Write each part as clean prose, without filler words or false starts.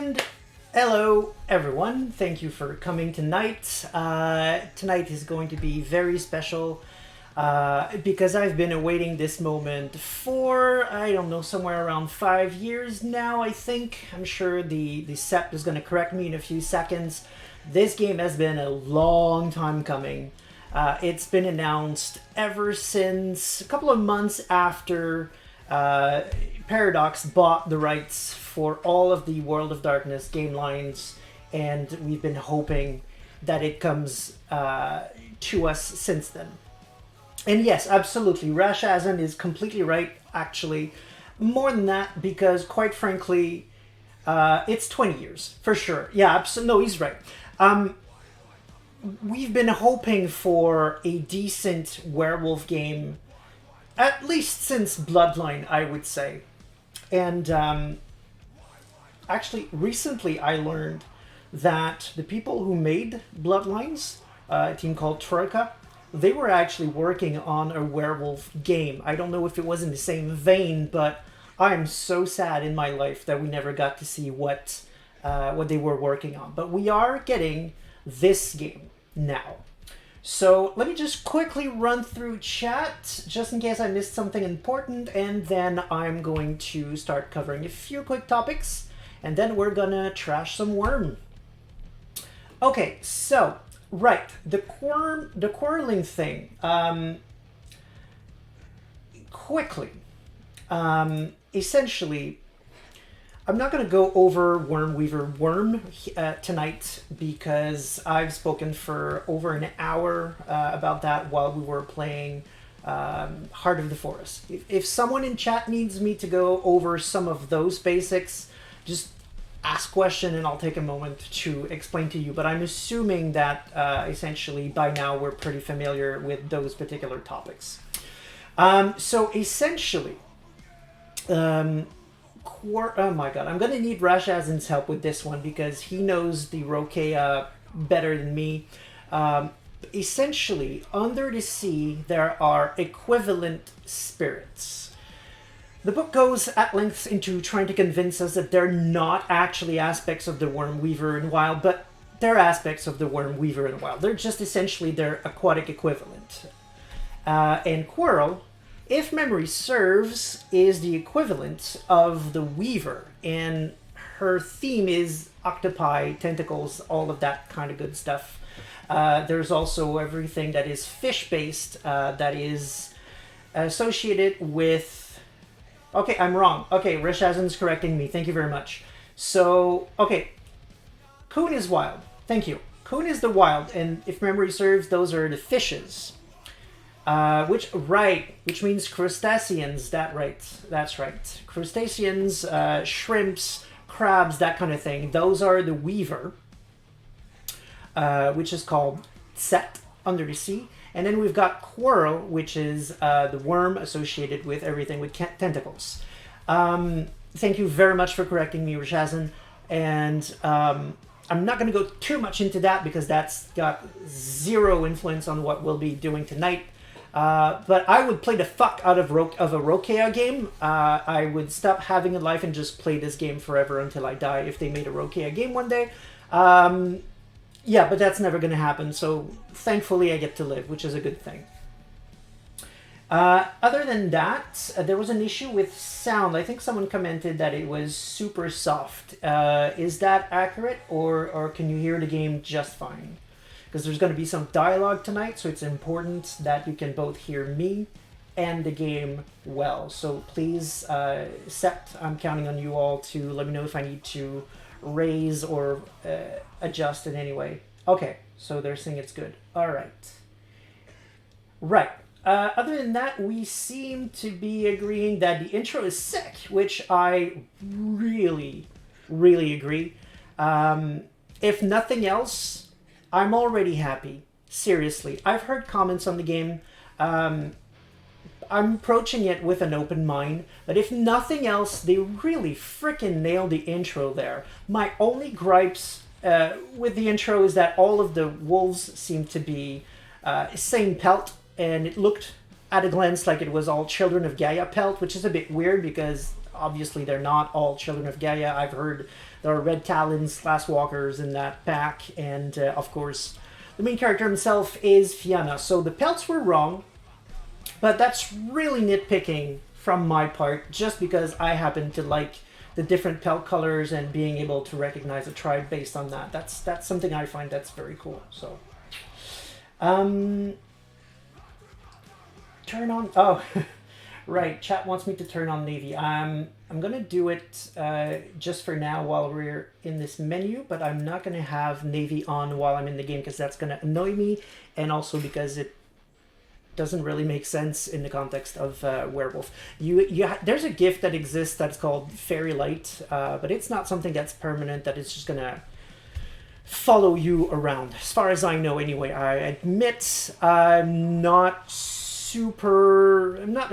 And hello, everyone. Thank you for coming tonight. Tonight is going to be very special because I've been awaiting this moment for, I don't know, somewhere around 5 years now, I think. I'm sure the sept is going to correct me in a few seconds. This game has been a long time coming. It's been announced ever since a couple of months after Paradox bought the rights for all of the World of Darkness game lines, and we've been hoping that it comes to us since then. And yes, absolutely, Rashazan is completely right, actually. More than that, because quite frankly, it's 20 years, for sure. Yeah, no, he's right. We've been hoping for a decent werewolf game at least since Bloodline, I would say. And actually, recently I learned that the people who made Bloodlines, a team called Troika, they were actually working on a werewolf game. I don't know if it was in the same vein, but I'm so sad in my life that we never got to see what they were working on. But we are getting this game now. So let me just quickly run through chat, just in case I missed something important, and then I'm going to start covering a few quick topics, and then we're gonna trash some Worm. Okay, so, right, the quarreling thing. Quickly, essentially, I'm not going to go over Worm tonight because I've spoken for over an hour about that while we were playing Heart of the Forest. If someone in chat needs me to go over some of those basics, just ask a question and I'll take a moment to explain to you. But I'm assuming that essentially by now we're pretty familiar with those particular topics. So essentially... oh my god, I'm gonna need Rashazan's help with this one because he knows the Rokea better than me. Essentially, under the sea, there are equivalent spirits. The book goes at length into trying to convince us that they're not actually aspects of the Worm Weaver in Wild, but they're aspects of the Worm Weaver in Wild. They're just essentially their aquatic equivalent. And Quarrel, if memory serves, is the equivalent of the Weaver, and her theme is octopi, tentacles, all of that kind of good stuff. There's also everything that is fish-based, that is associated with... Okay, I'm wrong. Okay, Rashazan's correcting me. Thank you very much. So, okay, Coon is wild. Thank you. Coon is the wild, and if memory serves, those are the fishes. Which means crustaceans. That's right. Crustaceans, shrimps, crabs, that kind of thing. Those are the Weaver, which is called Sept, under the sea. And then we've got Quarrel, which is the worm associated with everything with tentacles. Thank you very much for correcting me, Rashazan. And I'm not going to go too much into that because that's got zero influence on what we'll be doing tonight. But I would play the fuck out of a Rokea game. I would stop having a life and just play this game forever until I die if they made a Rokea game one day. Yeah, but that's never going to happen, so thankfully I get to live, which is a good thing. Other than that, there was an issue with sound. I think someone commented that it was super soft. Is that accurate, or can you hear the game just fine? Because there's going to be some dialogue tonight, so it's important that you can both hear me and the game well. So please, Sept, I'm counting on you all to let me know if I need to raise or adjust in any way. Okay, so they're saying it's good. All right. Right. Other than that, we seem to be agreeing that the intro is sick, which I really, really agree. If nothing else... I'm already happy. Seriously. I've heard comments on the game. I'm approaching it with an open mind. But if nothing else, they really frickin' nailed the intro there. My only gripes with the intro is that all of the wolves seem to be same pelt. And it looked at a glance like it was all Children of Gaia pelt, which is a bit weird because obviously they're not all Children of Gaia. I've heard There are red talons, glass walkers in that pack, and of course, the main character himself is Fianna. So the pelts were wrong, but that's really nitpicking from my part, just because I happen to like the different pelt colors and being able to recognize a tribe based on that. That's something I find that's very cool. So, turn on. Oh, right. Chat wants me to turn on Navy. I'm gonna do it just for now while we're in this menu, but I'm not gonna have Navy on while I'm in the game because that's gonna annoy me, and also because it doesn't really make sense in the context of Werewolf. There's a gift that exists that's called Fairy Light, but it's not something that's permanent, that it's just gonna follow you around. As far as I know anyway. I admit I'm not a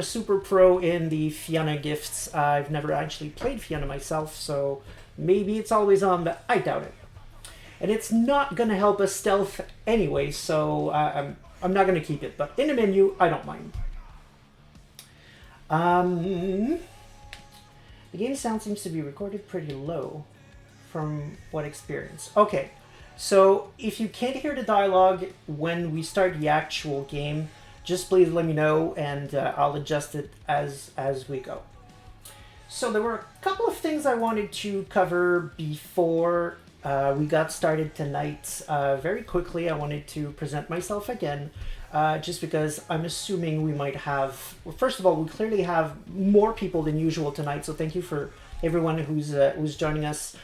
super pro in the Fianna gifts. I've never actually played Fianna myself, so maybe it's always on, but I doubt it. And it's not gonna help us stealth anyway, so I'm not going to keep it, but in the menu, I don't mind. The game sound seems to be recorded pretty low from what experience. Okay, so if you can't hear the dialogue when we start the actual game, just please let me know, and I'll adjust it as we go. So there were a couple of things I wanted to cover before we got started tonight. Very quickly, I wanted to present myself again, just because I'm assuming we might have... Well, first of all, we clearly have more people than usual tonight, so thank you for everyone who's joining us.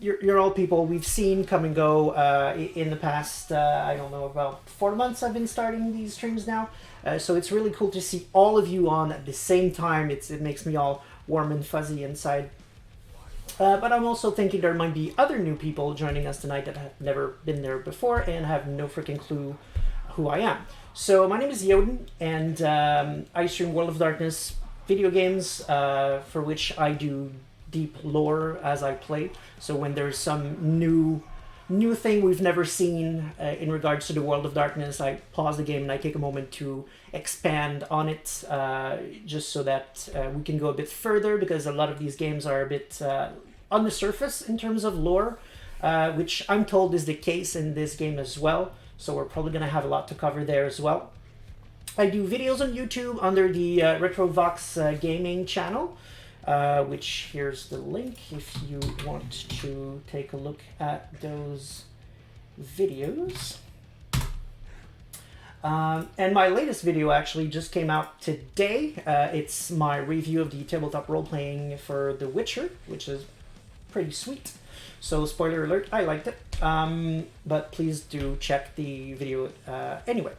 You're all people we've seen come and go in the past, I don't know, about 4 months I've been starting these streams now. So it's really cool to see all of you on at the same time. It makes me all warm and fuzzy inside. But I'm also thinking there might be other new people joining us tonight that have never been there before and have no freaking clue who I am. So my name is Yoden, and I stream World of Darkness video games, for which I do deep lore as I play. So when there's some new thing we've never seen in regards to the World of Darkness, I pause the game and I take a moment to expand on it, just so that we can go a bit further, because a lot of these games are a bit on the surface in terms of lore, which I'm told is the case in this game as well. So we're probably going to have a lot to cover there as well. I do videos on YouTube under the Retrovox Gaming channel, which here's the link if you want to take a look at those videos. And my latest video actually just came out today. It's my review of the tabletop role-playing for The Witcher, which is pretty sweet. So spoiler alert, I liked it. But please do check the video anyway.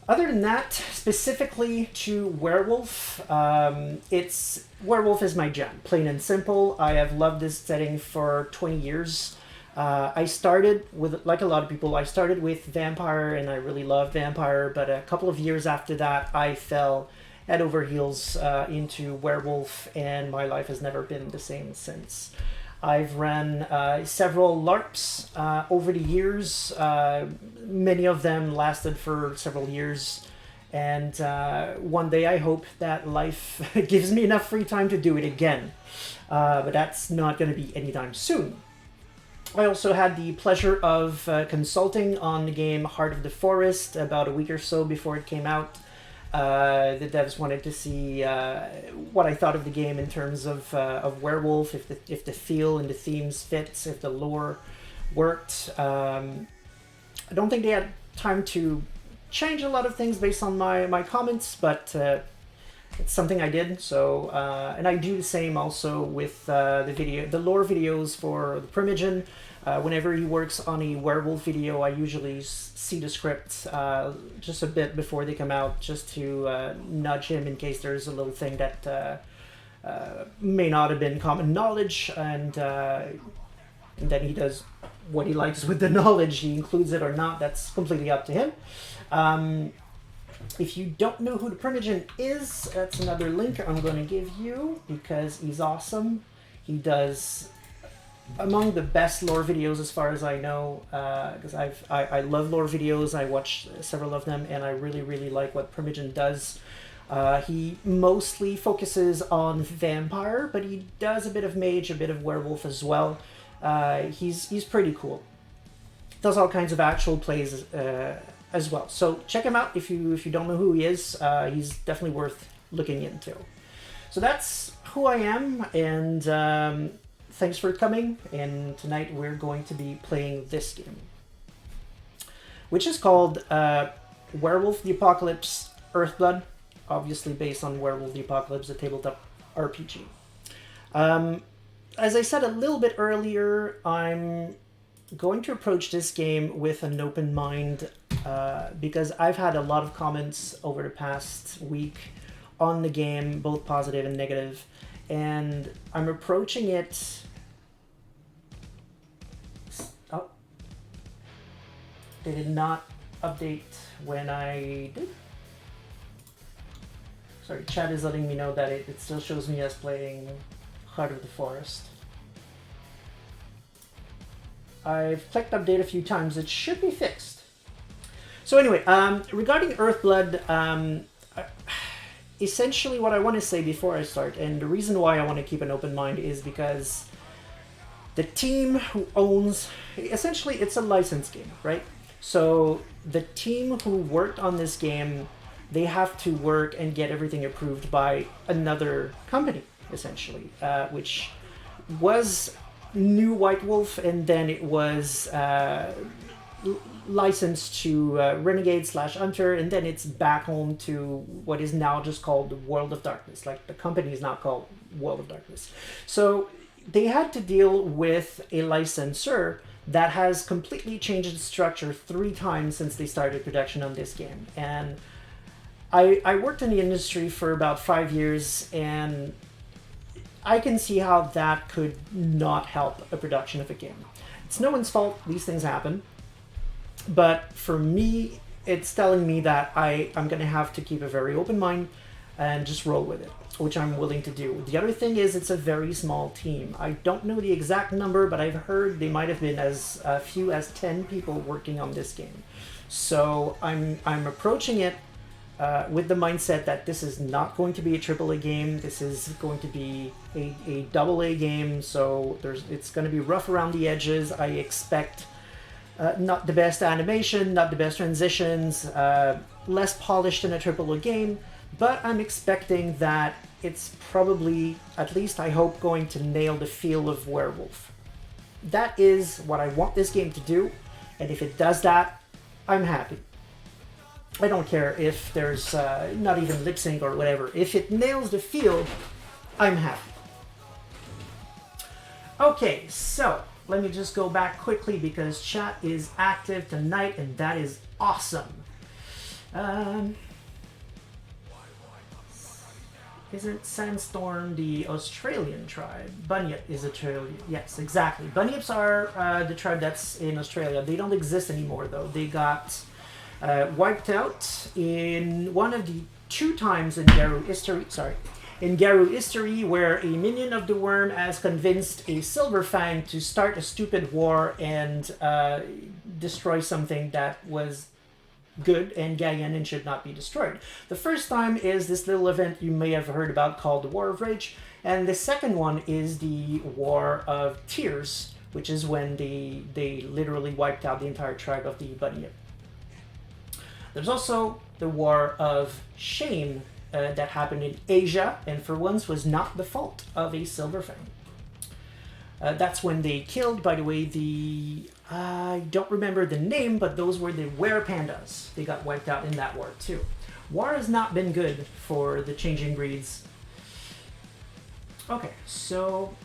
Other than that, specifically to Werewolf, Werewolf is my jam, plain and simple. I have loved this setting for 20 years. I started with, like a lot of people, I started with Vampire, and I really loved Vampire, but a couple of years after that, I fell head over heels into Werewolf, and my life has never been the same since. I've ran several LARPs over the years. Many of them lasted for several years, and one day I hope that life gives me enough free time to do it again, but that's not going to be anytime soon. I also had the pleasure of consulting on the game Heart of the Forest about a week or so before it came out. The devs wanted to see what I thought of the game in terms of Werewolf, if the feel and the themes fits, if the lore worked. I don't think they had time to change a lot of things based on my comments, but it's something I did. So and I do the same also with the lore videos for the Primogen. Whenever he works on a Werewolf video, I usually see the script just a bit before they come out, just to nudge him in case there's a little thing that may not have been common knowledge, and then he does what he likes with the knowledge. He includes it or not, that's completely up to him. If you don't know who the Primogen is, that's another link I'm going to give you, because he's awesome. He does among the best lore videos as far as I know, because I love lore videos. I watch several of them, and I really like what Primogen does. He mostly focuses on vampire, but he does a bit of mage, a bit of werewolf as well. He's pretty cool. Does all kinds of actual plays as well. So check him out if you don't know who he is. He's definitely worth looking into. So that's who I am, and thanks for coming. And tonight we're going to be playing this game, which is called Werewolf the Apocalypse Earthblood, obviously based on Werewolf the Apocalypse, a tabletop RPG. As I said a little bit earlier, I'm going to approach this game with an open mind because I've had a lot of comments over the past week on the game, both positive and negative, and I'm approaching it... Oh. They did not update when I did. Sorry, chat is letting me know that it still shows me as playing Heart of the Forest. I've clicked update a few times. It should be fixed. So anyway, regarding Earthblood, essentially what I want to say before I start, and the reason why I want to keep an open mind is because the team who owns... Essentially, it's a licensed game, right? So the team who worked on this game, they have to work and get everything approved by another company, essentially, which was New White Wolf, and then it was licensed to Renegade / Hunter, and then it's back home to what is now just called World of Darkness. Like, the company is now called World of Darkness. So they had to deal with a licensor that has completely changed its structure 3 times since they started production on this game. And I worked in the industry for about 5 years, and I can see how that could not help a production of a game. It's no one's fault, these things happen. But for me, it's telling me that I'm going to have to keep a very open mind and just roll with it, which I'm willing to do. The other thing is it's a very small team. I don't know the exact number, but I've heard they might have been as few as 10 people working on this game. So I'm approaching it with the mindset that this is not going to be a AAA game. This is going to be a AA game, so it's going to be rough around the edges. I expect not the best animation, not the best transitions, less polished than a AAA game, but I'm expecting that it's probably, at least I hope, going to nail the feel of Werewolf. That is what I want this game to do, and if it does that, I'm happy. I don't care if there's not even lip sync or whatever. If it nails the feel, I'm happy. Okay, so let me just go back quickly because chat is active tonight, and that is awesome. Isn't Sandstorm the Australian tribe? Bunyip is Australian. Yes, exactly. Bunyips are the tribe that's in Australia. They don't exist anymore, though. They got wiped out in one of the 2 times in Garou history. In Garou history, where a minion of the worm has convinced a Silverfang to start a stupid war and destroy something that was good and Gaian and should not be destroyed. The first time is this little event you may have heard about called the War of Rage, and the second one is the War of Tears, which is when they literally wiped out the entire tribe of the Bunyip. There's also the War of Shame that happened in Asia, and for once was not the fault of a Silverfang. That's when they killed, by the way, I don't remember the name, but those were the Werepandas. They got wiped out in that war too. War has not been good for the changing breeds. Okay, so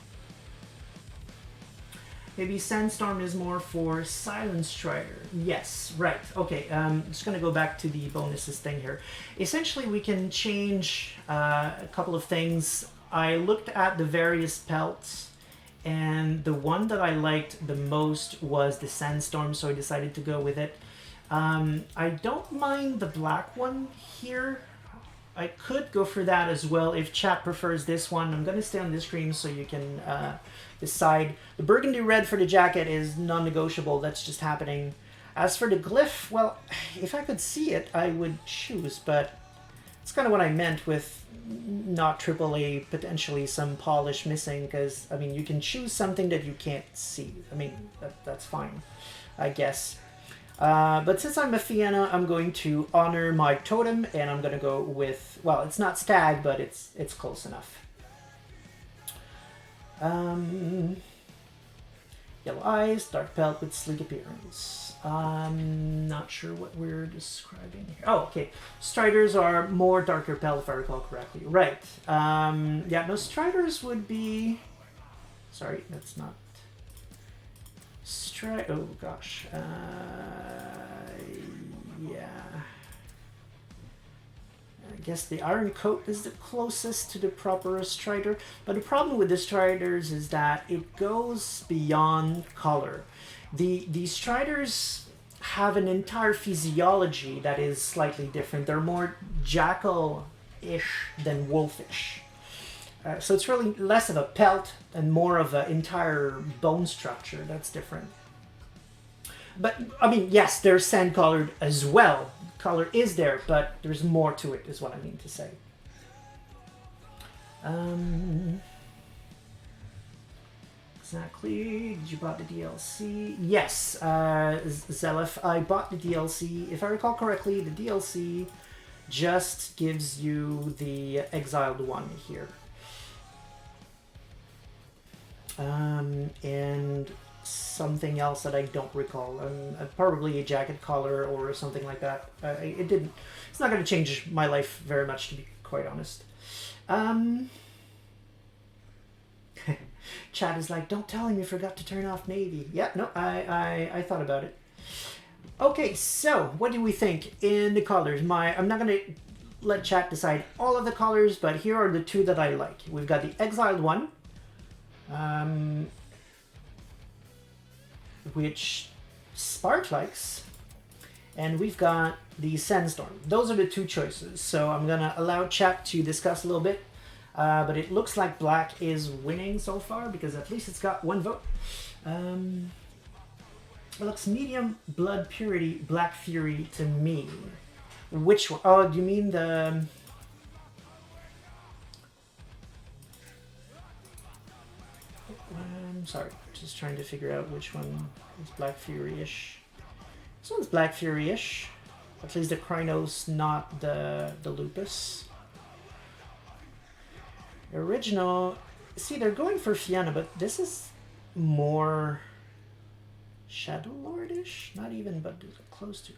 maybe Sandstorm is more for Silent Strider. Yes, right. Okay, I'm just going to go back to the bonuses thing here. Essentially, we can change a couple of things. I looked at the various pelts, and the one that I liked the most was the Sandstorm, so I decided to go with it. I don't mind the black one here. I could go for that as well if chat prefers this one. I'm going to stay on this screen so you can decide. The burgundy red for the jacket is non-negotiable. That's just happening. As for the glyph, well, if I could see it, I would choose, but It's kind of what I meant with not AAA, potentially some polish missing, because, I mean, you can choose something that you can't see. I mean, that's fine, I guess. But since I'm a Fianna, I'm going to honor my totem, and I'm going to go with, well, it's not stag, but it's close enough. Yellow eyes, dark pelt with sleek appearance. I'm not sure what we're describing here. Oh, okay. Striders are more darker pelt, if I recall correctly. Right. Yeah, no, Striders would be... Sorry, that's not... Oh, gosh. Yeah. I guess the Iron Coat is the closest to the proper Strider, but the problem with the Striders is that it goes beyond color. The Striders have an entire physiology that is slightly different. They're more jackal-ish than wolfish. So it's really less of a pelt and more of an entire bone structure that's different. But, I mean, yes, they're sand-colored as well. Color is there, but there's more to it, is what I mean to say. Exactly. Did you bought the DLC? Yes, SbF, I bought the DLC. If I recall correctly, the DLC just gives you the Exiled one here. And something else that I don't recall. Probably a jacket collar or something like that. It's not going to change my life very much, to be quite honest. Chat is like, don't tell him you forgot to turn off Navy. Yeah, no, I thought about it. Okay, so what do we think in the colors? I'm not going to let chat decide all of the colors, but here are the two that I like. We've got the Exiled one, which Spark likes, and we've got the Sandstorm. Those are the two choices, so I'm gonna allow chat to discuss a little bit, but it looks like black is winning so far, because at least it's got one vote. It looks medium blood purity, Black Fury to me. Which one? Oh, do you mean the... I'm sorry, just trying to figure out which one is Black Fury-ish. This one's Black Fury-ish. At least the Krynos, not the Lupus. Original... See, they're going for Fianna, but this is more Shadow Lord-ish? Not even, but close to.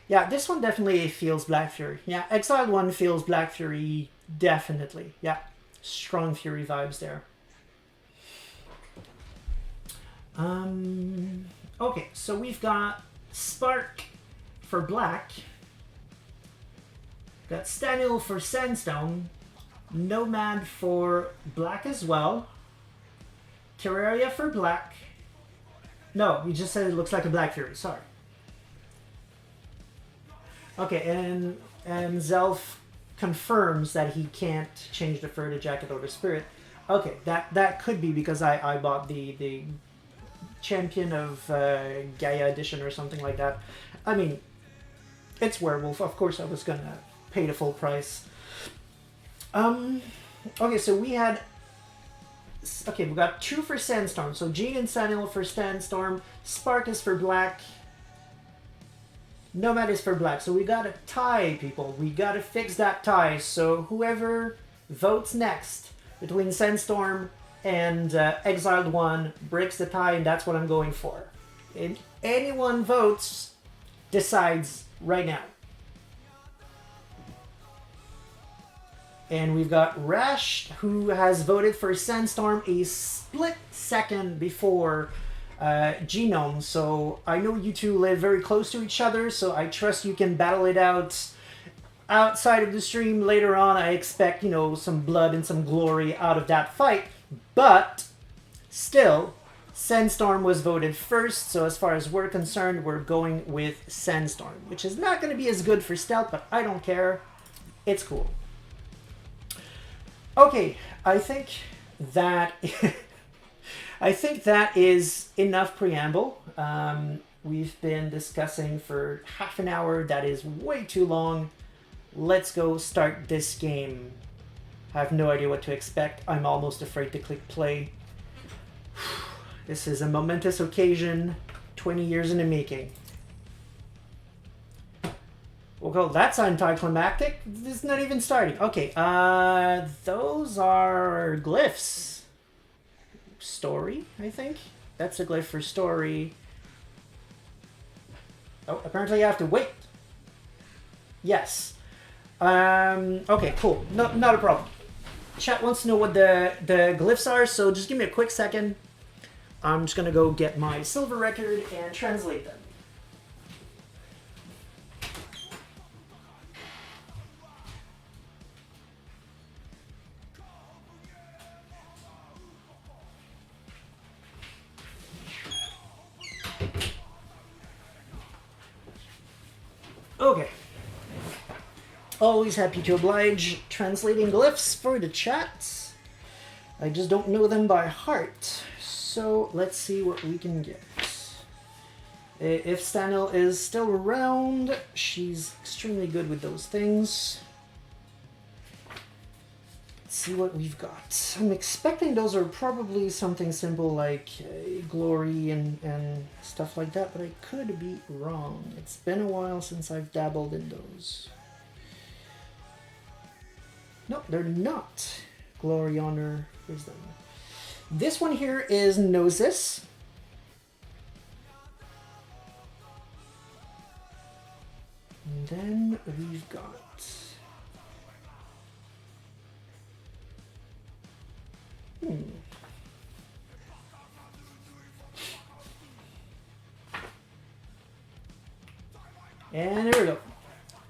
Yeah, this one definitely feels Black Fury. Yeah, Exiled one feels Black Fury, definitely. Yeah, strong Fury vibes there. Okay, so we've got Spark for black, got Stanil for Sandstone, Nomad for black as well, Terraria for black. No, you just said it looks like a Black Fury, sorry. Okay, and Zelf confirms that he can't change the fur to jacket or the spirit. Okay, that could be because I bought the Champion of Gaia edition or something like that. I mean, it's Werewolf. Of course I was gonna pay the full price. Okay, so we had... Okay, we got 2 for Sandstorm. So Jean and Sanil for Sandstorm. Spark is for black. Nomad is for black. So we got a tie, people. We gotta fix that tie. So whoever votes next between Sandstorm and Exiled one breaks the tie, and that's what I'm going for. And anyone votes decides right now. And we've got Rash, who has voted for Sandstorm a split second before Genome. So I know you two live very close to each other, so I trust you can battle it out outside of the stream later on. I expect, you know, some blood and some glory out of that fight. But still, Sandstorm was voted first, so as far as we're concerned, we're going with Sandstorm, which is not going to be as good for stealth, but I don't care. It's cool. Okay, I think that is enough preamble. We've been discussing for half an hour. That is way too long. Let's go start this game. I have no idea what to expect. I'm almost afraid to click play. This is a momentous occasion, 20 years in the making. Well, that's anticlimactic. This is not even starting. Okay, those are glyphs. Story, I think. That's a glyph for story. Oh, apparently I have to wait. Yes. Okay, cool. No, not a problem. Chat wants to know what the glyphs are, so just give me a quick second. I'm just gonna go get my silver record and translate them. Okay. Always happy to oblige translating glyphs for the chat. I just don't know them by heart. So let's see what we can get. If Stanil is still around, she's extremely good with those things. Let's see what we've got. I'm expecting those are probably something simple like glory and stuff like that, but I could be wrong. It's been a while since I've dabbled in those. No, they're not. Glory, honor, wisdom. This one here is Gnosis. And then we've got... And there we go.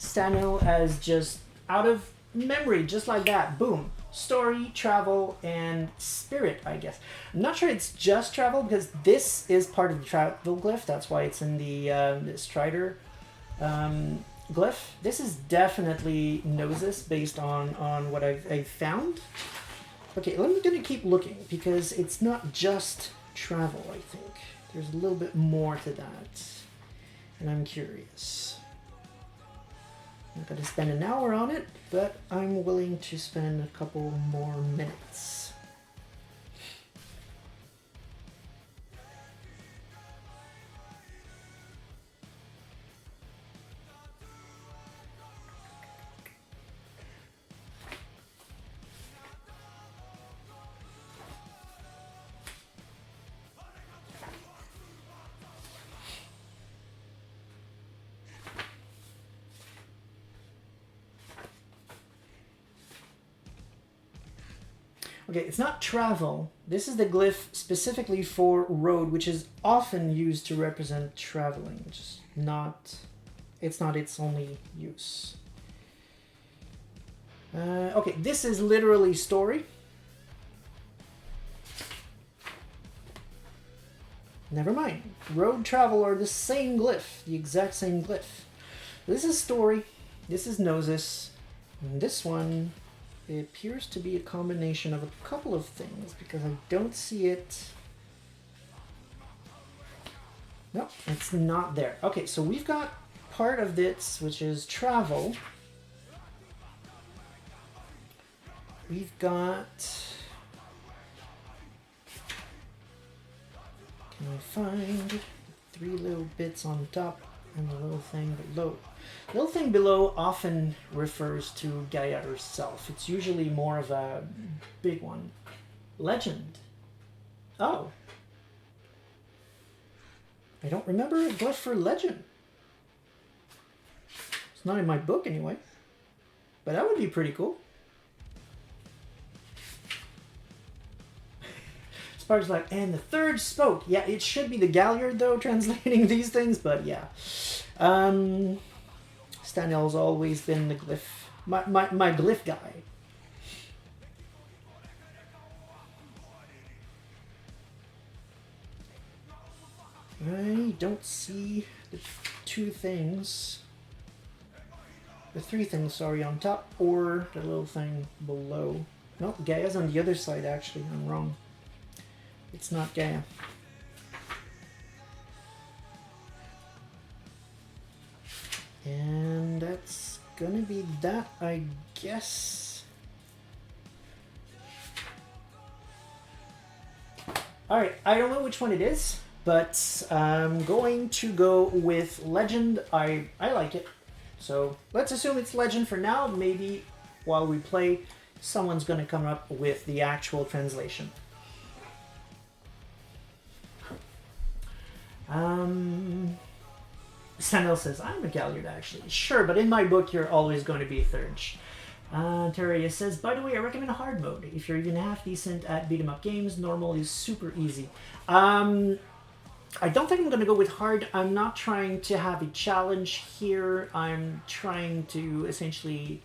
Stanil as just out of memory, just like that. Boom. Story, travel, and spirit, I guess. I'm not sure it's just travel because this is part of the travel glyph. That's why it's in the Strider glyph. This is definitely Gnosis based on what I've found. Okay, I'm going to keep looking because it's not just travel, I think. There's a little bit more to that. And I'm curious. I'm not going to spend an hour on it, but I'm willing to spend a couple more minutes. Okay, it's not travel. This is the glyph specifically for road, which is often used to represent traveling. Just not, it's not its only use. Okay, this is literally story. Never mind. Road, travel are the same glyph, the exact same glyph. This is story. This is Gnosis. And this one... it appears to be a combination of a couple of things because I don't see it. Nope, it's not there. Okay, so we've got part of this, which is travel. We've got... can I find 3 little bits on top and the little thing below? The little thing below often refers to Gaia herself. It's usually more of a big one. Legend. Oh. I don't remember a glyph for legend. It's not in my book anyway. But that would be pretty cool. Spark's like, and the third spoke. Yeah, it should be the Galliard though, translating these things, but yeah. Stanil's always been the glyph, my glyph guy. I don't see the 2 things, the 3 things, sorry, on top, or the little thing below. No, Gaia's on the other side, actually. I'm wrong. It's not Gaia. And that's gonna be that, I guess. Alright, I don't know which one it is, but I'm going to go with Legend. I like it. So let's assume it's Legend for now. Maybe while we play, someone's going to come up with the actual translation. Sanel says, I'm a Galliard actually. Sure, but in my book, you're always going to be Thurge. Terraria says, by the way, I recommend hard mode. If you're even half decent at beat 'em up games, normal is super easy. I don't think I'm going to go with hard. I'm not trying to have a challenge here. I'm trying to essentially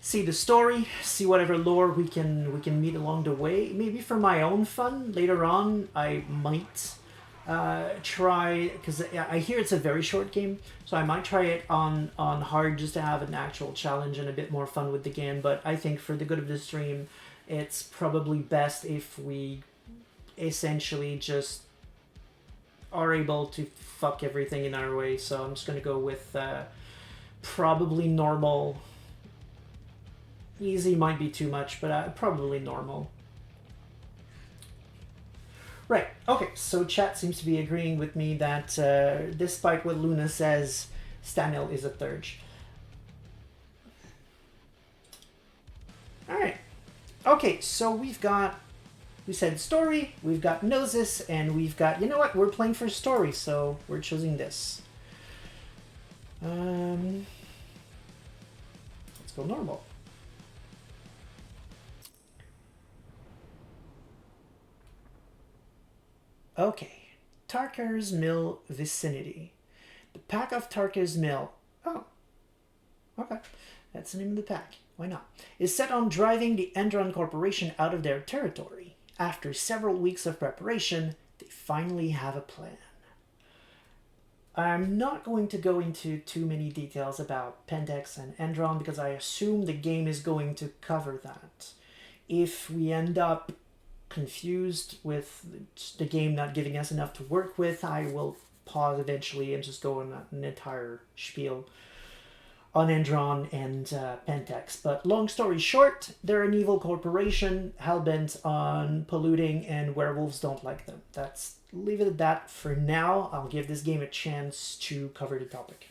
see the story, see whatever lore we can meet along the way. Maybe for my own fun later on, I might try, because I hear it's a very short game, so I might try it on hard just to have an actual challenge and a bit more fun with the game. But I think for the good of the stream, it's probably best if we essentially just are able to fuck everything in our way. So I'm just going to go with probably normal. Easy might be too much, but probably normal. Right, okay, so chat seems to be agreeing with me that despite what Luna says, Stanil is a Thurge. Alright, okay, so we said story, we've got Gnosis, and we've got, you know what, we're playing for story, so we're choosing this. Let's go normal. Okay, Tarkar's Mill vicinity. The pack of Tarkar's Mill. Oh, okay. That's the name of the pack. Why not? Is set on driving the Endron Corporation out of their territory. After several weeks of preparation, they finally have a plan. I'm not going to go into too many details about Pentex and Endron because I assume the game is going to cover that. If we end up confused with the game not giving us enough to work with, I will pause eventually and just go on an entire spiel on Endron and Pentex. But long story short, they're an evil corporation hell-bent on polluting, and werewolves don't like them. Leave it at that for now. I'll give this game a chance to cover the topic.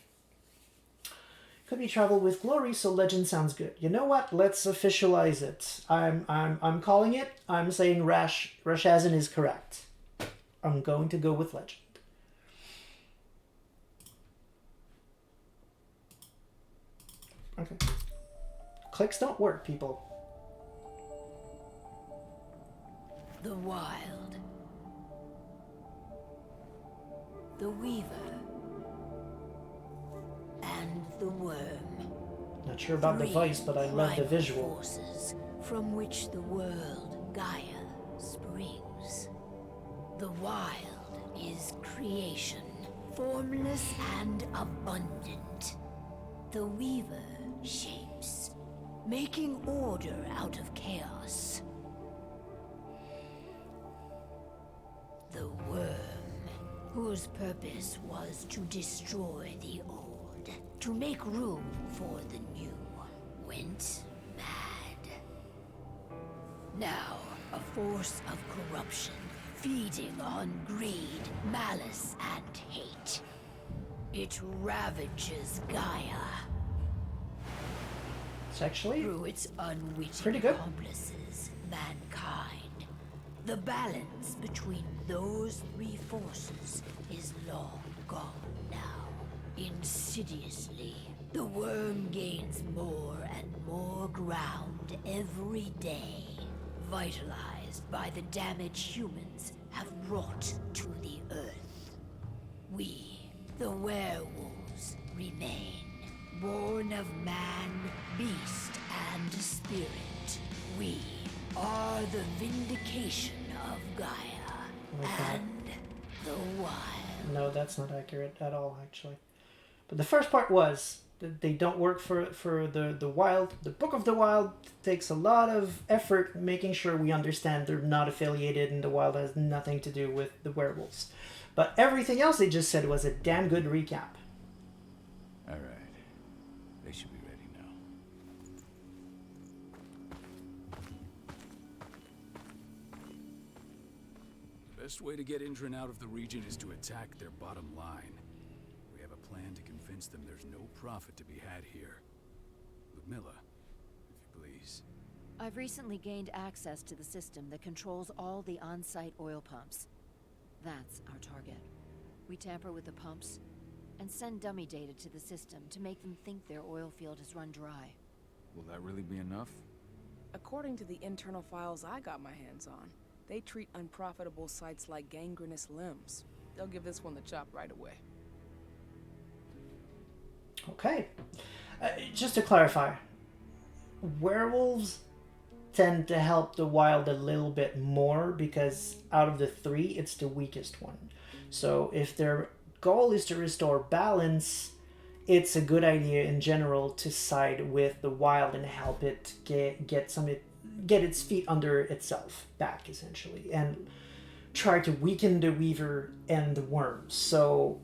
Could be travel with glory, so legend sounds good. You know what? Let's officialize it. I'm calling it. I'm saying Rashazin is correct. I'm going to go with legend. Okay. Clicks don't work, people. The Wild. The Weaver. And the Worm. Not sure about the voice, but I love the visual. Forces from which the world Gaia springs. The Wild is creation, formless and abundant. The Weaver shapes, making order out of chaos. The Worm, whose purpose was to destroy the old, to make room for the new, went mad. Now, a force of corruption, feeding on greed, malice, and hate. It ravages Gaia. It's actually through its unwitting pretty good. accomplices, mankind. The balance between those three forces is long gone now. Insidiously, the worm gains more and more ground every day, vitalized by the damage humans have brought to the earth. We, the werewolves, remain, born of man, beast, and spirit. We are the vindication of Gaia and the Wild. No, that's not accurate at all, actually. But the first part was that they don't work for the Wild. The Book of the Wild takes a lot of effort making sure we understand they're not affiliated and the Wild has nothing to do with the werewolves. But everything else they just said was a damn good recap. All right. They should be ready. Best way to get Indran out of the region is to attack their bottom line. We have a plan to convince them there's no profit to be had here. Ludmilla, if you please. I've recently gained access to the system that controls all the on-site oil pumps. That's our target. We tamper with the pumps and send dummy data to the system to make them think their oil field has run dry. Will that really be enough? According to the internal files I got my hands on, they treat unprofitable sites like gangrenous limbs. They'll give this one the chop right away. Okay. Just to clarify, werewolves tend to help the wild a little bit more because out of the three, it's the weakest one. So if their goal is to restore balance, it's a good idea in general to side with the wild and help it get its feet under itself back, essentially, and try to weaken the weaver and the worms. So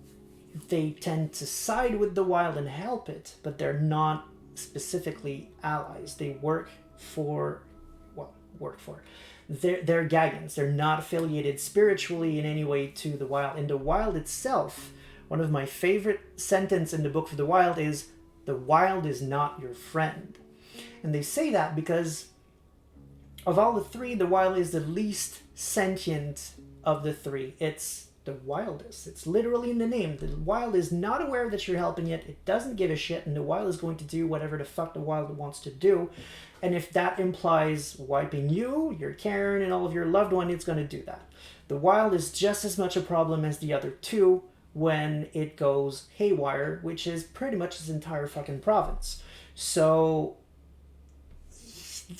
they tend to side with the wild and help it, but they're not specifically allies. They work for they're Gaggans. They're not affiliated spiritually in any way to the wild. In the wild itself, one of my favorite sentences in the Book of the Wild is, "The wild is not your friend." And they say that because of all the three, the wild is the least sentient of the three. It's the wildest. It's literally in the name. The wild is not aware that you're helping it. It doesn't give a shit, and the wild is going to do whatever the fuck the wild wants to do. And if that implies wiping you, your Karen, and all of your loved one, it's going to do that. The wild is just as much a problem as the other two when it goes haywire, which is pretty much its entire fucking province. So,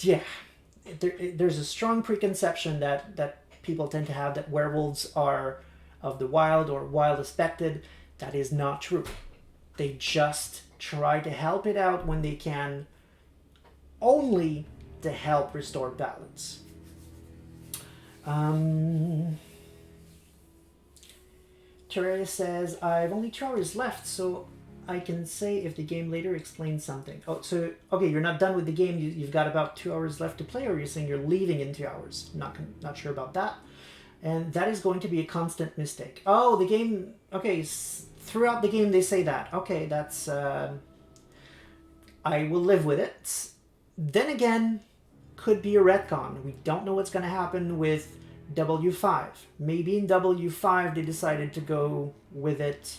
yeah, there's a strong preconception that people tend to have that werewolves are of the wild or wild aspected. That is not true. They just try to help it out when they can, only to help restore balance. Terraria says, I've only 2 hours left, so I can say if the game later explains something. Oh, so, okay, you're not done with the game. You've got about 2 hours left to play, or you're saying you're leaving in 2 hours? Not sure about that. And that is going to be a constant mistake. Oh, the game... Okay, throughout the game they say that. Okay, that's... I will live with it. Then again, could be a retcon. We don't know what's going to happen with W5. Maybe in W5 they decided to go with it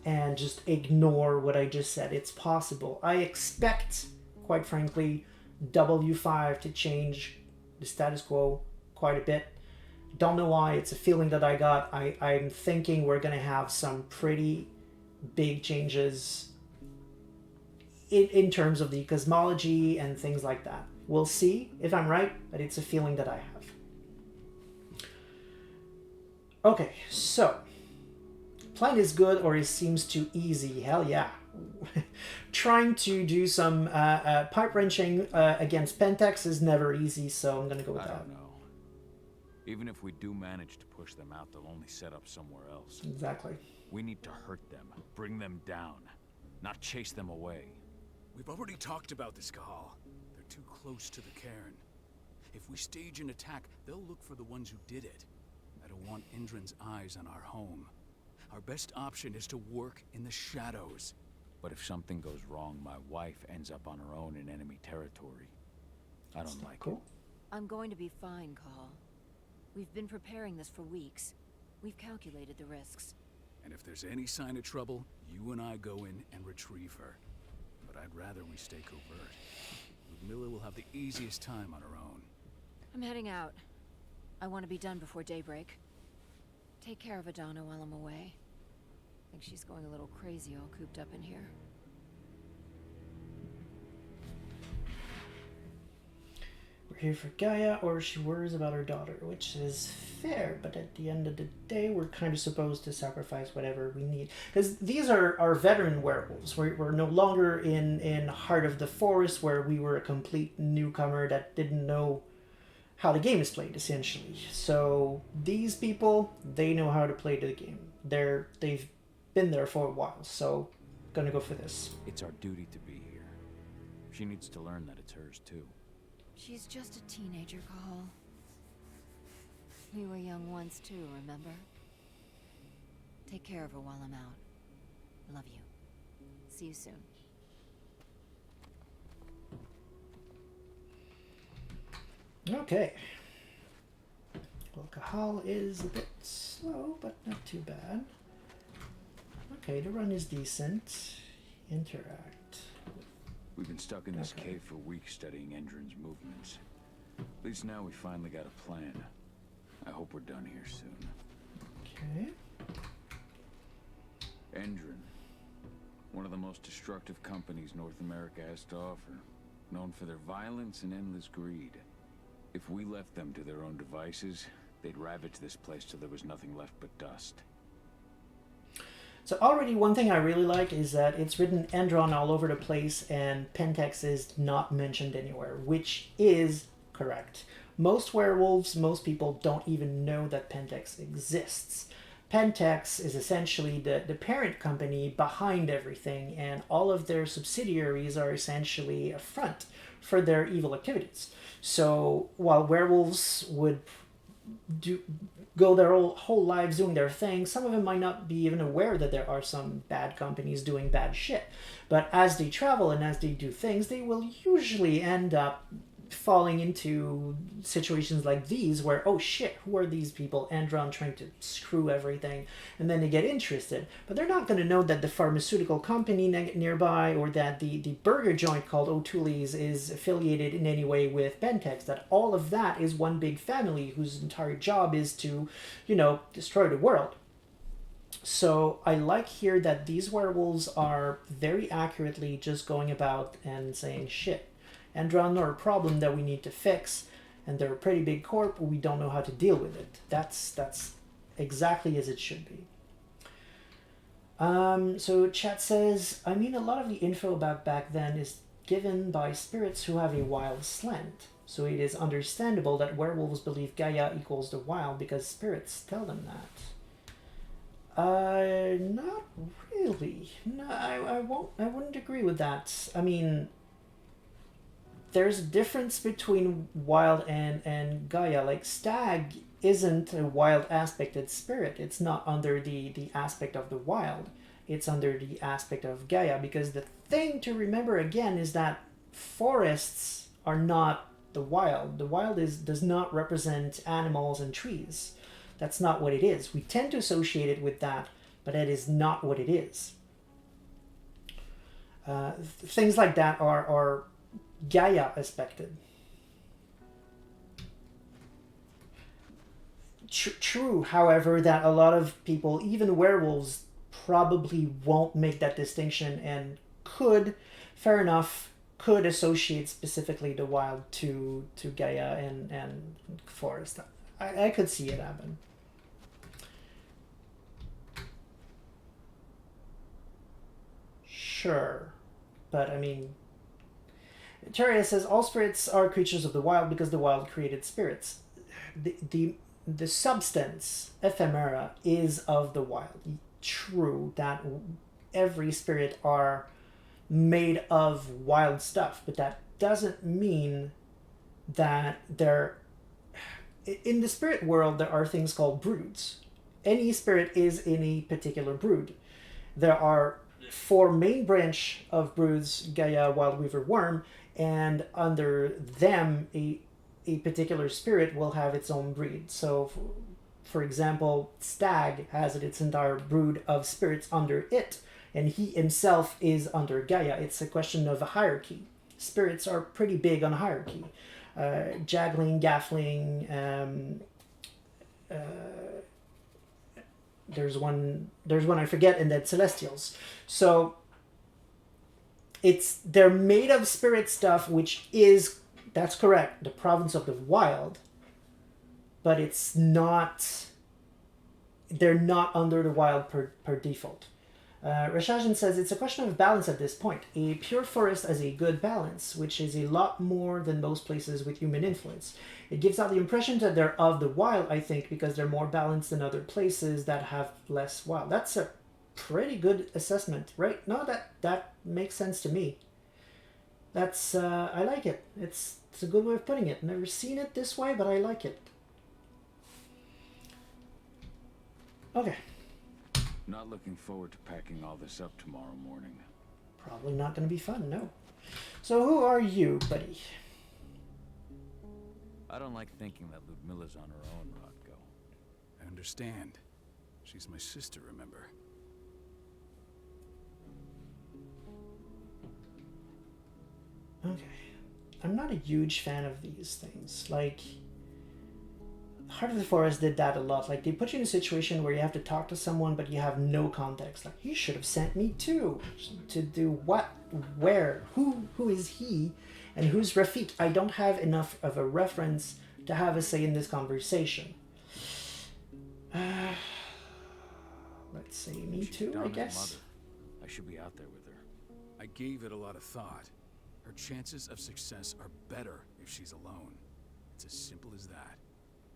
and just ignore what I just said. It's possible. I expect, quite frankly, W5 to change the status quo quite a bit. Don't know why. It's a feeling that I got. I'm thinking we're going to have some pretty big changes in terms of the cosmology and things like that. We'll see if I'm right, but it's a feeling that I have. Okay, so plan is good or it seems too easy. Hell yeah. Trying to do some pipe wrenching against Pentex is never easy, so I'm going to go with that. I don't know. Even if we do manage to push them out, they'll only set up somewhere else. Exactly. We need to hurt them, bring them down, not chase them away. We've already talked about this, Cahal. They're too close to the cairn. If we stage an attack, they'll look for the ones who did it. I don't want Indran's eyes on our home. Our best option is to work in the shadows. But if something goes wrong, my wife ends up on her own in enemy territory. I don't like it. I'm going to be fine, Cahal. We've been preparing this for weeks. We've calculated the risks. And if there's any sign of trouble, you and I go in and retrieve her. But I'd rather we stay covert. Ludmilla will have the easiest time on her own. I'm heading out. I want to be done before daybreak. Take care of Adana while I'm away. I think she's going a little crazy all cooped up in here. We're here for Gaia, or she worries about her daughter, which is fair, but at the end of the day, we're kind of supposed to sacrifice whatever we need. Because these are veteran werewolves. We're no longer in Heart of the Forest, where we were a complete newcomer that didn't know how the game is played, essentially. So these people, they know how to play the game. They've been there for a while, so gonna go for this. It's our duty to be here. She needs to learn that it's hers too. She's just a teenager, Cahal. We were young once too, remember? Take care of her while I'm out. Love you. See you soon. Okay. Well, Cahal is a bit slow, but not too bad. Okay, the run is decent. Interact. We've been stuck in this cave for weeks studying Endrin's movements. At least now we finally got a plan. I hope we're done here soon. Okay. Endrin. One of the most destructive companies North America has to offer. Known for their violence and endless greed. If we left them to their own devices, they'd ravage this place till there was nothing left but dust. So already one thing I really like is that it's written Endron all over the place and Pentex is not mentioned anywhere, which is correct. Most werewolves, most people don't even know that Pentex exists. Pentex is essentially the parent company behind everything, and all of their subsidiaries are essentially a front for their evil activities. So while werewolves would go their whole lives doing their thing, some of them might not be even aware that there are some bad companies doing bad shit. But as they travel and as they do things, they will usually end up falling into situations like these where, oh shit, who are these people? Andron trying to screw everything. And then they get interested. But they're not going to know that the pharmaceutical company nearby or that the burger joint called O'Toole's is affiliated in any way with Bentex. That all of that is one big family whose entire job is to, destroy the world. So I like here that these werewolves are very accurately just going about and saying, shit, Andron are a problem that we need to fix, and they're a pretty big corp, we don't know how to deal with it. That's exactly as it should be. So chat says, I mean, a lot of the info about back then is given by spirits who have a wild slant. So it is understandable that werewolves believe Gaia equals the wild because spirits tell them that. Not really. No, I wouldn't agree with that. I mean, there's a difference between wild and Gaia. Like, stag isn't a wild aspected spirit. It's not under the aspect of the wild. It's under the aspect of Gaia. Because the thing to remember again is that forests are not the wild. The wild does not represent animals and trees. That's not what it is. We tend to associate it with that, but that is not what it is. Things like that are Gaia aspected. True, however, that a lot of people, even werewolves, probably won't make that distinction and could associate specifically the wild to Gaia and forest. I could see it happen. Sure, but I mean, Teria says all spirits are creatures of the wild because the wild created spirits. The substance, ephemera, is of the wild. True that every spirit are made of wild stuff, but that doesn't mean that they're... In the spirit world, there are things called broods. Any spirit is in a particular brood. There are 4 main branch of broods: Gaia, Wild Weaver, Worm, and under them a particular spirit will have its own breed. So for example, Stag has its entire brood of spirits under it, and he himself is under Gaia. It's a question of a hierarchy. Spirits are pretty big on hierarchy. Jagling, Gaffling, there's one I forget, and then Celestials. So they're made of spirit stuff, which is, that's correct, the province of the wild, but they're not under the wild per default. Rashajan says it's a question of balance at this point. A pure forest has a good balance, which is a lot more than most places with human influence. It gives out the impression that they're of the wild, I think, because they're more balanced than other places that have less wild. That's a pretty good assessment, right? No, that makes sense to me. That's I like it. It's a good way of putting it. Never seen it this way, but I like it. Okay. Not looking forward to packing all this up tomorrow morning. Probably not going to be fun, no. So who are you, buddy? I don't like thinking that Ludmilla's on her own, Rodko. I understand. She's my sister, remember? Okay. I'm not a huge fan of these things. Like, Heart of the Forest did that a lot. Like, they put you in a situation where you have to talk to someone, but you have no context. Like, you should have sent me too. To do what? Where? Who is he? And who's Rafik? I don't have enough of a reference to have a say in this conversation. Let's say me too, I guess. I should be out there with her. I gave it a lot of thought. Her chances of success are better if she's alone. It's as simple as that.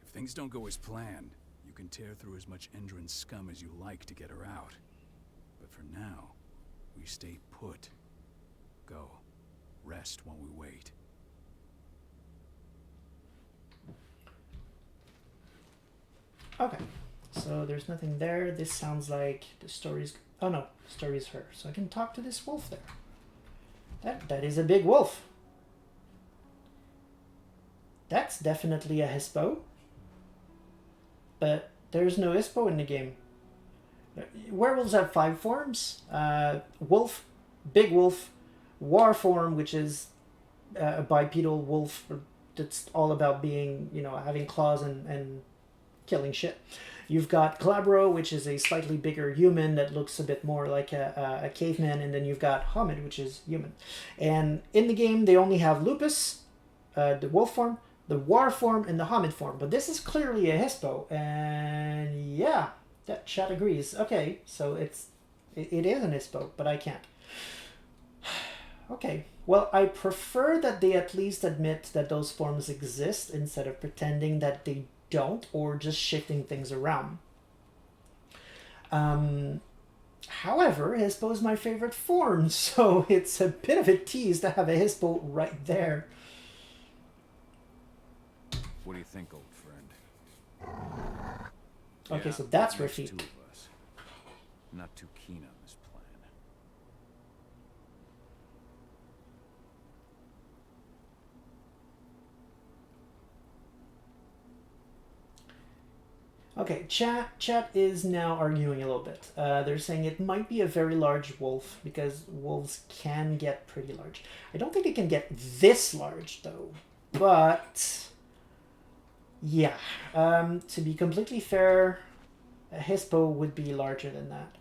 If things don't go as planned, you can tear through as much Endron scum as you like to get her out. But for now, we stay put. Go. Rest while we wait. Okay. So there's nothing there. This sounds like the story's... Oh no, the story is her. So I can talk to this wolf there. That is a big wolf. That's definitely a Hispo. But there's no Hispo in the game. Werewolves have 5 forms. Wolf, big wolf, war form, which is a bipedal wolf that's all about being, you know, having claws and killing shit. You've got Glabro, which is a slightly bigger human that looks a bit more like a caveman, and then you've got Homid, which is human. And in the game, they only have Lupus, the wolf form, the war form, and the Homid form. But this is clearly a Hispo, and yeah, that chat agrees. Okay, so it is an Hispo, but I can't. Okay, well, I prefer that they at least admit that those forms exist instead of pretending that they don't, or just shifting things around. However, Hispo is my favorite form, so it's a bit of a tease to have a Hispo right there. What do you think, old friend? Okay, Yeah, so that's there's Rafik. 2 of us. Not too keen on this plan. Okay, chat is now arguing a little bit. They're saying it might be a very large wolf because wolves can get pretty large. I don't think it can get this large though, but yeah. To be completely fair, a Hispo would be larger than that,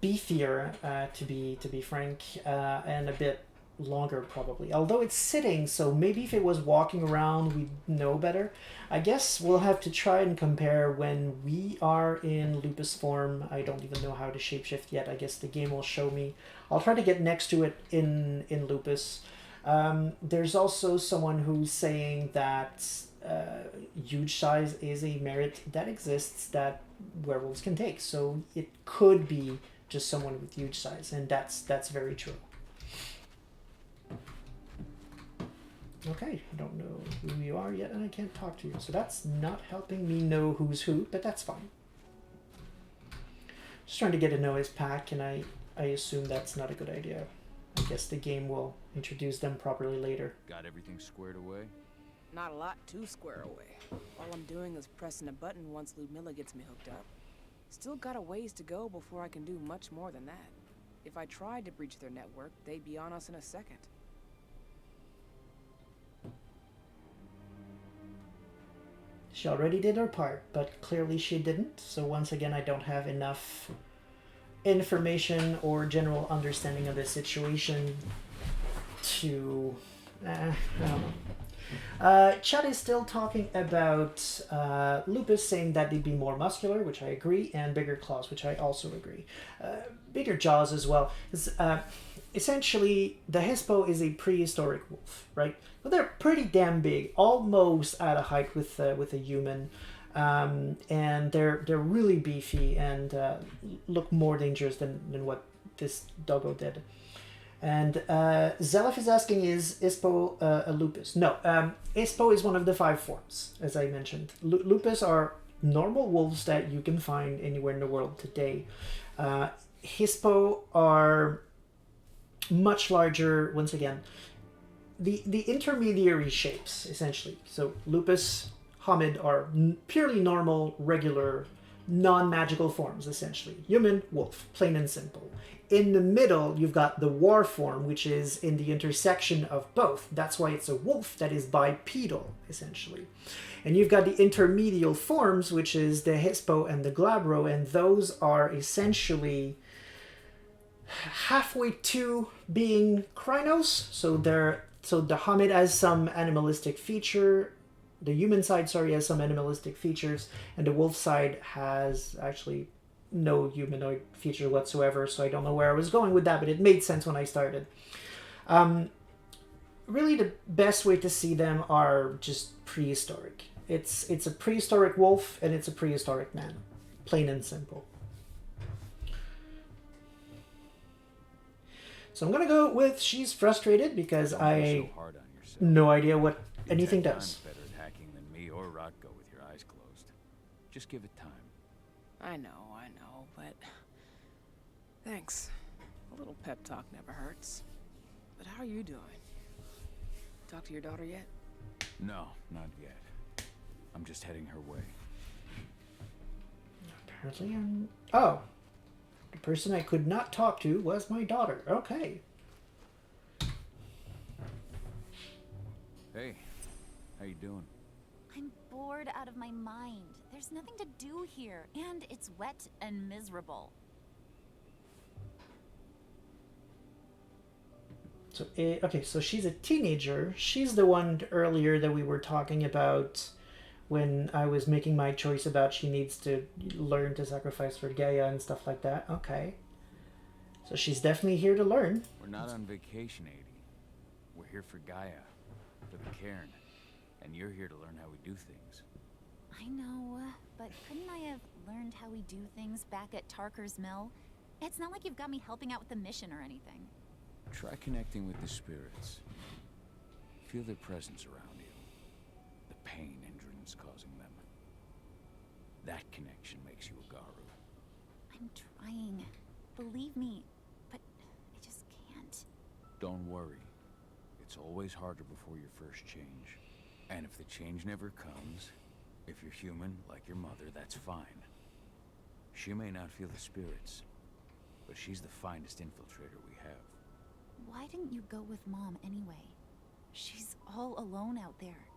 beefier to be frank, and a bit longer probably. Although it's sitting, so maybe if it was walking around, we'd know better. I guess we'll have to try and compare when we are in Lupus form. I don't even know how to shapeshift yet. I guess the game will show me. I'll try to get next to it in Lupus. There's also someone who's saying that huge size is a merit that exists that werewolves can take. So it could be just someone with huge size, and that's very true. Okay, I don't know who you are yet, and I can't talk to you. So that's not helping me know who's who, but that's fine. Just trying to get to know his pack, and I assume that's not a good idea. I guess the game will introduce them properly later. Got everything squared away? Not a lot to square away. All I'm doing is pressing a button once Ludmilla gets me hooked up. Still got a ways to go before I can do much more than that. If I tried to breach their network, they'd be on us in a second. She already did her part, but clearly she didn't. So once again, I don't have enough information or general understanding of the situation to... I don't know. Chat is still talking about Lupus, saying that they'd be more muscular, which I agree, and bigger claws, which I also agree. Bigger jaws as well. Essentially, the Hispo is a prehistoric wolf, right? But they're pretty damn big, almost at a height with a human, and they're really beefy and look more dangerous than what this doggo did. And Zelef is asking, is Hispo a Lupus? No, Hispo is one of the 5 forms, as I mentioned. Lupus are normal wolves that you can find anywhere in the world today. Hispo are much larger, once again. The intermediary shapes, essentially. So Lupus, Homid are purely normal, regular, non-magical forms, essentially. Human, wolf, plain and simple. In the middle, you've got the war form, which is in the intersection of both. That's why it's a wolf that is bipedal, essentially. And you've got the intermedial forms, which is the Hispo and the Glabro, and those are essentially halfway to being Krynos. So the Homid has some animalistic feature. The human side, has some animalistic features, and the wolf side has actually no humanoid feature whatsoever, so I don't know where I was going with that, but it made sense when I started. Really, the best way to see them are just prehistoric. It's a prehistoric wolf, and it's a prehistoric man. Plain and simple. So I'm going to go with she's frustrated, because I no idea what anything does. Or Rodko with your eyes closed. Just give it time. I know, but... Thanks. A little pep talk never hurts. But how are you doing? Talk to your daughter yet? No, not yet. I'm just heading her way. Apparently oh. The person I could not talk to was my daughter. Okay. Hey, how you doing? I'm bored out of my mind. There's nothing to do here, and it's wet and miserable. So, okay, so she's a teenager. She's the one earlier that we were talking about when I was making my choice about she needs to learn to sacrifice for Gaia and stuff like that. Okay. So she's definitely here to learn. We're not on vacation, 80. We're here for Gaia, for the cairn. And you're here to learn how we do things. I know, but couldn't I have learned how we do things back at Tarker's Mill? It's not like you've got me helping out with the mission or anything. Try connecting with the spirits. Feel their presence around you. The pain Indran's causing them. That connection makes you a Garu. I'm trying. Believe me, but I just can't. Don't worry. It's always harder before your first change. And if the change never comes, if you're human, like your mother, that's fine. She may not feel the spirits, but she's the finest infiltrator we have. Why didn't you go with Mom anyway? She's all alone out there.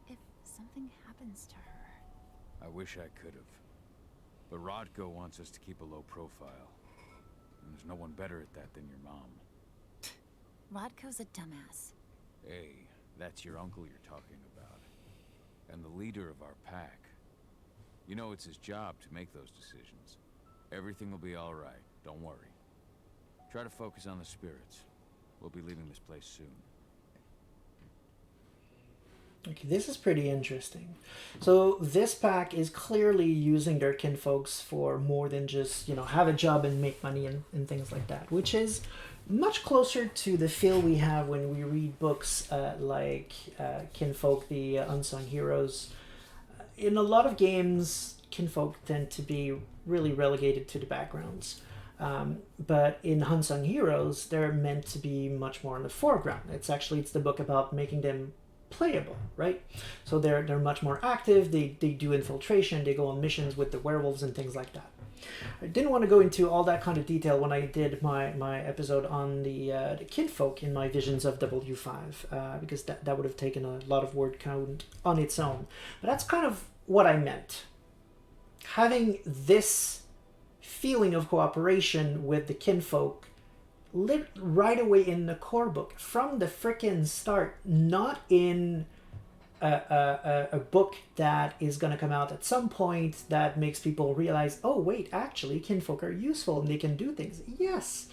If something happens to her... I wish I could have. But Rodko wants us to keep a low profile. And there's no one better at that than your mom. Rodko's a dumbass. Hey, that's your uncle you're talking about. And the leader of our pack. You know it's his job to make those decisions. Everything will be all right, don't worry. Try to focus on the spirits. We'll be leaving this place soon. Okay, this is pretty interesting. So this pack is clearly using their kinfolks for more than just, have a job and make money and things like that, which is much closer to the feel we have when we read books like Kinfolk, the Unsung Heroes. In a lot of games, Kinfolk tend to be really relegated to the backgrounds. But in Unsung Heroes, they're meant to be much more in the foreground. It's the book about making them playable, right? So they're much more active. They do infiltration. They go on missions with the werewolves and things like that. I didn't want to go into all that kind of detail when I did my episode on the kinfolk in my Visions of W5, because that would have taken a lot of word count on its own. But that's kind of what I meant. Having this feeling of cooperation with the kinfolk lit right away in the core book from the frickin' start, not in a book that is going to come out at some point that makes people realize, oh wait, actually kinfolk are useful and they can do things. Yes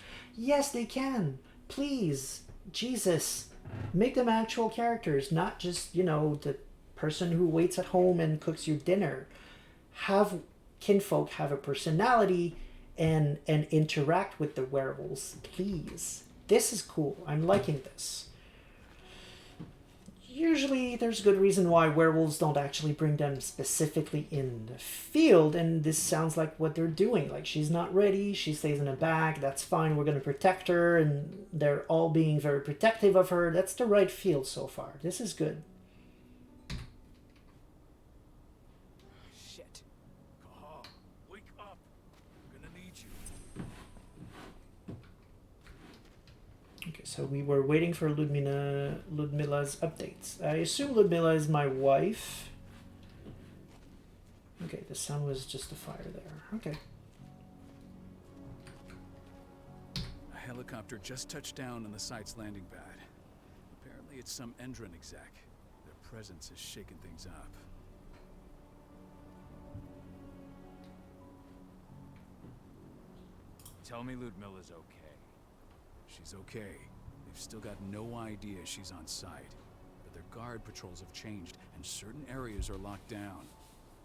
they can. Please, Jesus, make them actual characters, not just the person who waits at home and cooks you dinner. Have kinfolk have a personality and interact with the werewolves, please. This is cool. I'm liking this. usually there's good reason why werewolves don't actually bring them specifically in the field, and this sounds like what they're doing. Like, she's not ready, she stays in the back, that's fine, we're going to protect her, and they're all being very protective of her. That's the right field so far. This is good. Shit. Cahal, wake up. I'm gonna need you. Okay, so we were waiting for Ludmila's updates. I assume Ludmila is my wife. Okay, the sun was just a fire there. Okay. A helicopter just touched down on the site's landing pad. Apparently it's some Endron exec. Their presence is shaking things up. Tell me Ludmila's okay. She's okay. They've still got no idea she's on site. But their guard patrols have changed, and certain areas are locked down.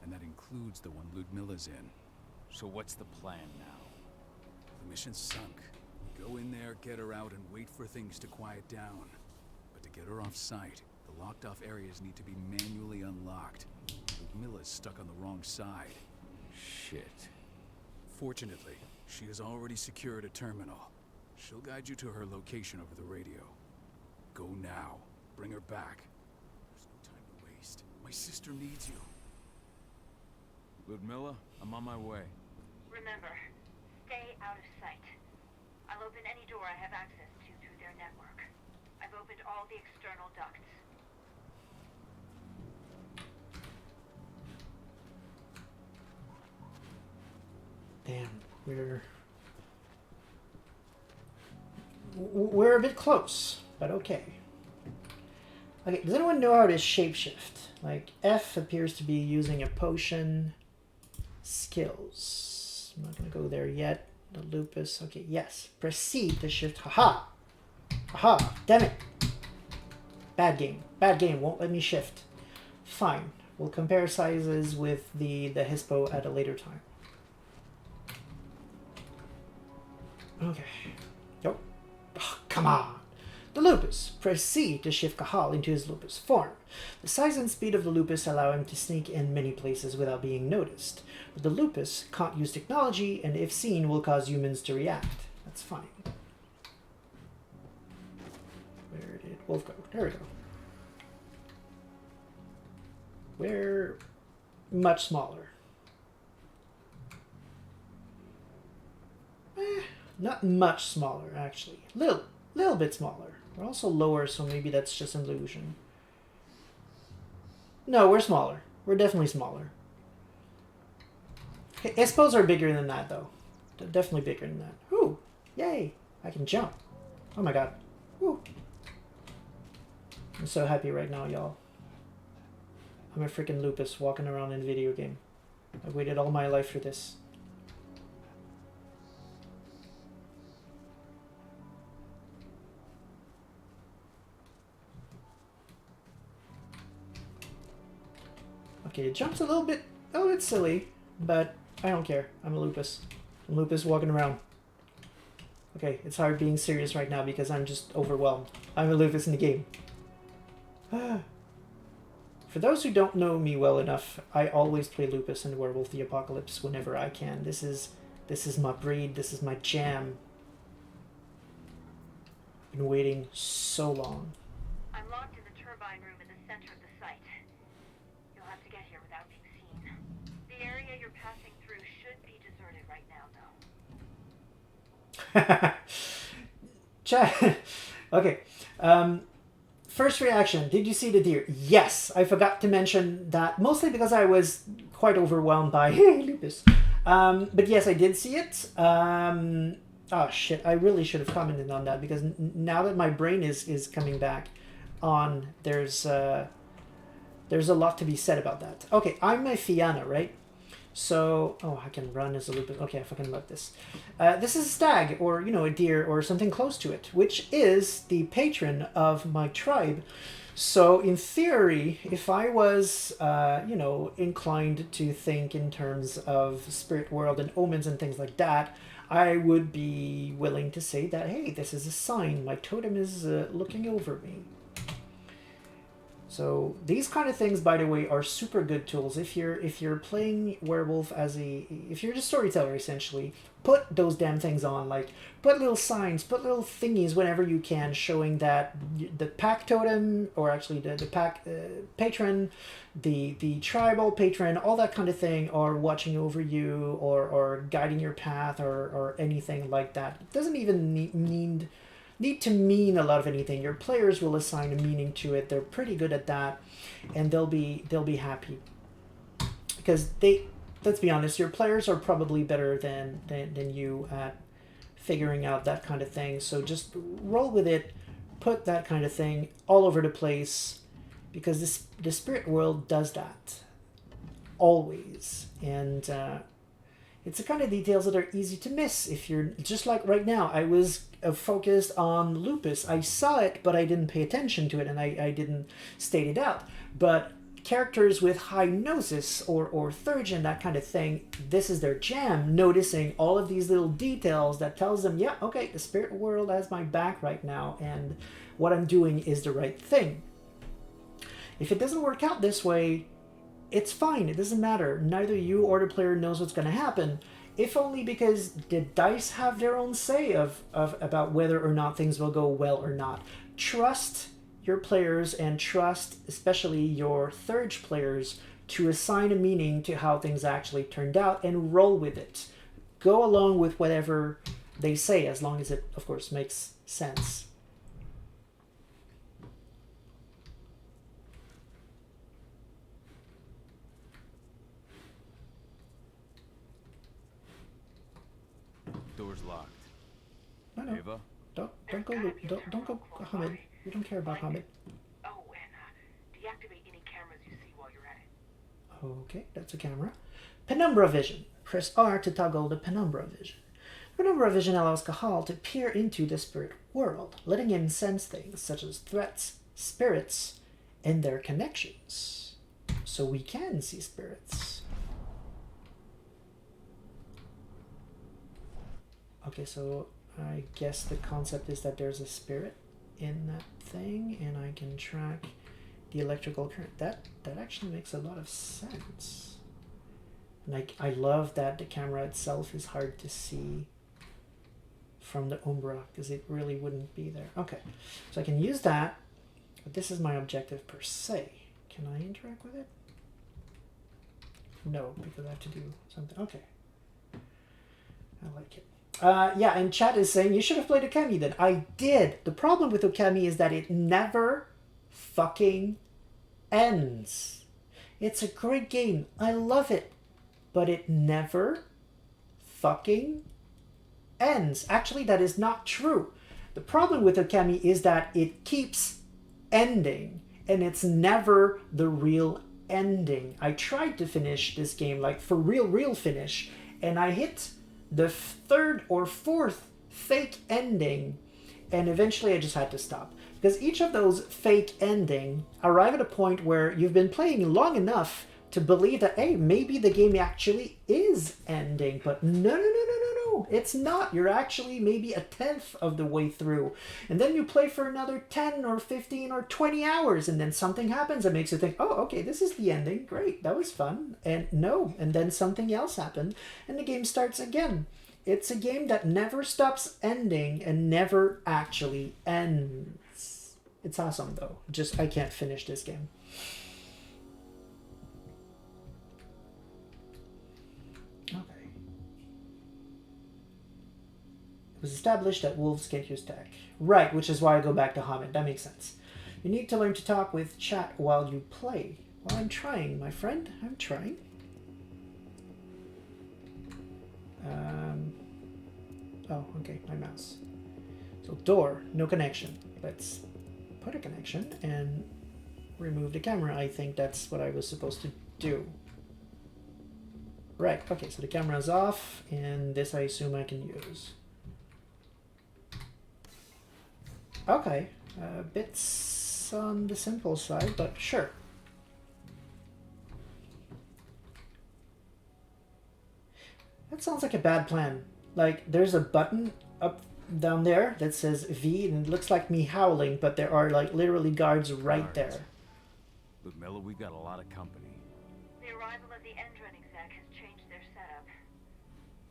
And that includes the one Ludmila's in. So what's the plan now? The mission's sunk. Go in there, get her out, and wait for things to quiet down. But to get her off site, the locked-off areas need to be manually unlocked. Ludmila's stuck on the wrong side. Shit. Fortunately, she has already secured a terminal. She'll guide you to her location over the radio. Go now. Bring her back. There's no time to waste. My sister needs you. Ludmila, I'm on my way. Remember, stay out of sight. I'll open any door I have access to through their network. I've opened all the external ducts. Damn, we're a bit close, but okay. Okay, does anyone know how to shapeshift? Like, F appears to be using a potion. Skills. I'm not going to go there yet. The lupus. Okay, yes. Proceed to shift. Haha. Haha. Damn it. Bad game. Bad game. Won't let me shift. Fine. We'll compare sizes with the Hispo at a later time. Okay. Nope. Oh, come on. The lupus. Proceed to shift Cahal into his lupus form. The size and speed of the lupus allow him to sneak in many places without being noticed. But the lupus can't use technology, and if seen, will cause humans to react. That's fine. Where did Wolf go? There we go. We're much smaller. Not much smaller, actually. Little bit smaller. We're also lower, so maybe that's just an illusion. No, we're smaller. We're definitely smaller. Okay, Espos are bigger than that, though. They're definitely bigger than that. Ooh, yay! I can jump. Oh my god. Ooh. I'm so happy right now, y'all. I'm a freaking lupus walking around in a video game. I waited all my life for this. Okay, it jumps a little bit silly, but I don't care. I'm a lupus. I'm lupus walking around. Okay, it's hard being serious right now because I'm just overwhelmed. I'm a lupus in the game. For those who don't know me well enough, I always play lupus in Werewolf the Apocalypse whenever I can. This is my breed. This is my jam. I've been waiting so long. I'm locked in the turbine room in the center of the site. You'll have to get here without being seen. The area you're passing through should be deserted right now, though. Chat. Okay. First reaction, did you see the deer? Yes, I forgot to mention that, mostly because I was quite overwhelmed by lupus. But yes, I did see it. Oh shit, I really should have commented on that, because now that my brain is coming back on, there's a lot to be said about that. Okay, I'm a Fianna, right? So, oh, I can run as a lupus. Okay, I fucking love this. This is a stag, or, you know, a deer, or something close to it, which is the patron of my tribe. So, in theory, if I was, you know, inclined to think in terms of spirit world and omens and things like that, I would be willing to say that, hey, this is a sign. My totem is looking over me. So these kind of things, by the way, are super good tools. If you're playing Werewolf if you're just a storyteller essentially, put those damn things on. Like put little signs, put little thingies whenever you can, showing that the pack totem, or actually the pack patron, the tribal patron, all that kind of thing, are watching over you or guiding your path or anything like that. It doesn't even need to mean a lot of anything. Your players will assign a meaning to it. They're pretty good at that, and they'll be happy because let's be honest, your players are probably better than you at figuring out that kind of thing. So just roll with it, put that kind of thing all over the place, because the spirit world does that always. And it's the kind of details that are easy to miss if you're just like right now. I was focused on lupus. I saw it, but I didn't pay attention to it, and I didn't state it out. But characters with high gnosis or Thurgeon, that kind of thing, this is their jam, noticing all of these little details that tells them, yeah, okay, the spirit world has my back right now, and what I'm doing is the right thing. If it doesn't work out this way, it's fine. It doesn't matter. Neither you or the player knows what's going to happen, if only because the dice have their own say about whether or not things will go well or not. Trust your players, and trust especially your third players to assign a meaning to how things actually turned out, and roll with it. Go along with whatever they say, as long as it, of course, makes sense. Door's locked. No. Ava? Don't go, Hamid. We don't care about Hamid. Oh, and deactivate any cameras you see while you're at it. Okay, that's a camera. Penumbra vision. Press R to toggle the penumbra vision. Penumbra vision allows Cahal to peer into the spirit world, letting him sense things such as threats, spirits, and their connections. So we can see spirits. Okay, so I guess the concept is that there's a spirit in that thing, and I can track the electrical current. That actually makes a lot of sense. Like, I love that the camera itself is hard to see from the Umbra, because it really wouldn't be there. Okay, so I can use that, but this is my objective per se. Can I interact with it? No, because I have to do something. Okay. I like it. Yeah, and chat is saying, you should have played Okami then. I did. The problem with Okami is that it never fucking ends. It's a great game. I love it. But it never fucking ends. Actually, that is not true. The problem with Okami is that it keeps ending, and it's never the real ending. I tried to finish this game, like for real finish, and I hit the third or fourth fake ending, and eventually I just had to stop. Because each of those fake ending arrive at a point where you've been playing long enough to believe that, hey, maybe the game actually is ending. But no, it's not. You're actually maybe a 10th of the way through. And then you play for another 10 or 15 or 20 hours, and then something happens that makes you think, oh, okay, this is the ending. Great, that was fun. And no, and then something else happened, and the game starts again. It's a game that never stops ending and never actually ends. It's awesome, though. Just, I can't finish this game. Okay. It was established that wolves can't use tech. Right, which is why I go back to Hamid. That makes sense. You need to learn to talk with chat while you play. Well, I'm trying, my friend. I'm trying. Oh, okay, my mouse. So door, no connection. Let's put a connection and remove the camera. I think that's what I was supposed to do. Right, okay, so the camera's off, and this I assume I can use. Okay, a bit on the simple side, but sure. That sounds like a bad plan. Like, there's a button up down there that says V, and it looks like me howling, but there are, like, literally guards right there. Ludmilla, we've got a lot of company. The arrival of the Endron exec has changed their setup.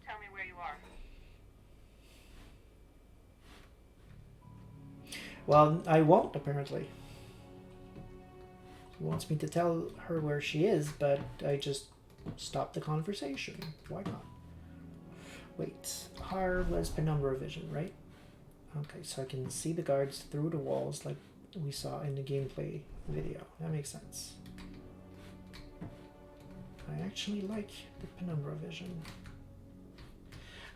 Tell me where you are. Well, I won't, apparently. She wants me to tell her where she is, but I just stopped the conversation. Why not? Wait, R was penumbra vision, right? Okay, so I can see the guards through the walls like we saw in the gameplay video. That makes sense. I actually like the penumbra vision.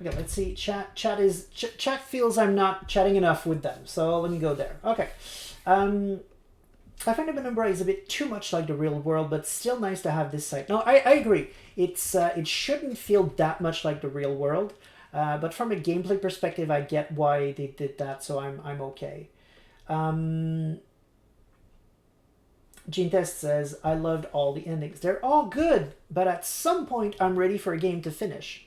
Okay, let's see. Chat feels I'm not chatting enough with them, so let me go there. Okay. I find the penumbra is a bit too much like the real world, but still nice to have this site. No, I agree. It shouldn't feel that much like the real world, but from a gameplay perspective, I get why they did that, so I'm okay. Gene Test says, I loved all the endings. They're all good, but at some point, I'm ready for a game to finish.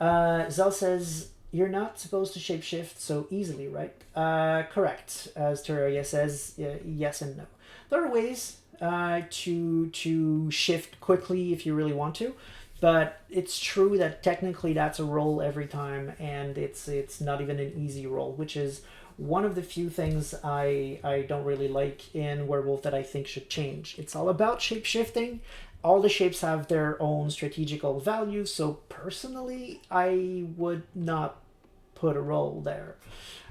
Zell says, you're not supposed to shapeshift so easily, right? Correct. As Terraria says, yes and no. There are ways to shift quickly if you really want to, but it's true that technically that's a roll every time, and it's not even an easy roll, which is one of the few things I don't really like in Werewolf that I think should change. It's all about shapeshifting. All the shapes have their own strategical value, so personally, I would not put a roll there.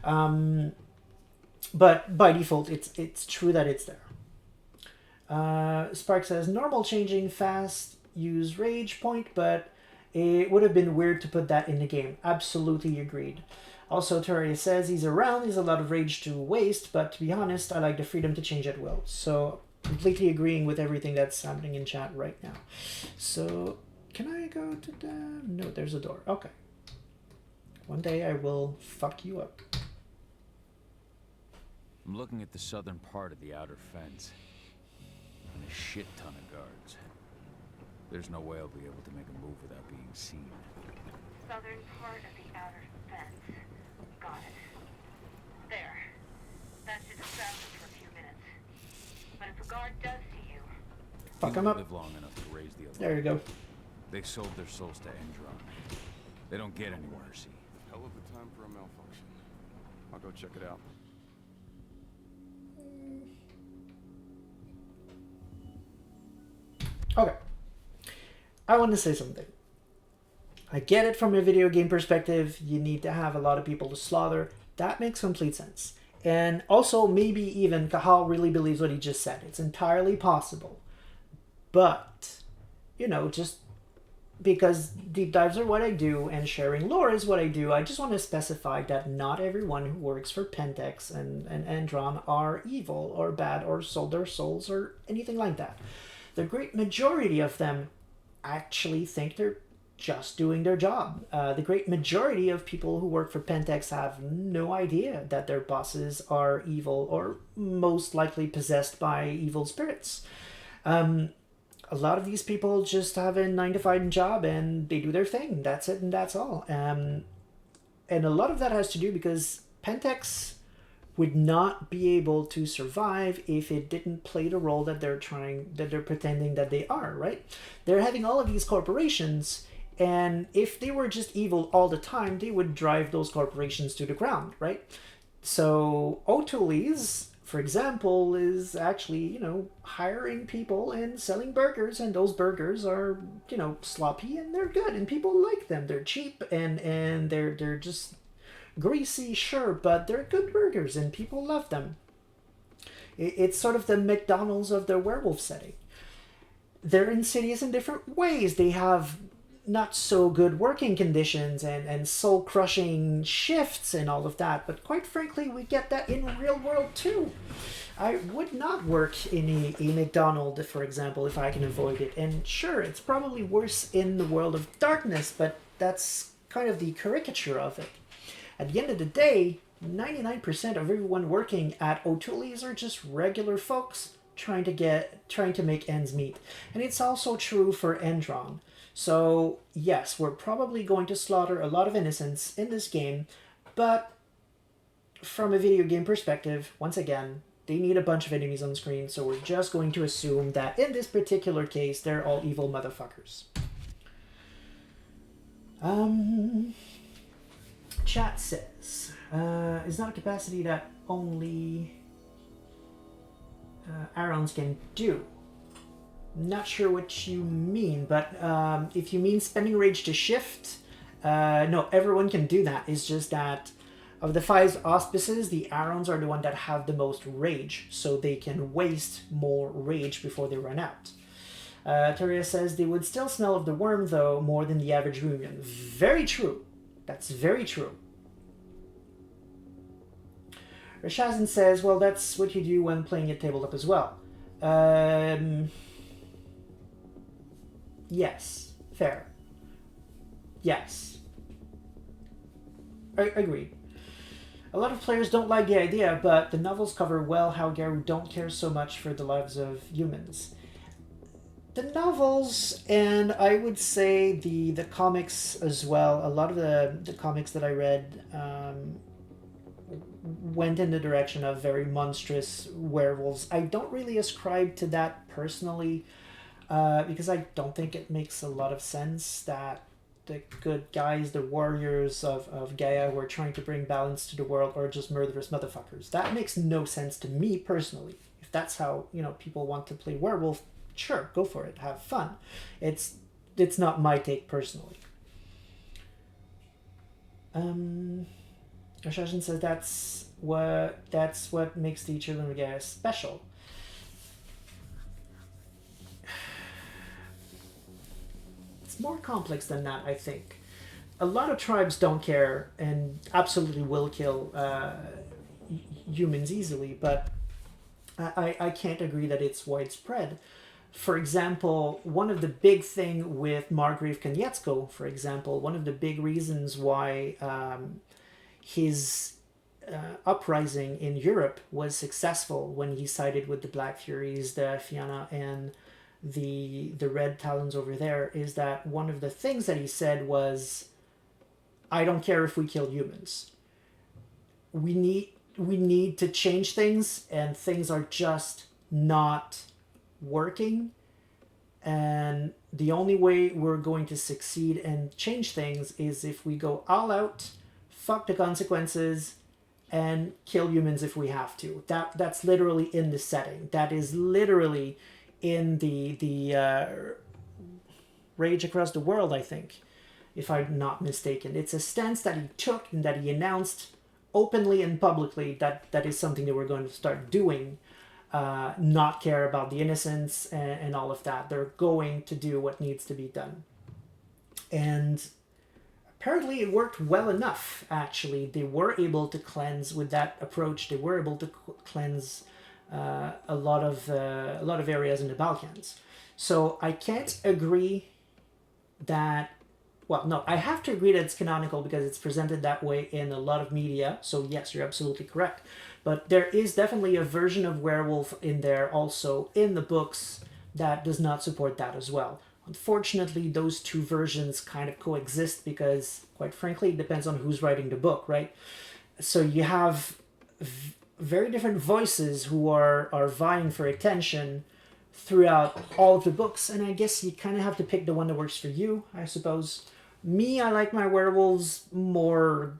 But by default, it's true that it's there. Spark says, normal changing fast, use rage point, but it would have been weird to put that in the game. Absolutely agreed. Also, Terraria says, he's around, he's a lot of rage to waste, but to be honest, I like the freedom to change at will. So, completely agreeing with everything that's happening in chat right now. So, can I go to the... No, there's a door. Okay. One day I will fuck you up. I'm looking at the southern part of the outer fence. And a shit ton of guards. There's no way I'll be able to make a move without being seen. Southern part of the outer fence. Got it. There. That should distract them for a few minutes. But if a guard does see you... Fuck him up. Live long enough to raise the alarm. There you go. They sold their souls to Endron. They don't get any mercy. Hell of a time for a malfunction. I'll go check it out. Okay. I want to say something. I get it from a video game perspective. You need to have a lot of people to slaughter. That makes complete sense. And also, maybe even Cahal really believes what he just said. It's entirely possible. But, you know, just because deep dives are what I do and sharing lore is what I do, I just want to specify that not everyone who works for Pentex and Endron are evil or bad or sold their souls or anything like that. The great majority of them actually think they're just doing their job. The great majority of people who work for Pentex have no idea that their bosses are evil or most likely possessed by evil spirits. A lot of these people just have a 9-to-5 job and they do their thing. That's it and that's all. And a lot of that has to do because Pentex would not be able to survive if it didn't play the role that they're pretending that they are, right? They're having all of these corporations, and if they were just evil all the time, they would drive those corporations to the ground, right? So O'Toole's, for example, is actually, you know, hiring people and selling burgers, and those burgers are, you know, sloppy and they're good and people like them. They're cheap and they're just greasy, sure, but they're good burgers and people love them. It's sort of the McDonald's of the werewolf setting. They're insidious in different ways. They have not so good working conditions and soul-crushing shifts and all of that, but quite frankly, we get that in real world too. I would not work in a McDonald's, for example, if I can avoid it. And sure, it's probably worse in the world of darkness, but that's kind of the caricature of it. At the end of the day, 99% of everyone working at O'Toole's are just regular folks trying to make ends meet. And it's also true for Endron. So, yes, we're probably going to slaughter a lot of innocents in this game, but from a video game perspective, once again, They need a bunch of enemies on screen, so we're just going to assume that in this particular case, they're all evil motherfuckers. Chat says, is not a capacity that only Ahrouns can do. Not sure what you mean, but if you mean spending rage to shift, no, everyone can do that. It's just that of the 5 auspices, the Ahrouns are the one that have the most rage, so they can waste more rage before they run out. Teria says they would still smell of the worm, though, more than the average human. Very true. That's very true. Rashazin says, well, that's what you do when playing it tabletop as well. Yes. Fair. Yes. Agreed. A lot of players don't like the idea, but the novels cover well how Garou don't care so much for the lives of humans. The novels, and I would say the comics as well, a lot of the comics that I read went in the direction of very monstrous werewolves. I don't really ascribe to that personally, because I don't think it makes a lot of sense that the good guys, the warriors of Gaia who are trying to bring balance to the world are just murderous motherfuckers. That makes no sense to me personally. If that's how, people want to play werewolf, sure, go for it. Have fun. It's not my take personally. Ashashin says that's what makes the Children of Gaia special. It's more complex than that, I think. A lot of tribes don't care and absolutely will kill humans easily, but I can't agree that it's widespread. For example, one of the big thing with Margrave Konietzko, for example, one of the big reasons why his uprising in Europe was successful when he sided with the Black Furies, the Fianna, and the Red Talons over there, is that one of the things that he said was, I don't care if we kill humans. We need to change things, and things are just not working, and the only way we're going to succeed and change things is if we go all out, fuck the consequences, and kill humans if we have to. That's literally in the setting. That is literally in the Rage Across the World, I think, if I'm not mistaken. It's a stance that he took and that he announced openly and publicly that is something that we're going to start doing. Not care about the innocents and all of that. They're going to do what needs to be done. And apparently it worked well enough, actually. They were able to cleanse with that approach. They were able to cleanse a lot of areas in the Balkans. So I can't agree that... Well, no, I have to agree that it's canonical because it's presented that way in a lot of media. So yes, you're absolutely correct. But there is definitely a version of werewolf in there also in the books that does not support that as well. Unfortunately, those two versions kind of coexist because, quite frankly, it depends on who's writing the book, right? So you have very different voices who are vying for attention throughout all of the books, and I guess you kind of have to pick the one that works for you, I suppose. Me, I like my werewolves more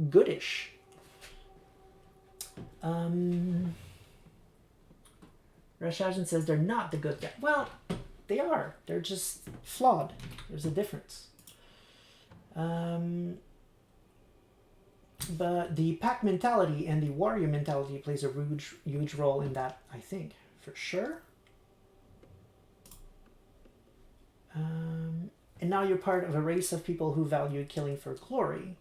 goodish. Rashajin says they're not the good guy. Well, they are. They're just flawed. There's a difference. But the pack mentality and the warrior mentality plays a huge role in that, I think, for sure. And now you're part of a race of people who value killing for glory.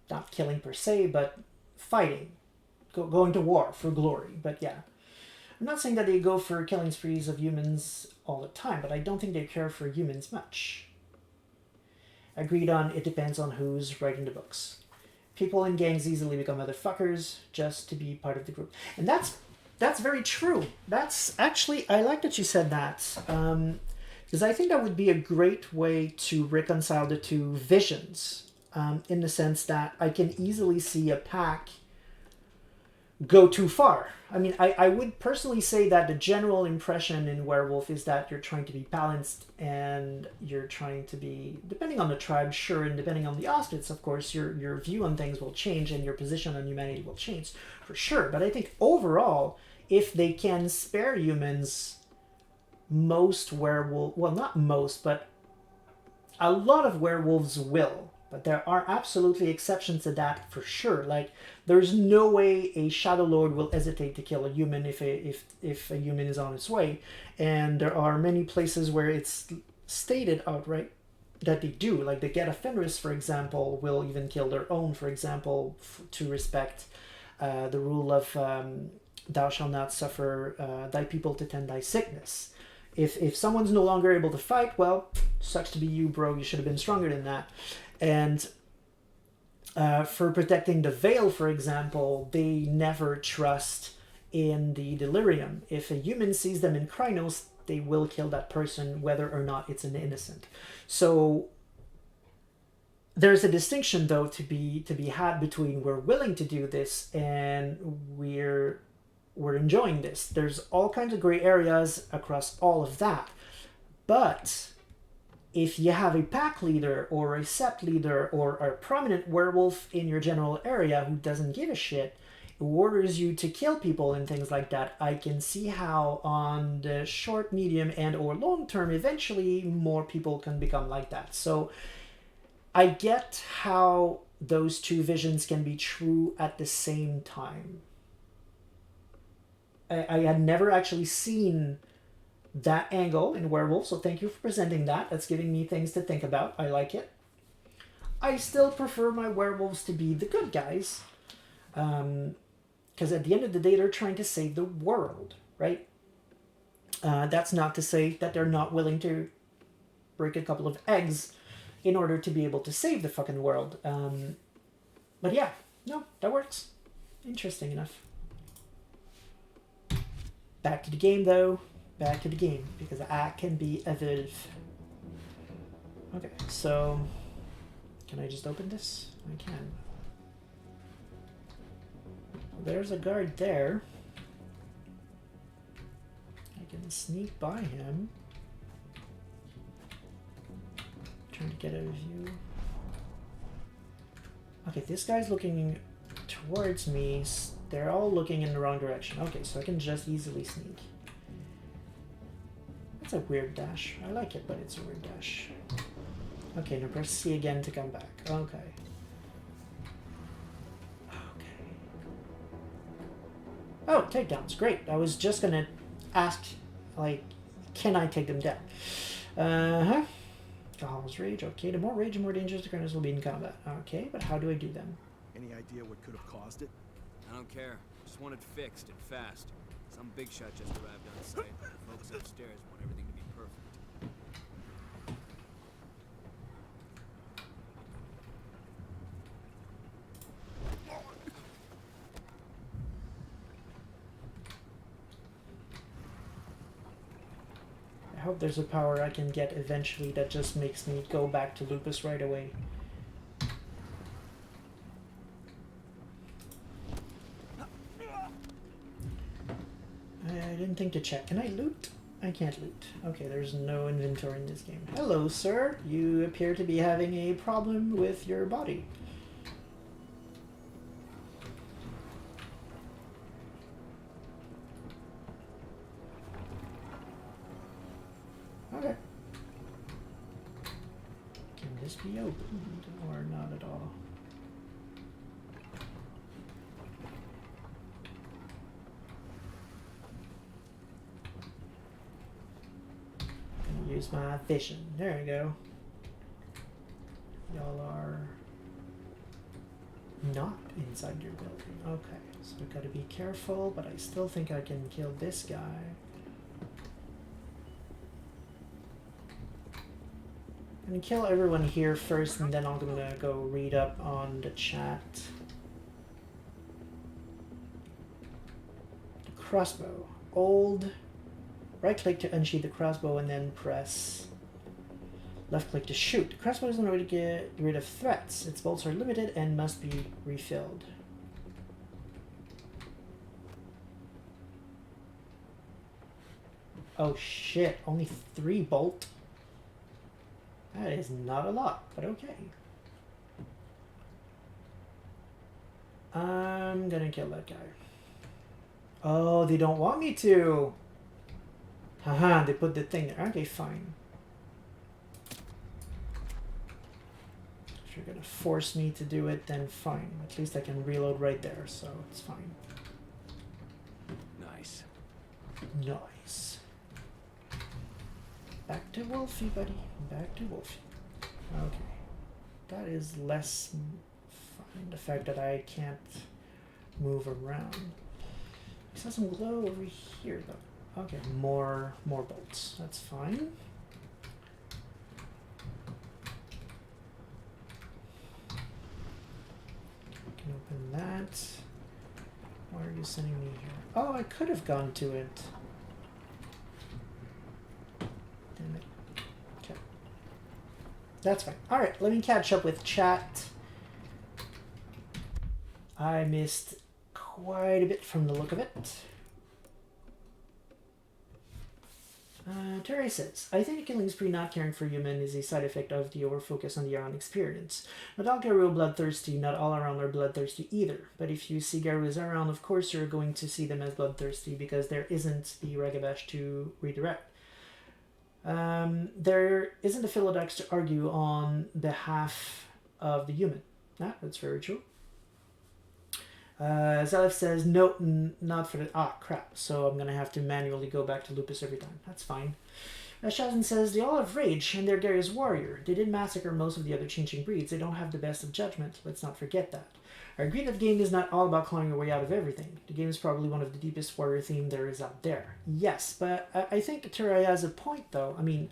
Not killing per se, but fighting. Going to war for glory, but yeah. I'm not saying that they go for killing sprees of humans all the time, but I don't think they care for humans much. Agreed on, it depends on who's writing the books. People in gangs easily become motherfuckers just to be part of the group. And that's very true. That's actually, I like that you said that. Because I think that would be a great way to reconcile the two visions. In the sense that I can easily see a pack go too far. I mean, I would personally say that the general impression in Werewolf is that you're trying to be balanced and you're trying to be, depending on the tribe, sure, and depending on the auspice, of course, your view on things will change and your position on humanity will change, for sure. But I think overall, if they can spare humans, most werewolf, well, not most, but a lot of werewolves will. But there are absolutely exceptions to that for sure. Like, there's no way a Shadow Lord will hesitate to kill a human if a human is on its way. And there are many places where it's stated outright that they do. Like the Get Fenris, for example, will even kill their own, for example, to respect the rule of thou shalt not suffer thy people to tend thy sickness. If someone's no longer able to fight, well, sucks to be you, bro. You should have been stronger than that. And for protecting the Veil, for example, they never trust in the Delirium. If a human sees them in Krynos, they will kill that person, whether or not it's an innocent. So there's a distinction, though, to be had between we're willing to do this and we're enjoying this. There's all kinds of gray areas across all of that. But if you have a pack leader or a sept leader or a prominent werewolf in your general area who doesn't give a shit, who orders you to kill people and things like that, I can see how on the short, medium, and or long term, eventually more people can become like that. So I get how those two visions can be true at the same time. I had never actually seen that angle in Werewolf, so thank you for presenting that. That's giving me things to think about. I like it. I still prefer my werewolves to be the good guys, because at the end of the day, they're trying to save the world, right? That's not to say that they're not willing to break a couple of eggs in order to be able to save the fucking world. But yeah, no, that works. Interesting enough. Back to the game, though. Back to the game, because I can be a wolf. Okay, so can I just open this? I can. There's a guard there. I can sneak by him. Trying to get a view. Okay, this guy's looking towards me. They're all looking in the wrong direction. Okay, so I can just easily sneak. That's a weird dash. I like it, but it's a weird dash. Okay, now press C again to come back. Okay. Okay. Oh, takedowns. Great. I was just gonna ask, like, can I take them down? Uh-huh. Cahal's Rage. Okay, the more rage, the more dangerous the criminals will be in combat. Okay, but how do I do them? Any idea what could have caused it? I don't care. Just want it fixed and fast. Some big shot just arrived on site. The folks upstairs want everything to be perfect. I hope there's a power I can get eventually that just makes me go back to Lupus right away. I didn't think to check. Can I loot? I can't loot. Okay, there's no inventory in this game. Hello, sir. You appear to be having a problem with your body. Okay. Can this be opened or not at all? Use my vision. There we go. Y'all are not inside your building. Okay, so we gotta be careful, but I still think I can kill this guy. I'm gonna kill everyone here first, and then I'm gonna go read up on the chat. The crossbow. Old. Right click to unsheath the crossbow and then press left click to shoot. The crossbow is one way to get rid of threats. Its bolts are limited and must be refilled. Oh shit, only 3 bolt? That is not a lot, but okay. I'm gonna kill that guy. Oh, they don't want me to! Haha, they put the thing there. Okay, fine. If you're gonna force me to do it, then fine. At least I can reload right there, so it's fine. Nice. Nice. Back to Wolfie, buddy. Back to Wolfie. Okay. That is less fine. The fact that I can't move around. I saw some glow over here, though. Okay, more bolts. That's fine. I can open that. Why are you sending me here? Oh, I could have gone to it. Damn it. Okay. That's fine. Alright, let me catch up with chat. I missed quite a bit from the look of it. Terry says, I think a killing spree not caring for human is a side effect of the overfocus on the Ahroun experience. Not all Garou are bloodthirsty, not all Ahroun are bloodthirsty either. But if you see Garou as Ahroun, of course you're going to see them as bloodthirsty because there isn't the Ragabash to redirect. There isn't a Philodex to argue on behalf of the human. That's very true. SbF says, no, not for the... Ah, crap. So I'm going to have to manually go back to Lupus every time. That's fine. Shazin says, they all have rage, and they're Gary's warrior. They did massacre most of the other changing breeds. They don't have the best of judgment. Let's not forget that. I agree that the game is not all about clawing your way out of everything. The game is probably one of the deepest warrior theme there is out there. Yes, but I think Terry has a point, though. I mean...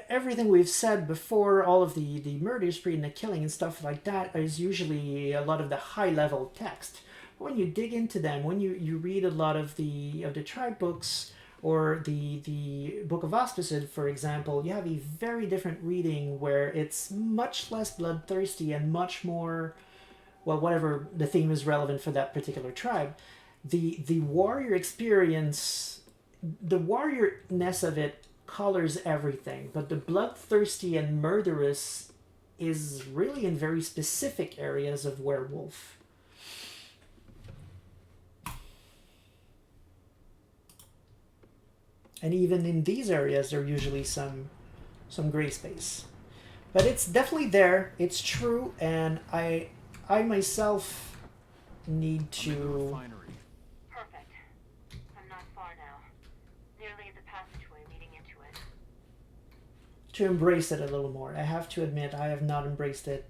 Everything we've said before, all of the murder spree and the killing and stuff like that is usually a lot of the high-level text. But when you dig into them, when you read a lot of the tribe books or the Book of Auspicid, for example, you have a very different reading where it's much less bloodthirsty and much more, well, whatever the theme is relevant for that particular tribe. The warrior experience, the warriorness of it colors everything, but the bloodthirsty and murderous is really in very specific areas of Werewolf. And even in these areas, there's usually some gray space. But it's definitely there, it's true, and I myself need to... Perfect. I'm not far now. Nearly at the passageway leading into it. To embrace it a little more. I have to admit, I have not embraced it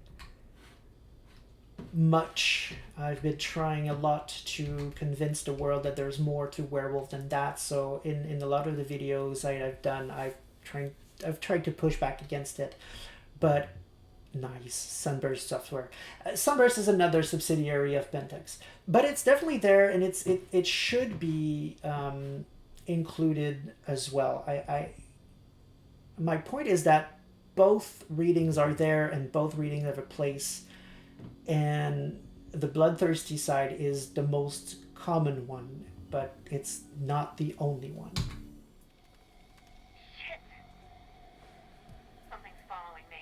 much. I've been trying a lot to convince the world that there's more to Werewolf than that. So in a lot of the videos I've done, I've tried to push back against it. But nice, Sunburst software. Sunburst is another subsidiary of Pentex, but it's definitely there, and it should be included as well. My point is that both readings are there and both readings have a place, and the bloodthirsty side is the most common one, but it's not the only one. Shit! Something's following me.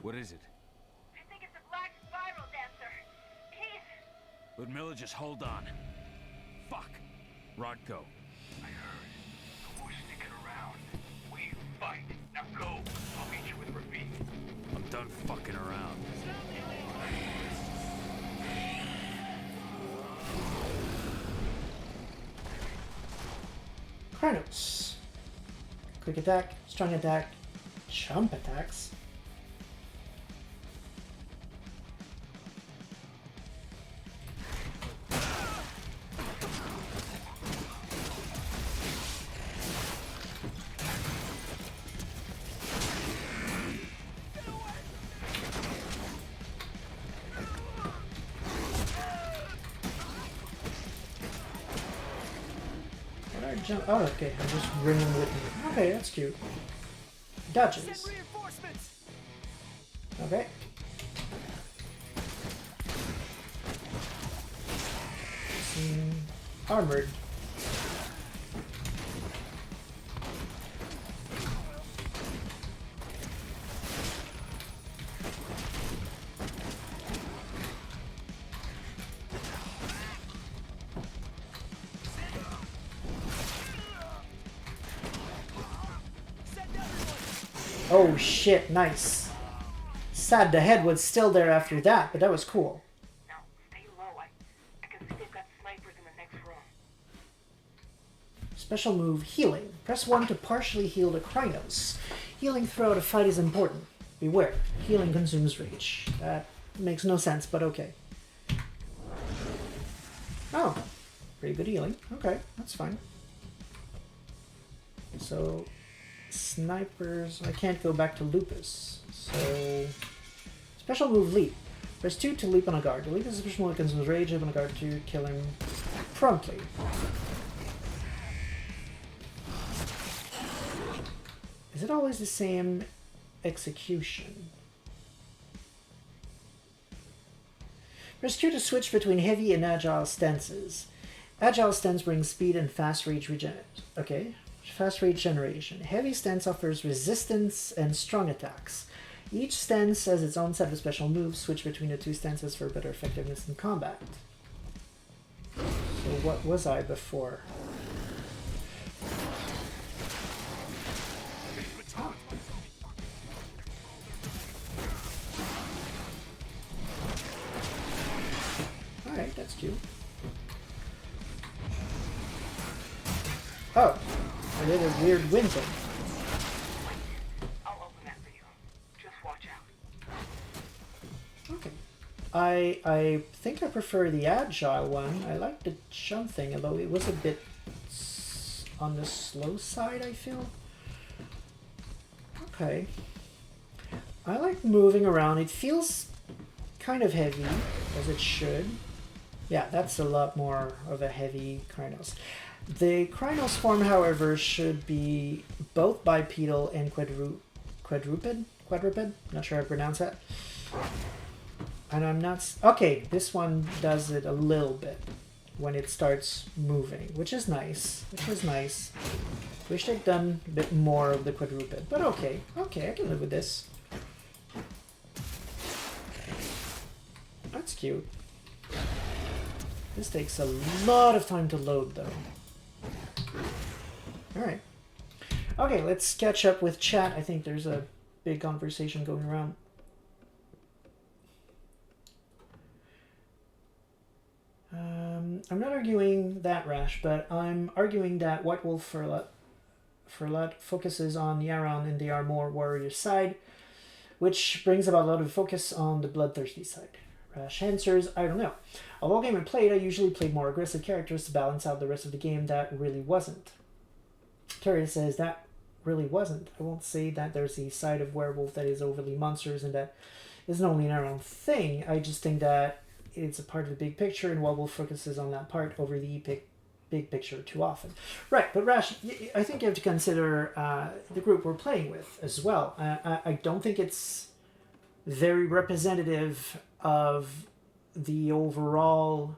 What is it? I think it's a black spiral dancer. He's... Ludmilla, just hold on. Fuck. Rodko. I heard. No more sticking around. We fight. Now go. I'll meet you with Rafik. I'm done fucking around. Kranos. Quick attack, strong attack, jump attacks. Jump. Oh, okay. I'm just bringing with me. Okay, that's cute. Dodges. Okay. Armored. Oh shit, nice. Sad the head was still there after that, but that was cool. Now, stay low. I can see they've got snipers in the next room. Special move, healing. Press 1 to partially heal the Krynos. Healing throughout a fight is important. Beware, healing consumes rage. That makes no sense, but okay. Oh, pretty good healing. Okay, that's fine. So, snipers... I can't go back to Lupus. So, special move, leap. Press 2 to leap on a guard. The leap is a special move that consumes rage. Leap on a guard to kill him promptly. Is it always the same execution? Press Q to switch between heavy and agile stances. Agile stance brings speed and fast rage fast rage generation. Heavy stance offers resistance and strong attacks. Each stance has its own set of special moves. Switch between the two stances for better effectiveness in combat. So what was I before? Alright, that's cute. Oh, I did a weird wind thing. I'll open that for you. Just watch out. Okay. I think I prefer the agile one. I like the jump thing, although it was a bit on the slow side, I feel. Okay. I like moving around. It feels kind of heavy, as it should. Yeah, that's a lot more of a heavy Krynos. The Krynos form, however, should be both bipedal and quadruped? Not sure how to pronounce that. And I'm not... Okay, this one does it a little bit when it starts moving, which is nice. Wish they'd done a bit more of the quadruped, but okay. Okay, I can live with this. That's cute. This takes a lot of time to load, though. Alright. Okay, let's catch up with chat. I think there's a big conversation going around. I'm not arguing that, Rash, but I'm arguing that White Wolf for a lot focuses on Ahroun and the Armor Warrior side, which brings about a lot of focus on the Bloodthirsty side. Rash answers, I don't know. Of all game I played, I usually played more aggressive characters to balance out the rest of the game. That really wasn't. Terry says, that really wasn't. I won't say that there's a side of Werewolf that is overly monsters and that isn't only an Ahroun thing. I just think that it's a part of the big picture, and Werewolf focuses on that part over the big picture too often. Right, but Rash, I think you have to consider the group we're playing with as well. I don't think it's very representative of the overall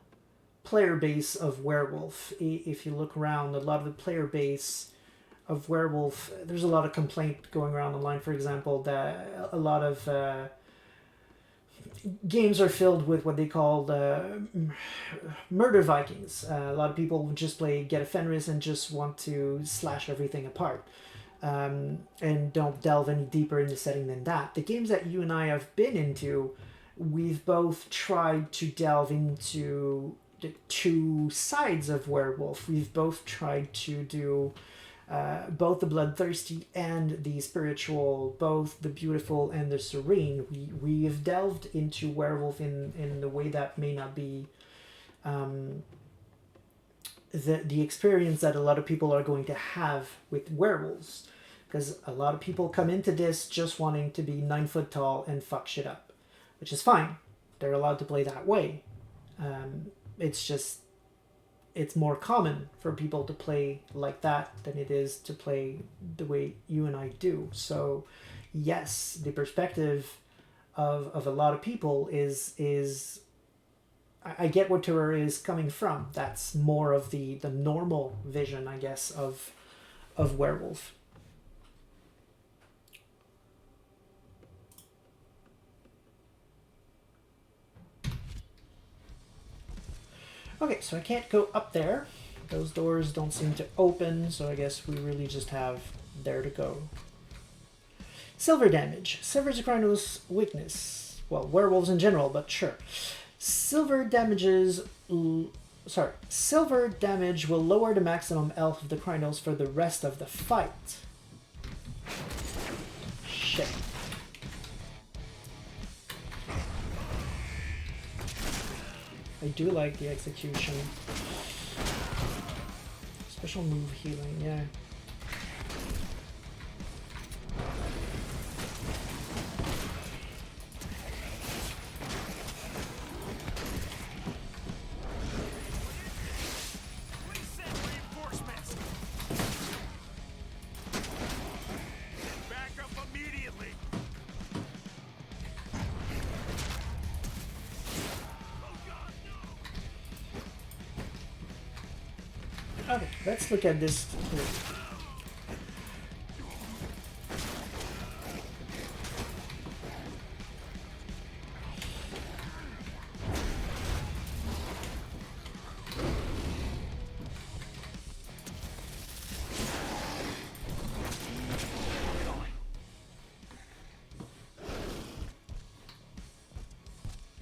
player base of Werewolf. If you look around, a lot of the player base of Werewolf, there's a lot of complaint going around online, for example, that a lot of games are filled with what they call murder Vikings. A lot of people just play Get a Fenris and just want to slash everything apart. And don't delve any deeper in the setting than that. The games that you and I have been into, we've both tried to delve into the two sides of Werewolf. We've both tried to do both the bloodthirsty and the spiritual, both the beautiful and the serene. We have delved into Werewolf in the way that may not be the experience that a lot of people are going to have with werewolves. Because a lot of people come into this just wanting to be 9 foot tall and fuck shit up. Which is fine. They're allowed to play that way. It's just... It's more common for people to play like that than it is to play the way you and I do. So, yes, the perspective of a lot of people is I get where Turer is coming from. That's more of the normal vision, I guess, of Werewolf. Okay, so I can't go up there. Those doors don't seem to open, so I guess we really just have there to go. Silver damage. Silver is a Chronos weakness. Well, werewolves in general, but sure. Silver damages... Silver damage will lower the maximum health of the Chronos for the rest of the fight. Shit. I do like the execution. Special move healing, yeah. Okay, let's look at this.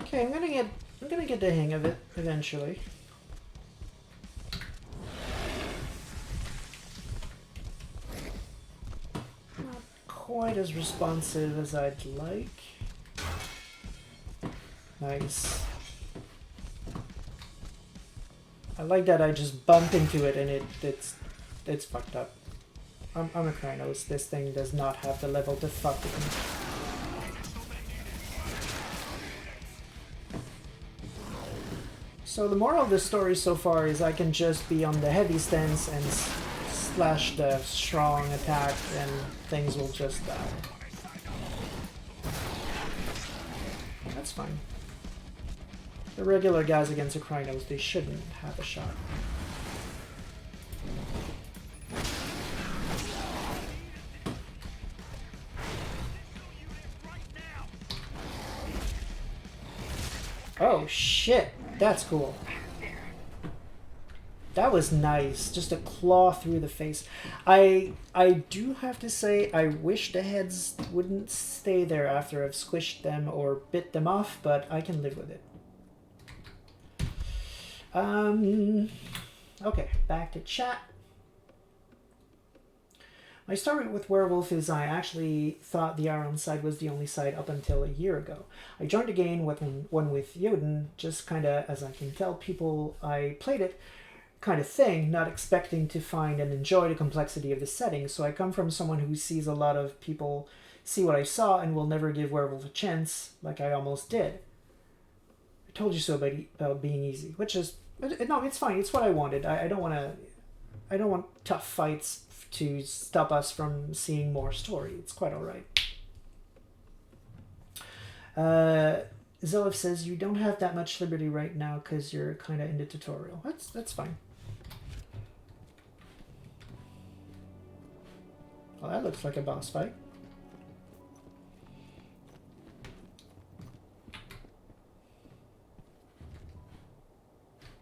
Okay, I'm gonna get the hang of it eventually. Quite as responsive as I'd like. Nice. I like that I just bump into it and it's fucked up. I'm a Chronos. This thing does not have the level to fuck with me. So the moral of the story so far is I can just be on the heavy stance and slash the strong attack and things will just die. That's fine. The regular guys against the Chronos, they shouldn't have a shot. Oh shit, that's cool. That was nice, just a claw through the face. I do have to say, I wish the heads wouldn't stay there after I've squished them or bit them off, but I can live with it. Okay, back to chat. My story with Werewolf is I actually thought the Ahroun side was the only side up until a year ago. I joined the game with one with Jodin, just kinda, as I can tell people I played it, kind of thing, not expecting to find and enjoy the complexity of the setting. So I come from someone who sees a lot of people see what I saw and will never give Werewolf a chance, like I almost did. I told you so about being easy, which is no, it's fine. It's what I wanted. I don't want tough fights to stop us from seeing more story. It's quite all right. Zelif says you don't have that much liberty right now because you're kind of in the tutorial. That's fine. Well, that looks like a boss fight.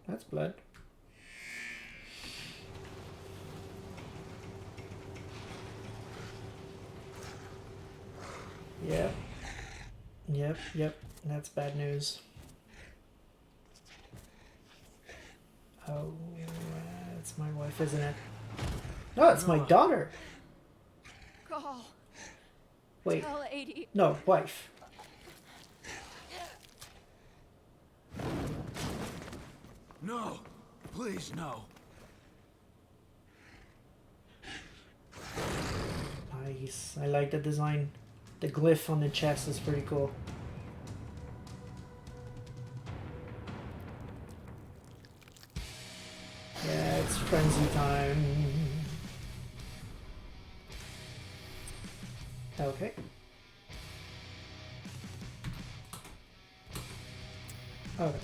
That's blood. Yep. That's bad news. Oh, it's my wife, isn't it? No, it's my daughter. Cahal. Wait. Tell 80. No, wife. No, please, no. Nice. I like the design. The glyph on the chest is pretty cool. Yeah, it's frenzy time. Okay. Okay.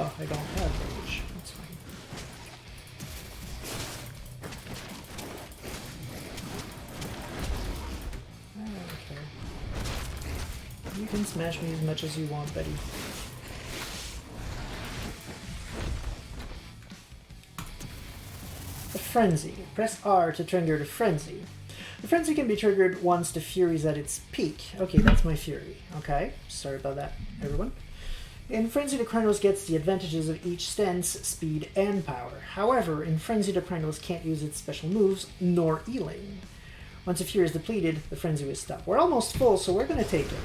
Oh, I don't have rage. That's fine. Okay. You can smash me as much as you want, Betty. The Frenzy. Press R to trigger the Frenzy. The Frenzy can be triggered once the Fury is at its peak. Okay, that's my Fury. Okay, sorry about that, everyone. In Frenzy, the Krynos gets the advantages of each stance, speed, and power. However, in Frenzy, the Krynos can't use its special moves, nor Ealing. Once a Fury is depleted, the Frenzy will stop. We're almost full, so we're going to take it.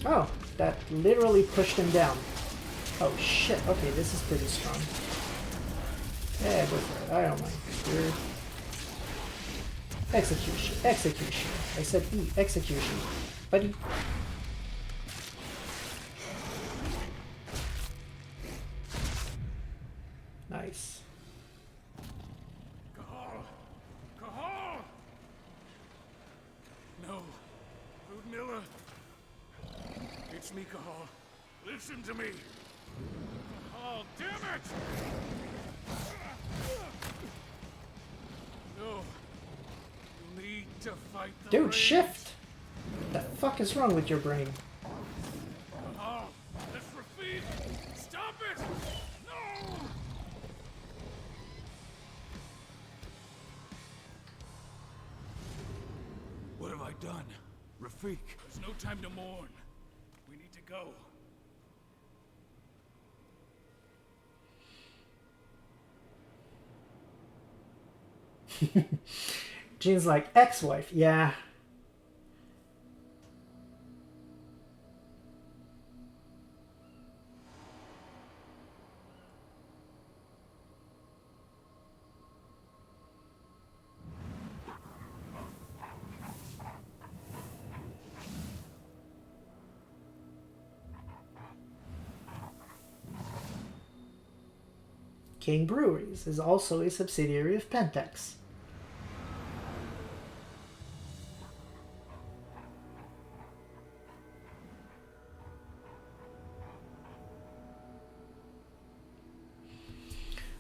Oh, that literally pushed him down. Oh shit, okay, this is pretty strong. Yeah, go for it, I don't mind. You're... Execution, execution. I said E, execution. Buddy. Nice. Cahal! Cahal! No. Ludmilla. It's me, Cahal. Listen to me. Cahal, damn it! No. You need to fight the Dude, rains. shift! What the fuck is wrong with your brain? Cahal, that's Rafid! Stop it! No! What have I done? Rafik. There's no time to mourn. We need to go. Jean's like, ex-wife, yeah. King Breweries is also a subsidiary of Pentex.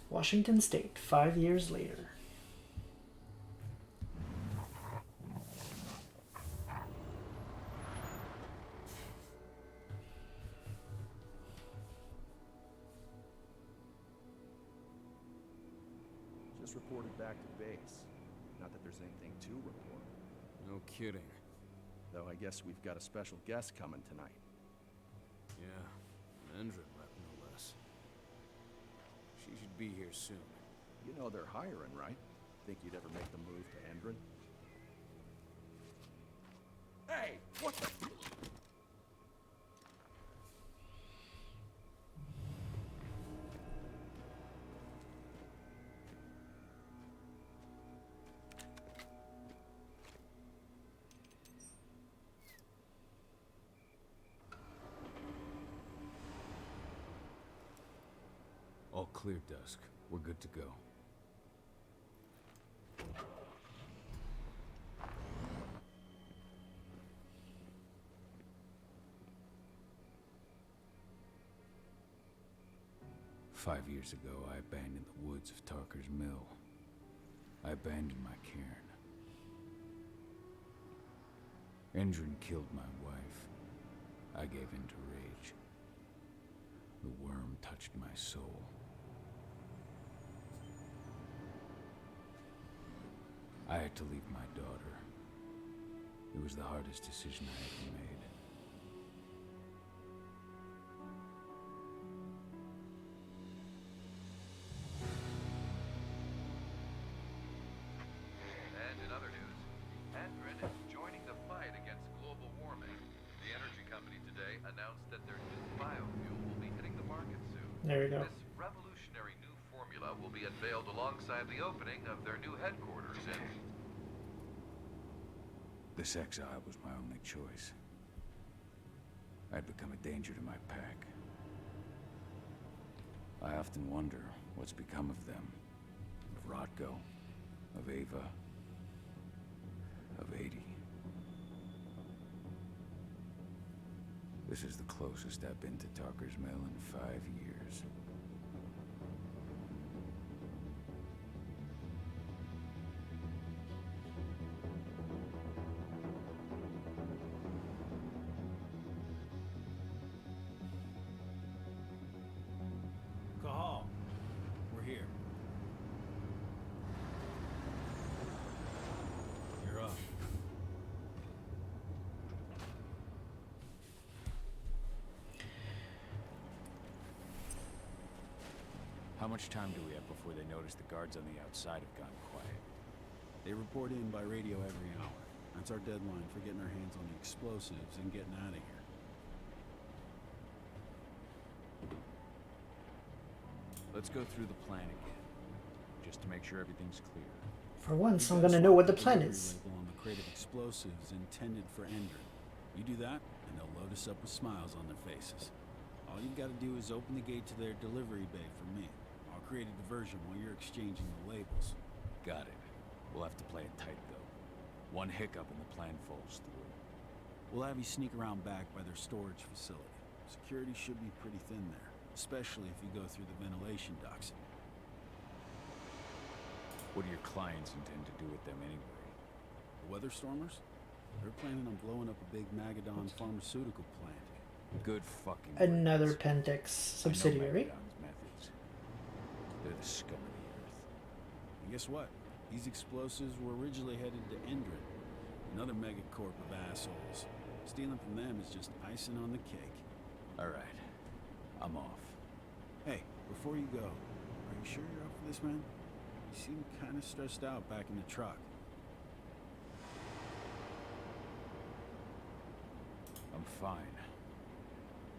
Washington State, 5 years later. Just reported back to base. Not that there's anything to report. No kidding. Though I guess we've got a special guest coming tonight. Yeah, an Endrin rep, no less. She should be here soon. You know they're hiring, right? Think you'd ever make the move to Endrin? Hey, what the... All clear, Dusk. We're good to go. Five years ago, I abandoned the woods of Tarker's Mill. I abandoned my cairn. Endrin killed my wife. I gave in to rage. The worm touched my soul. I had to leave my daughter. It was the hardest decision I ever made. And in other news, Endrin is joining the fight against global warming. The energy company today announced that their new biofuel will be hitting the market soon. There you go. This revolutionary new formula will be unveiled alongside the opening of their new headquarters in... This exile was my only choice. I'd become a danger to my pack. I often wonder what's become of them. Of Rotko, of Ava, of 80. This is the closest I've been to Tarker's Mill in 5 years. How much time do we have before they notice the guards on the outside have gone quiet? They report in by radio every hour. That's our deadline for getting our hands on the explosives and getting out of here. Let's go through the plan again, just to make sure everything's clear. For once, I'm gonna know what the plan is. Label on the crate of explosives intended for Endron. You do that, and they'll load us up with smiles on their faces. All you've got to do is open the gate to their delivery bay for me. I'll create a diversion while you're exchanging the labels. Got it. We'll have to play it tight, though. One hiccup and the plan falls through. We'll have you sneak around back by their storage facility. Security should be pretty thin there, especially if you go through the ventilation ducts. What do your clients intend to do with them anyway? The Weather Stormers? They're planning on blowing up a big Magadon pharmaceutical plant. Good fucking Another riddance. Pentex subsidiary. I know Magadon's methods. They're the scum of the earth. And guess what? These explosives were originally headed to Endron, another megacorp of assholes. Stealing from them is just icing on the cake. Alright. I'm off. Hey, before you go, are you sure you're up for this, man? You seem kind of stressed out back in the truck. I'm fine.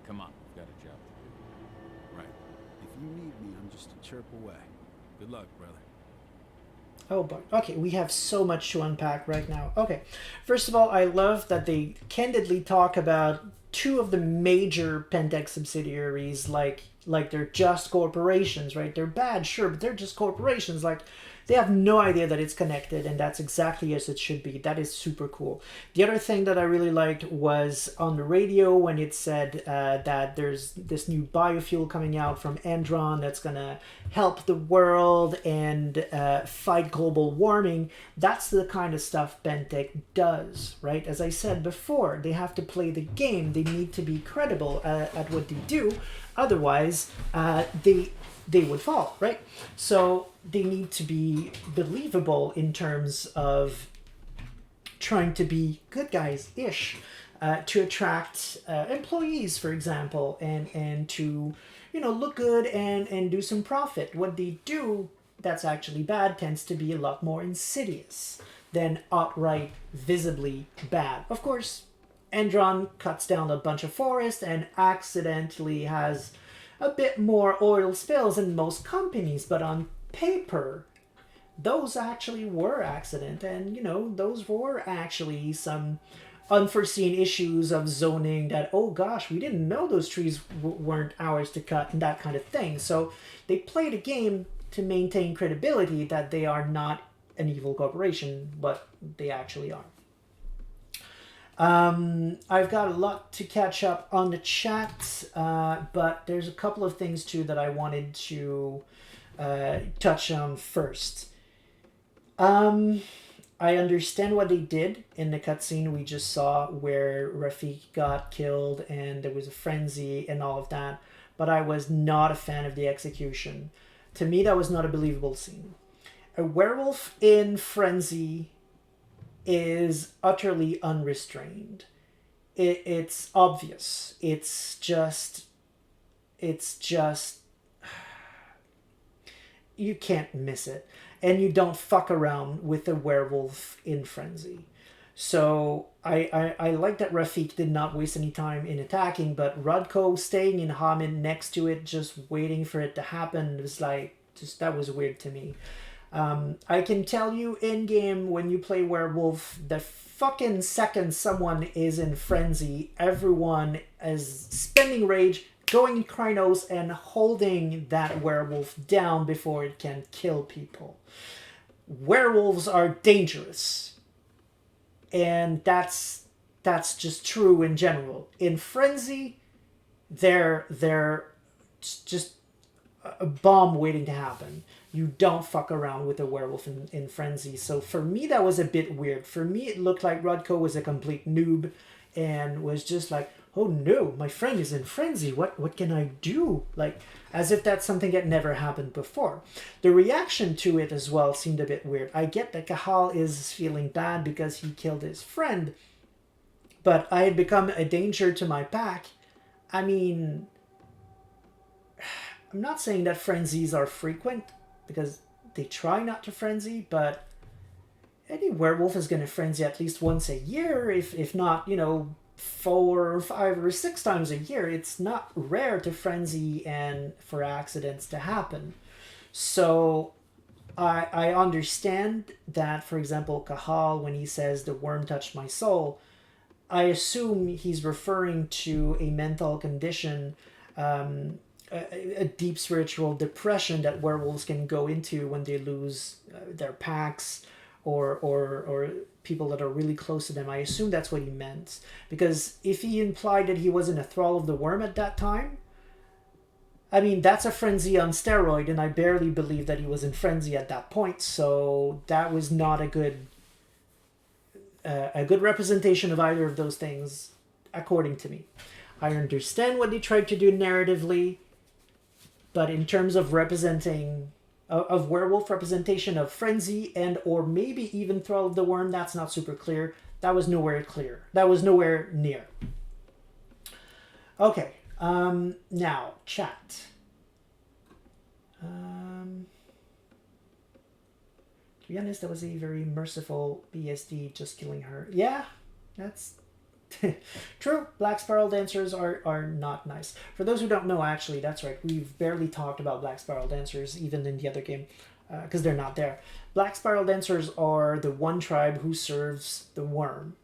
Come on, we've got a job to do. Right. If you need me, I'm just a chirp away. Good luck, brother. Oh boy. Okay, we have so much to unpack right now. Okay, first of all, I love that they candidly talk about two of the major Pentex subsidiaries like they're just corporations, right? They're bad, sure, but they're just corporations. Like, they have no idea that it's connected, and that's exactly as it should be. That is super cool. The other thing that I really liked was on the radio when it said that there's this new biofuel coming out from Endron that's going to help the world and fight global warming. That's the kind of stuff Pentec does, right? As I said before, they have to play the game. They need to be credible at what they do. Otherwise, they would fall, right? So they need to be believable in terms of trying to be good guys-ish to attract employees, for example, and to, you know, look good and do some profit. What they do that's actually bad tends to be a lot more insidious than outright visibly bad. Of course, Endron cuts down a bunch of forest and accidentally has a bit more oil spills than most companies, but on paper, those actually were accident, and you know, those were actually some unforeseen issues of zoning that, oh gosh, we didn't know those trees weren't ours to cut, and that kind of thing. So they played a game to maintain credibility that they are not an evil corporation, but they actually are. I've got a lot to catch up on the chat, but there's a couple of things too that I wanted to touch on first. I understand what they did in the cutscene we just saw where Rafik got killed and there was a frenzy and all of that, but I was not a fan of the execution. To me, that was not a believable scene. A werewolf in frenzy is utterly unrestrained. It's obvious. It's just you can't miss it, and you don't fuck around with a werewolf in frenzy. So I like that Rafik did not waste any time in attacking, but Rodko staying in Hamid next to it, just waiting for it to happen, was like, just, that was weird to me. I can tell you in game when you play werewolf, the fucking second someone is in frenzy, everyone is spending rage, going in Krynos and holding that werewolf down before it can kill people. Werewolves are dangerous, and that's just true in general. In frenzy, they're just a bomb waiting to happen. You don't fuck around with a werewolf in frenzy. So for me, that was a bit weird. For me, it looked like Rodko was a complete noob and was just like, oh no, my friend is in frenzy. What can I do? Like, as if that's something that never happened before. The reaction to it as well seemed a bit weird. I get that Cahal is feeling bad because he killed his friend, but I had become a danger to my pack. I mean, I'm not saying that frenzies are frequent, because they try not to frenzy, but any werewolf is going to frenzy at least once a year, if not, 4 or 5 or 6 times a year. It's not rare to frenzy and for accidents to happen. So I understand that, for example, Cahal, when he says the worm touched my soul, I assume he's referring to a mental condition, a deep spiritual depression that werewolves can go into when they lose their packs or people that are really close to them. I assume that's what he meant. Because if he implied that he was in a thrall of the worm at that time, I mean, that's a frenzy on steroid, and I barely believe that he was in frenzy at that point, so that was not a good representation of either of those things, according to me. I understand what they tried to do narratively, but in terms of representing, of werewolf representation of frenzy and or maybe even thrall of the worm, that's not super clear. That was nowhere clear. That was nowhere near. Okay. Now, chat. To be honest, that was a very merciful BSD just killing her. Yeah, that's true. Black Spiral Dancers are not nice. For those who don't know, actually, that's right. We've barely talked about Black Spiral Dancers, even in the other game, because they're not there. Black Spiral Dancers are the one tribe who serves the worm.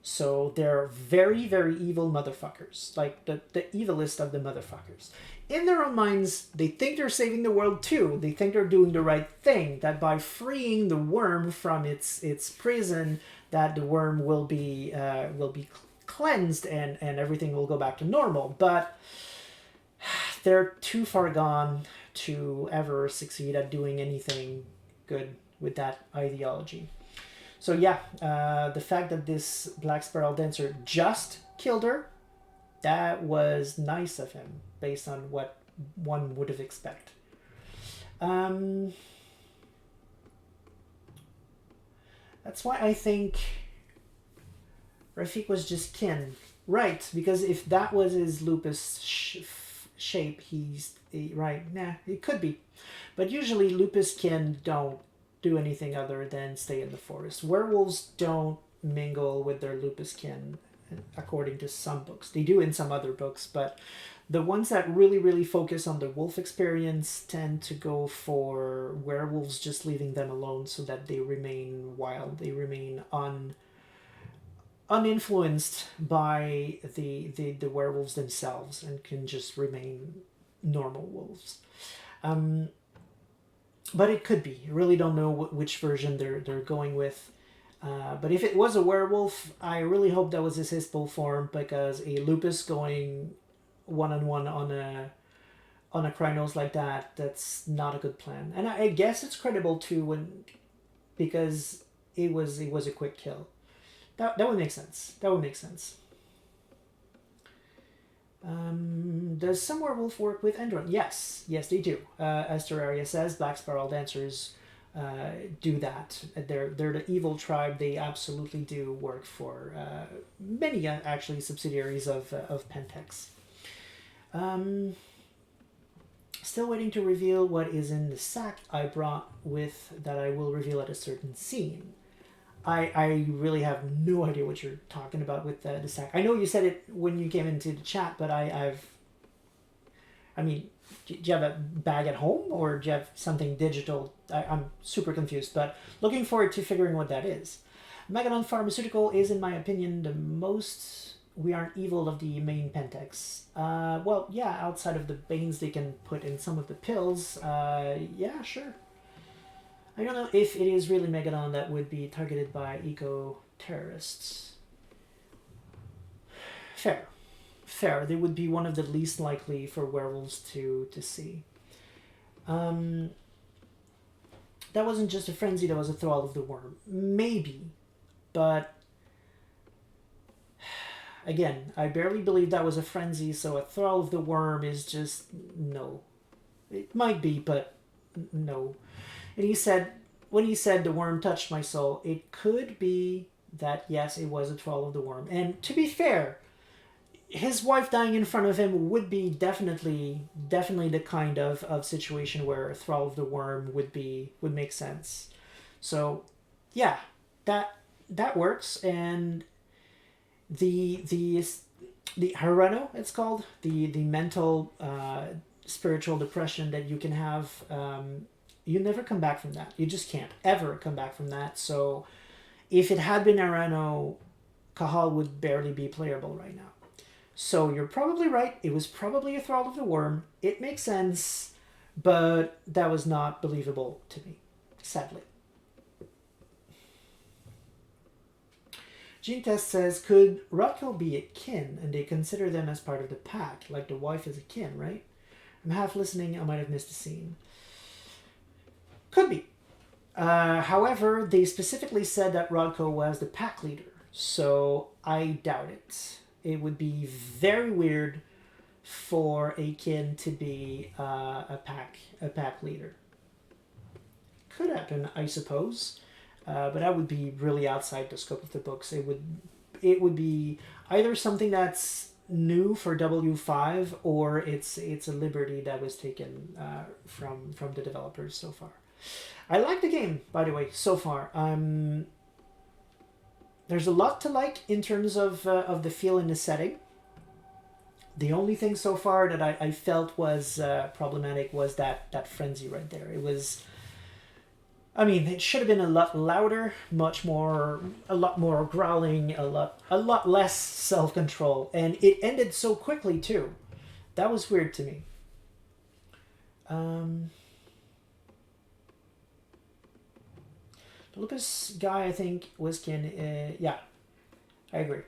So they're very, very evil motherfuckers. Like, the evilest of the motherfuckers. In their own minds, they think they're saving the world too. They think they're doing the right thing. That by freeing the worm from its prison, that the worm will be cleansed and everything will go back to normal. But they're too far gone to ever succeed at doing anything good with that ideology. So yeah, the fact that this Black Spiral Dancer just killed her, that was nice of him, based on what one would have expected. That's why I think Rafik was just kin. Right, because if that was his lupus shape, he's... Right, nah, it could be. But usually lupus kin don't do anything other than stay in the forest. Werewolves don't mingle with their lupus kin, according to some books. They do in some other books, but the ones that really, really focus on the wolf experience tend to go for werewolves just leaving them alone so that they remain wild. They remain uninfluenced by the werewolves themselves and can just remain normal wolves. But it could be. I really don't know which version they're going with. But if it was a werewolf, I really hope that was his Hispel form, because a lupus going one-on-one on a Krynos like that, that's not a good plan. And I guess it's credible too, because it was a quick kill. That would make sense. That would make sense. Does some werewolf work with Endron? Yes, they do. As Terraria says, Black Spiral Dancers do that. They're the evil tribe. They absolutely do work for many actually subsidiaries of Pentex. Still waiting to reveal what is in the sack I brought with that I will reveal at a certain scene. I really have no idea what you're talking about with the sack. I know you said it when you came into the chat, but I mean, do you have a bag at home, or do you have something digital? I'm super confused, but looking forward to figuring what that is. Megadon Pharmaceutical is, in my opinion, the most we aren't evil of the main Pentex. Well, yeah, outside of the Banes they can put in some of the pills, yeah, sure. I don't know if it is really Megadon that would be targeted by eco-terrorists. Fair. They would be one of the least likely for werewolves to see. That wasn't just a frenzy, that was a thrall of the worm. Maybe. But again, I barely believe that was a frenzy, so a thrall of the worm is just no. It might be, but no. And when he said the worm touched my soul, it could be that, yes, it was a thrall of the worm. And to be fair, his wife dying in front of him would be definitely the kind of situation where a Thrall of the Worm would make sense. So yeah, that works. And the Harano, it's called, the mental spiritual depression that you can have, you never come back from that. You just can't ever come back from that. So if it had been Harano, Cahal would barely be playable right now. So you're probably right. It was probably a Thrall of the Worm. It makes sense, but that was not believable to me, sadly. Gene Test says, could Rodko be a kin and they consider them as part of the pack, like the wife is a kin, right? I'm half listening. I might have missed a scene. Could be. However, they specifically said that Rodko was the pack leader, so I doubt it. It would be very weird for a kin to be a pack leader. Could happen, I suppose, but that would be really outside the scope of the books. It would be either something that's new for W5 or it's a liberty that was taken from the developers so far. I like the game, by the way, so far. There's a lot to like in terms of the feel and the setting. The only thing so far that I felt was problematic was that frenzy right there. It was, I mean, it should have been a lot louder, a lot more growling, a lot less self-control, and it ended so quickly too. That was weird to me. The lupus guy, I think, was kin. Yeah, I agree.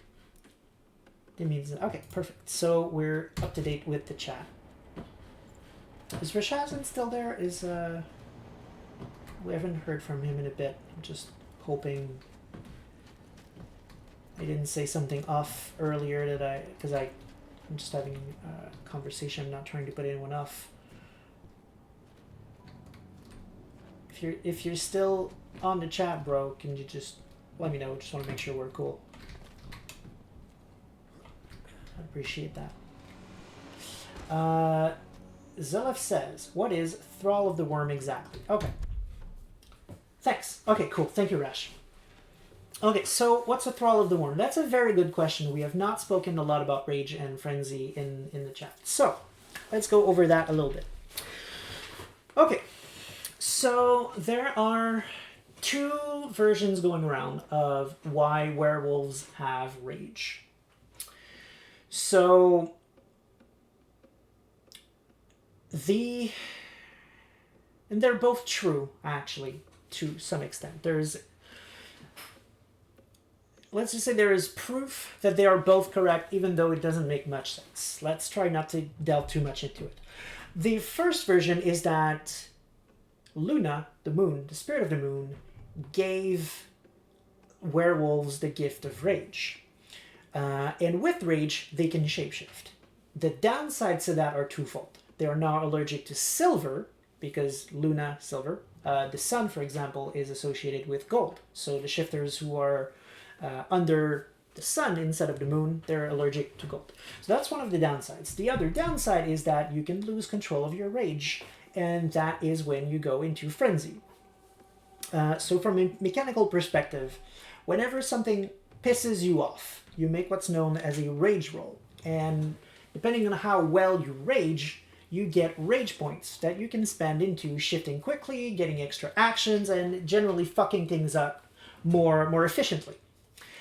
It means okay, perfect. So we're up to date with the chat. Is Rashazan still there? We haven't heard from him in a bit. I'm just hoping I didn't say something off earlier because I'm just having a conversation. I'm not trying to put anyone off. If you're still on the chat, bro, can you just let me know? Just want to make sure we're cool. I appreciate that. Zelef says, what is Thrall of the Worm exactly? Okay. Thanks. Okay, cool. Thank you, Rash. Okay, so what's a Thrall of the Worm? That's a very good question. We have not spoken a lot about Rage and Frenzy in the chat. So, let's go over that a little bit. Okay, so there are two versions going around of why werewolves have rage. So and they're both true, actually, to some extent. Let's just say there is proof that they are both correct, even though it doesn't make much sense. Let's try not to delve too much into it. The first version is that Luna, the moon, the spirit of the moon, gave werewolves the gift of rage. And with rage, they can shapeshift. The downsides to that are twofold. They are now allergic to silver, because Luna, silver. The sun, for example, is associated with gold. So the shifters who are under the sun instead of the moon, they're allergic to gold. So that's one of the downsides. The other downside is that you can lose control of your rage, and that is when you go into frenzy. So from a mechanical perspective, whenever something pisses you off, you make what's known as a rage roll. And depending on how well you rage, you get rage points that you can spend into shifting quickly, getting extra actions, and generally fucking things up more efficiently.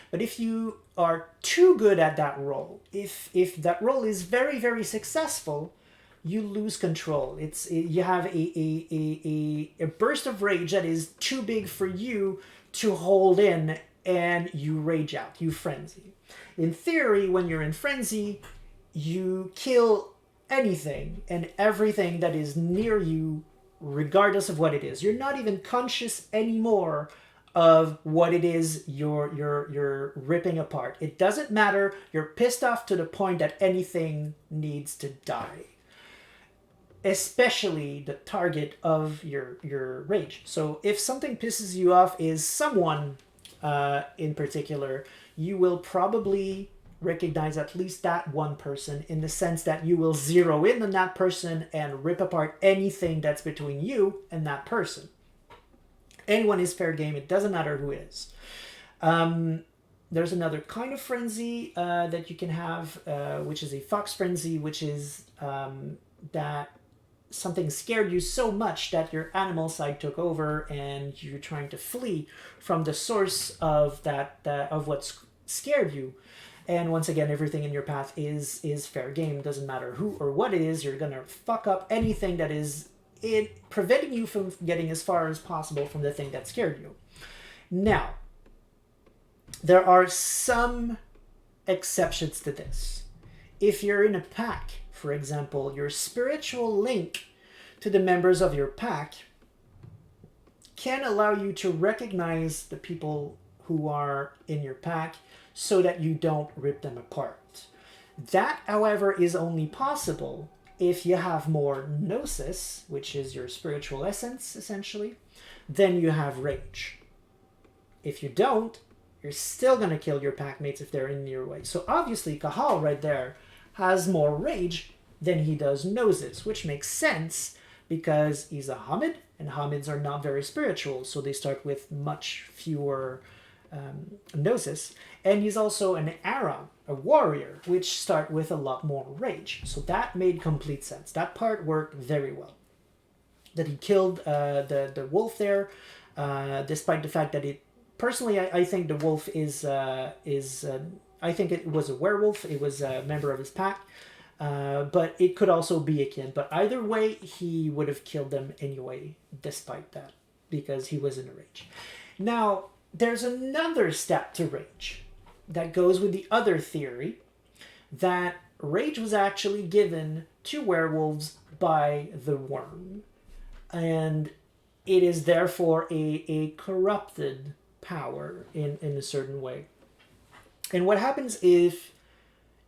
But if you are too good at that roll, if that roll is very, very successful, you lose control. You have a burst of rage that is too big for you to hold in, and you rage out, you frenzy. In theory, when you're in frenzy, you kill anything and everything that is near you, regardless of what it is. You're not even conscious anymore of what it is you're ripping apart. It doesn't matter. You're pissed off to the point that anything needs to die. Especially the target of your rage. So if something pisses you off is someone in particular, you will probably recognize at least that one person, in the sense that you will zero in on that person and rip apart anything that's between you and that person. Anyone is fair game. It doesn't matter who it is. There's another kind of frenzy that you can have, which is a fox frenzy, which is that something scared you so much that your animal side took over and you're trying to flee from the source of that of what scared you. And once again, everything in your path is fair game. Doesn't matter who or what it is. You're gonna fuck up anything that is preventing you from getting as far as possible from the thing that scared you. Now, there are some exceptions to this. If you're in a pack, for example, your spiritual link to the members of your pack can allow you to recognize the people who are in your pack so that you don't rip them apart. That, however, is only possible if you have more gnosis, which is your spiritual essence, essentially, than you have rage. If you don't, you're still going to kill your packmates if they're in your way. So obviously, Cahal right there has more rage than he does gnosis, which makes sense because he's a Hamid, and Hamids are not very spiritual, so they start with much fewer gnosis. And he's also an Ahroun, a warrior, which start with a lot more rage. So that made complete sense. That part worked very well. That he killed the wolf there, despite the fact that it... Personally, I think the wolf is I think it was a werewolf. It was a member of his pack. But it could also be a kid. But either way, he would have killed them anyway, despite that, because he was in a rage. Now, there's another step to rage that goes with the other theory, that rage was actually given to werewolves by the worm. And it is therefore a corrupted power in a certain way. And what happens if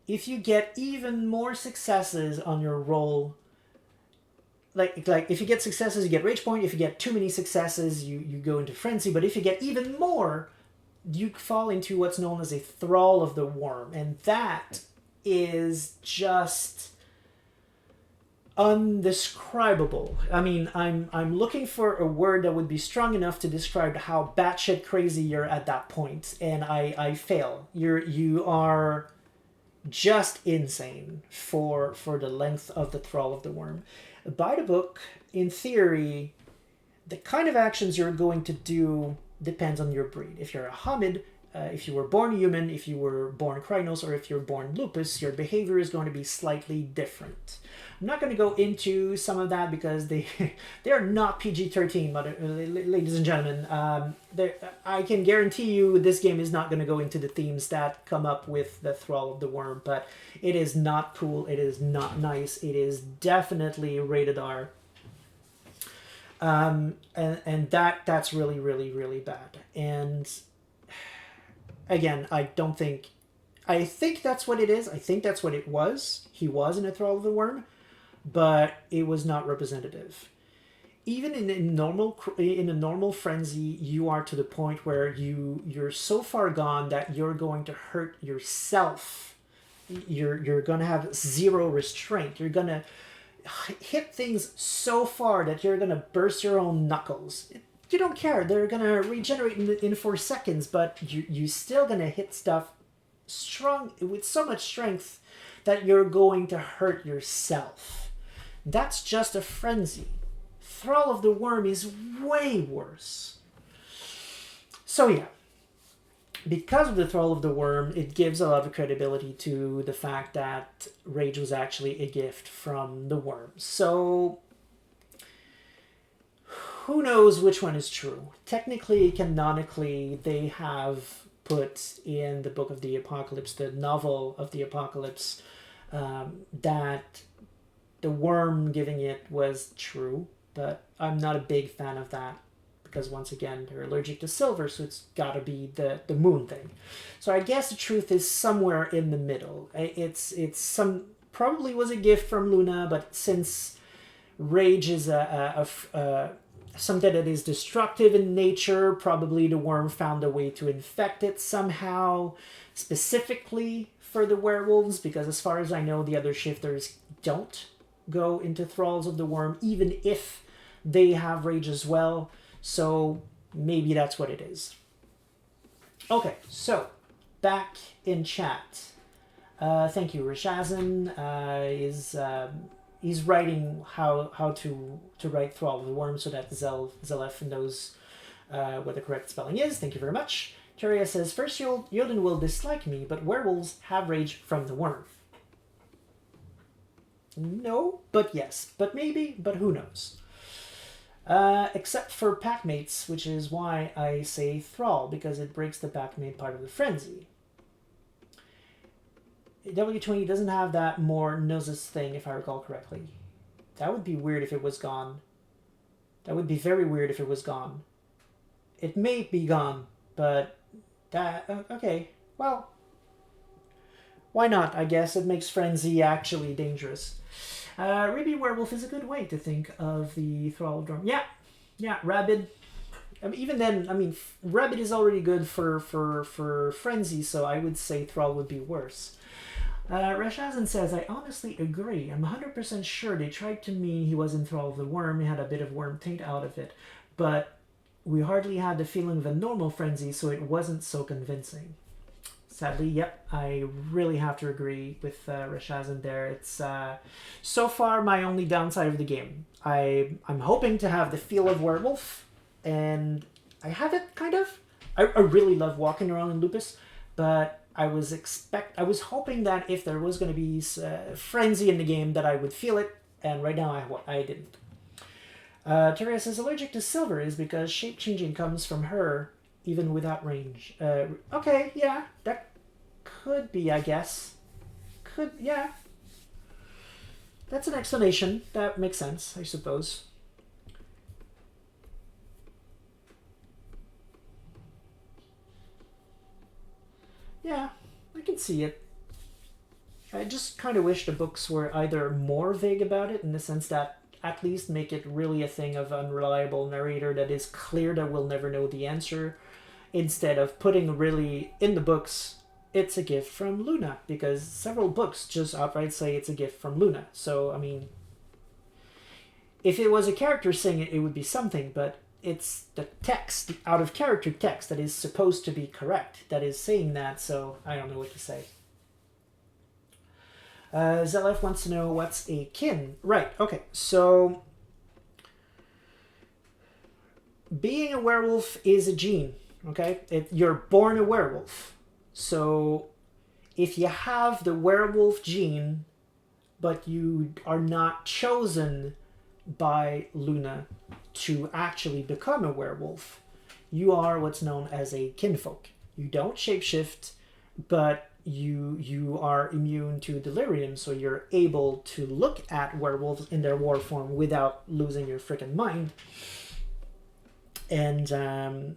you get even more successes on your roll, like if you get successes, you get rage point. If you get too many successes, you go into frenzy. But if you get even more, you fall into what's known as a thrall of the worm. And that is just undescribable. I mean, I'm looking for a word that would be strong enough to describe how batshit crazy you're at that point, and I fail. You are just insane for the length of the thrall of the worm. By the book, in theory, the kind of actions you're going to do depends on your breed. If you're a Hamid, if you were born human, if you were born Krynos, or if you're born Lupus, your behavior is going to be slightly different. I'm not going to go into some of that because they are not PG-13, but ladies and gentlemen, I can guarantee you this game is not going to go into the themes that come up with the Thrall of the Worm, but it is not cool, it is not nice, it is definitely rated R. And that's really, really, really bad. And again, I think that's what it is. I think that's what it was. He was in a Thrall of the Worm, but it was not representative. Even in a normal frenzy, you are to the point where you're so far gone that you're going to hurt yourself. You're going to have zero restraint. You're going to hit things so far that you're going to burst your own knuckles. You don't care. They're going to regenerate in 4 seconds, but you're still going to hit stuff strong with so much strength that you're going to hurt yourself. That's just a frenzy. Thrall of the Worm is way worse. So yeah, because of the Thrall of the Worm, it gives a lot of credibility to the fact that rage was actually a gift from the worm. So who knows which one is true? Technically, canonically, they have put in the Book of the Apocalypse, the novel of the Apocalypse, that the worm giving it was true, but I'm not a big fan of that because, once again, they're allergic to silver, so it's got to be the moon thing. So I guess the truth is somewhere in the middle. It's probably was a gift from Luna, but since rage is something that is destructive in nature, probably the worm found a way to infect it somehow, specifically for the werewolves, because as far as I know, the other shifters don't go into thralls of the worm, even if they have rage as well. So maybe that's what it is. Okay, so back in chat. Thank you, Rishazan he's writing how to write Thrall of the Worm so that Zelef knows what the correct spelling is. Thank you very much. Teria says, first Yoden will dislike me, but werewolves have rage from the worm. No, but yes. But maybe, but who knows. Except for packmates, which is why I say Thrall, because it breaks the packmate part of the frenzy. W20 doesn't have that more noses thing, if I recall correctly. That would be weird if it was gone. That would be very weird if it was gone. It may be gone, but that... okay, well... why not? I guess it makes Frenzy actually dangerous. Ruby Werewolf is a good way to think of the Thrall of Dorm. Yeah, Rabid. I mean, even then, I mean, Rabid is already good for Frenzy, so I would say Thrall would be worse. Rashazan says, I honestly agree. I'm 100% sure they tried to mean he was in Thrall of the Worm. He had a bit of worm taint out of it. But we hardly had the feeling of a normal frenzy, so it wasn't so convincing. Sadly, yep, I really have to agree with Rashazan there. It's so far my only downside of the game. I'm hoping to have the feel of Werewolf, and I have it, kind of. I really love walking around in Lupus, but I was hoping that if there was going to be frenzy in the game that I would feel it, and right now I didn't. Teresa says allergic to silver is because shape changing comes from her even without range. Okay, yeah, that could be, I guess. Yeah. That's an explanation. That makes sense, I suppose. Yeah, I can see it. I just kind of wish the books were either more vague about it, in the sense that at least make it really a thing of unreliable narrator that is clear that we'll never know the answer, instead of putting really in the books, it's a gift from Luna, because several books just outright say it's a gift from Luna. So, I mean, if it was a character saying it, it would be something, but it's the text, the out-of-character text that is supposed to be correct, that is saying that, so I don't know what to say. Zelef wants to know what's a kin. Right, okay, so being a werewolf is a gene, okay? You're born a werewolf. So if you have the werewolf gene, but you are not chosen by Luna to actually become a werewolf, you are what's known as a kinfolk. You don't shapeshift, but you are immune to delirium, so you're able to look at werewolves in their war form without losing your freaking mind. And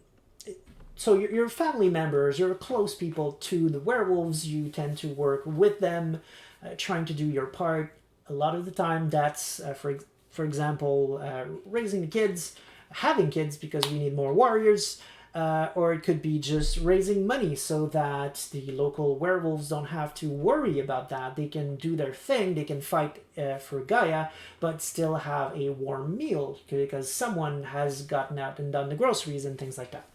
so your family members, you're close people to the werewolves, you tend to work with them, trying to do your part. A lot of the time that's, for example, raising the kids, having kids because we need more warriors, or it could be just raising money so that the local werewolves don't have to worry about that. They can do their thing, they can fight for Gaia, but still have a warm meal because someone has gotten out and done the groceries and things like that.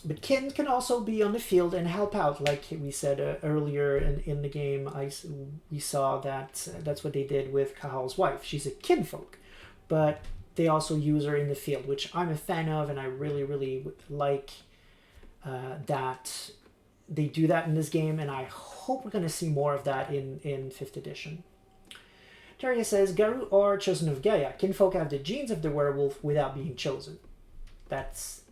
But kin can also be on the field and help out, like we said earlier in the game. We saw that that's what they did with Cahal's wife. She's a kinfolk, but they also use her in the field, which I'm a fan of, and I really, really like that they do that in this game, and I hope we're going to see more of that in 5th edition. Taria says, Garu are chosen of Gaia. Kinfolk have the genes of the werewolf without being chosen. That's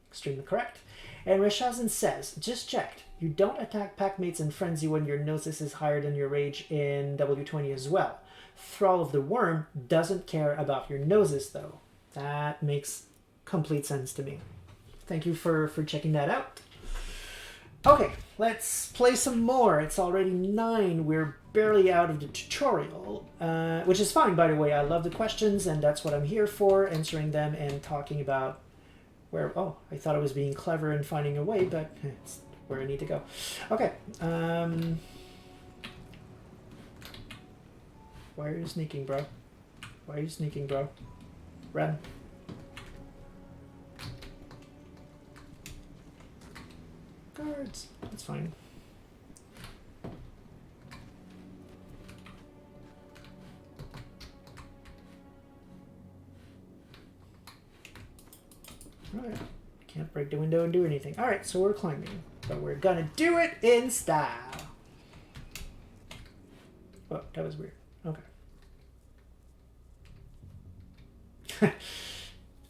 extremely correct. And Reshazan says, just checked. You don't attack packmates in Frenzy when your Gnosis is higher than your Rage in W20 as well. Thrall of the Worm doesn't care about your Gnosis, though. That makes complete sense to me. Thank you for checking that out. Okay, let's play some more. It's already 9. We're barely out of the tutorial, which is fine, by the way. I love the questions, and that's what I'm here for, answering them and talking about where... Oh, I thought I was being clever and finding a way, but it's where I need to go. Okay. Why are you sneaking, bro? Why are you sneaking, bro? Run. Guards. That's fine. Alright. Can't break the window and do anything. Alright, so we're climbing. But we're gonna do it in style. Oh, that was weird. Okay.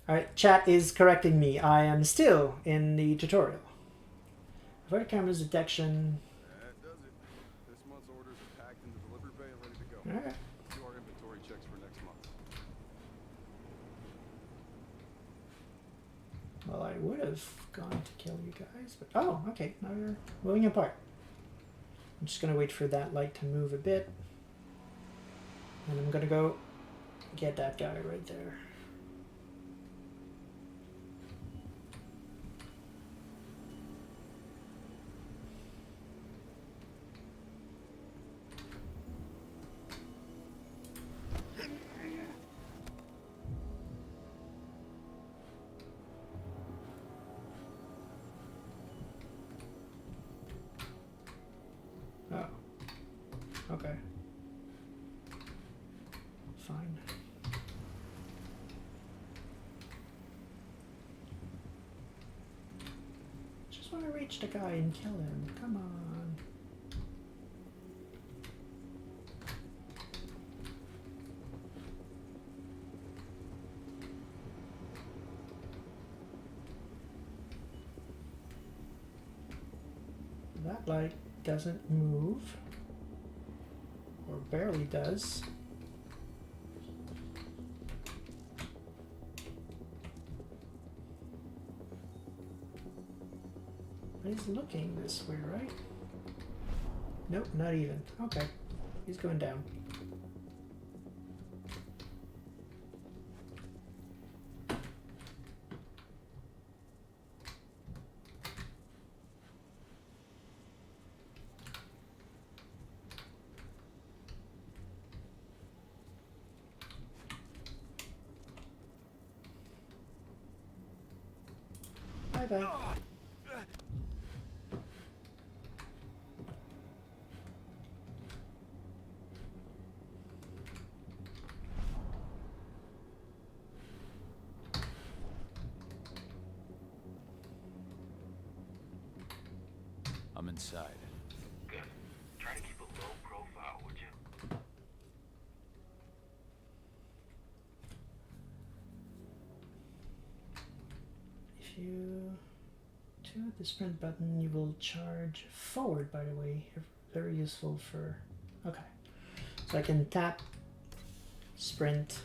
Alright, chat is correcting me. I am still in the tutorial. Avoid cameras detection. That does it. This month's orders are packed in the delivery bay and ready to go. Alright. Do our inventory checks for next month. Well, I would have gone to kill you guys, but oh, okay. Now you're moving apart. I'm just gonna wait for that light to move a bit. And I'm gonna go get that guy right there. Oh. Okay. Fine. Just want to reach the guy and kill him. Come on. That light doesn't move. Or barely does. He's looking this way, right? Nope, not even. Okay. He's going down. Bye-bye. I'm inside. Good. Try to keep a low profile, would you? If you do the sprint button, you will charge forward, by the way. Very useful for... Okay. So I can tap, sprint.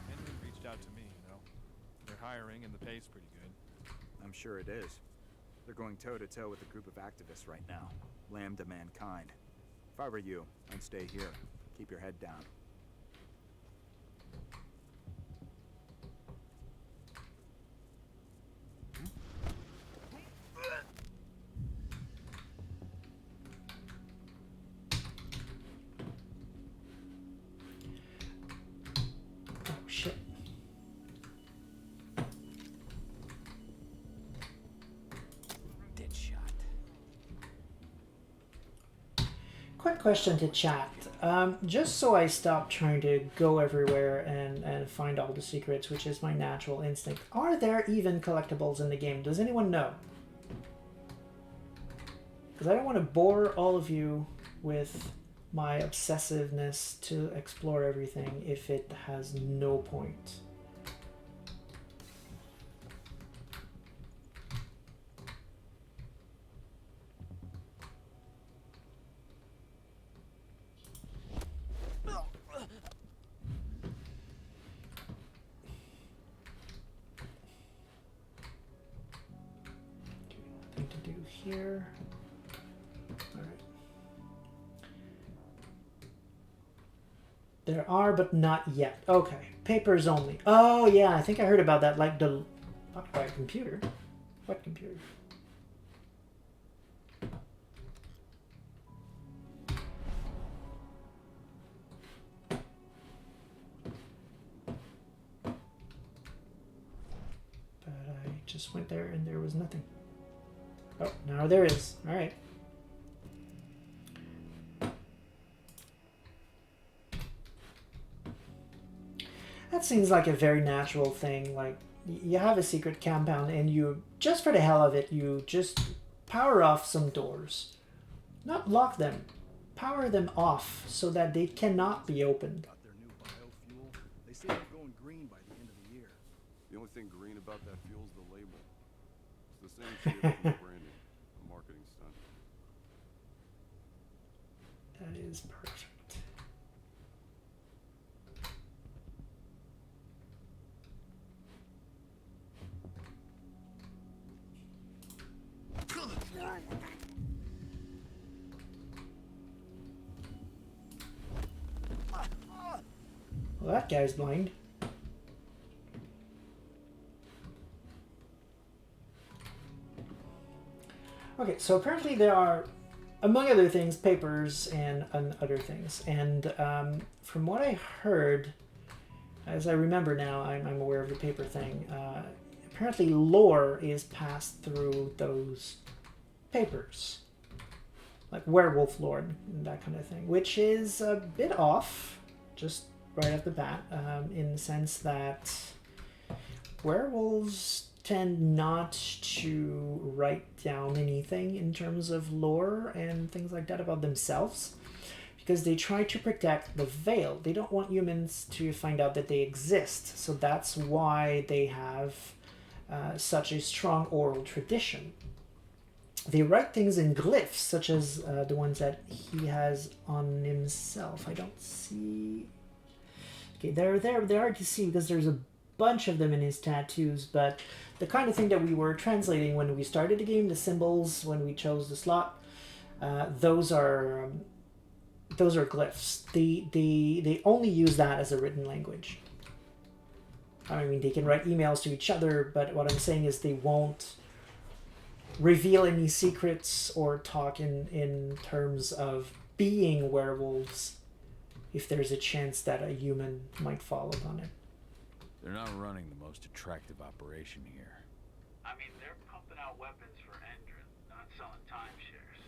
Henry reached out to me, you know. They're hiring and the pay's pretty good. I'm sure it is. They're going toe-to-toe with a group of activists right now. Lambda mankind. If I were you, I'd stay here. Keep your head down. Oh, shit. Quick question to chat. Just so I stop trying to go everywhere and find all the secrets, which is my natural instinct, are there even collectibles in the game? Does anyone know? Because I don't want to bore all of you with my obsessiveness to explore everything if it has no point. Here. All right. There are, but not yet. Okay. Papers only. Oh, yeah. I think I heard about that. Like the... Not by a computer. What computer? just went there and there was nothing. Oh, now there is. Alright. That seems like a very natural thing. Like, you have a secret compound and you, just for the hell of it, you just power off some doors. Not lock them. Power them off so that they cannot be opened. Got their new biofuel. They say they're going green by the end of the year. The only thing green about that fuel is the label. It's the same shit as the branding. A marketing stunt. That is perfect. Well, that guy's blind. Okay, so apparently there are, among other things, papers and other things. And from what I heard, as I remember now, I'm aware of the paper thing, apparently lore is passed through those papers. Like werewolf lore and that kind of thing, which is a bit off, just right off the bat, in the sense that werewolves tend not to write down anything in terms of lore and things like that about themselves, because they try to protect the veil. They don't want humans to find out that they exist, so that's why they have such a strong oral tradition. They write things in glyphs, such as the ones that he has on himself. I don't see... Okay, they're hard to see because there's a bunch of them in his tattoos, but the kind of thing that we were translating when we started the game, the symbols, when we chose the slot, those are glyphs. They only use that as a written language. I mean, they can write emails to each other, but what I'm saying is they won't reveal any secrets or talk in terms of being werewolves if there's a chance that a human might fall upon it. They're not running the most attractive operation here. I mean, they're pumping out weapons for Endron, not selling timeshares.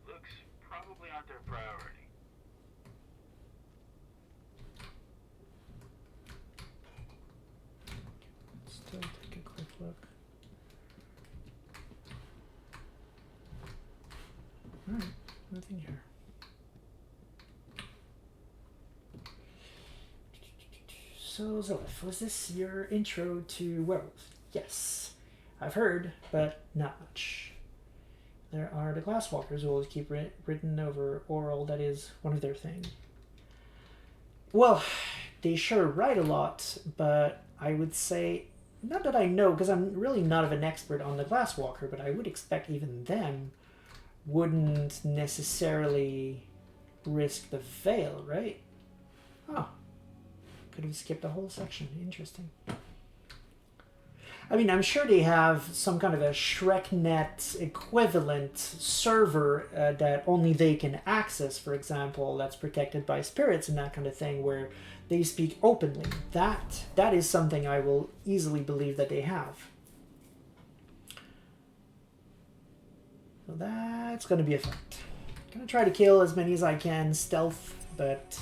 Looks probably aren't their priority. Still take a quick look. Alright, nothing here. So, SbF, was this your intro to Werewolf? Yes. I've heard, but not much. There are the Glasswalkers who always keep written over oral, that is one of their things. Well, they sure write a lot, but I would say, not that I know, because I'm really not of an expert on the Glasswalker, but I would expect even them wouldn't necessarily risk the veil, right? Oh. Could have skipped a whole section. Interesting. I mean, I'm sure they have some kind of a ShrekNet equivalent server that only they can access, for example, that's protected by spirits and that kind of thing, where they speak openly. That is something I will easily believe that they have. So that's going to be a fact. I'm going to try to kill as many as I can stealth, but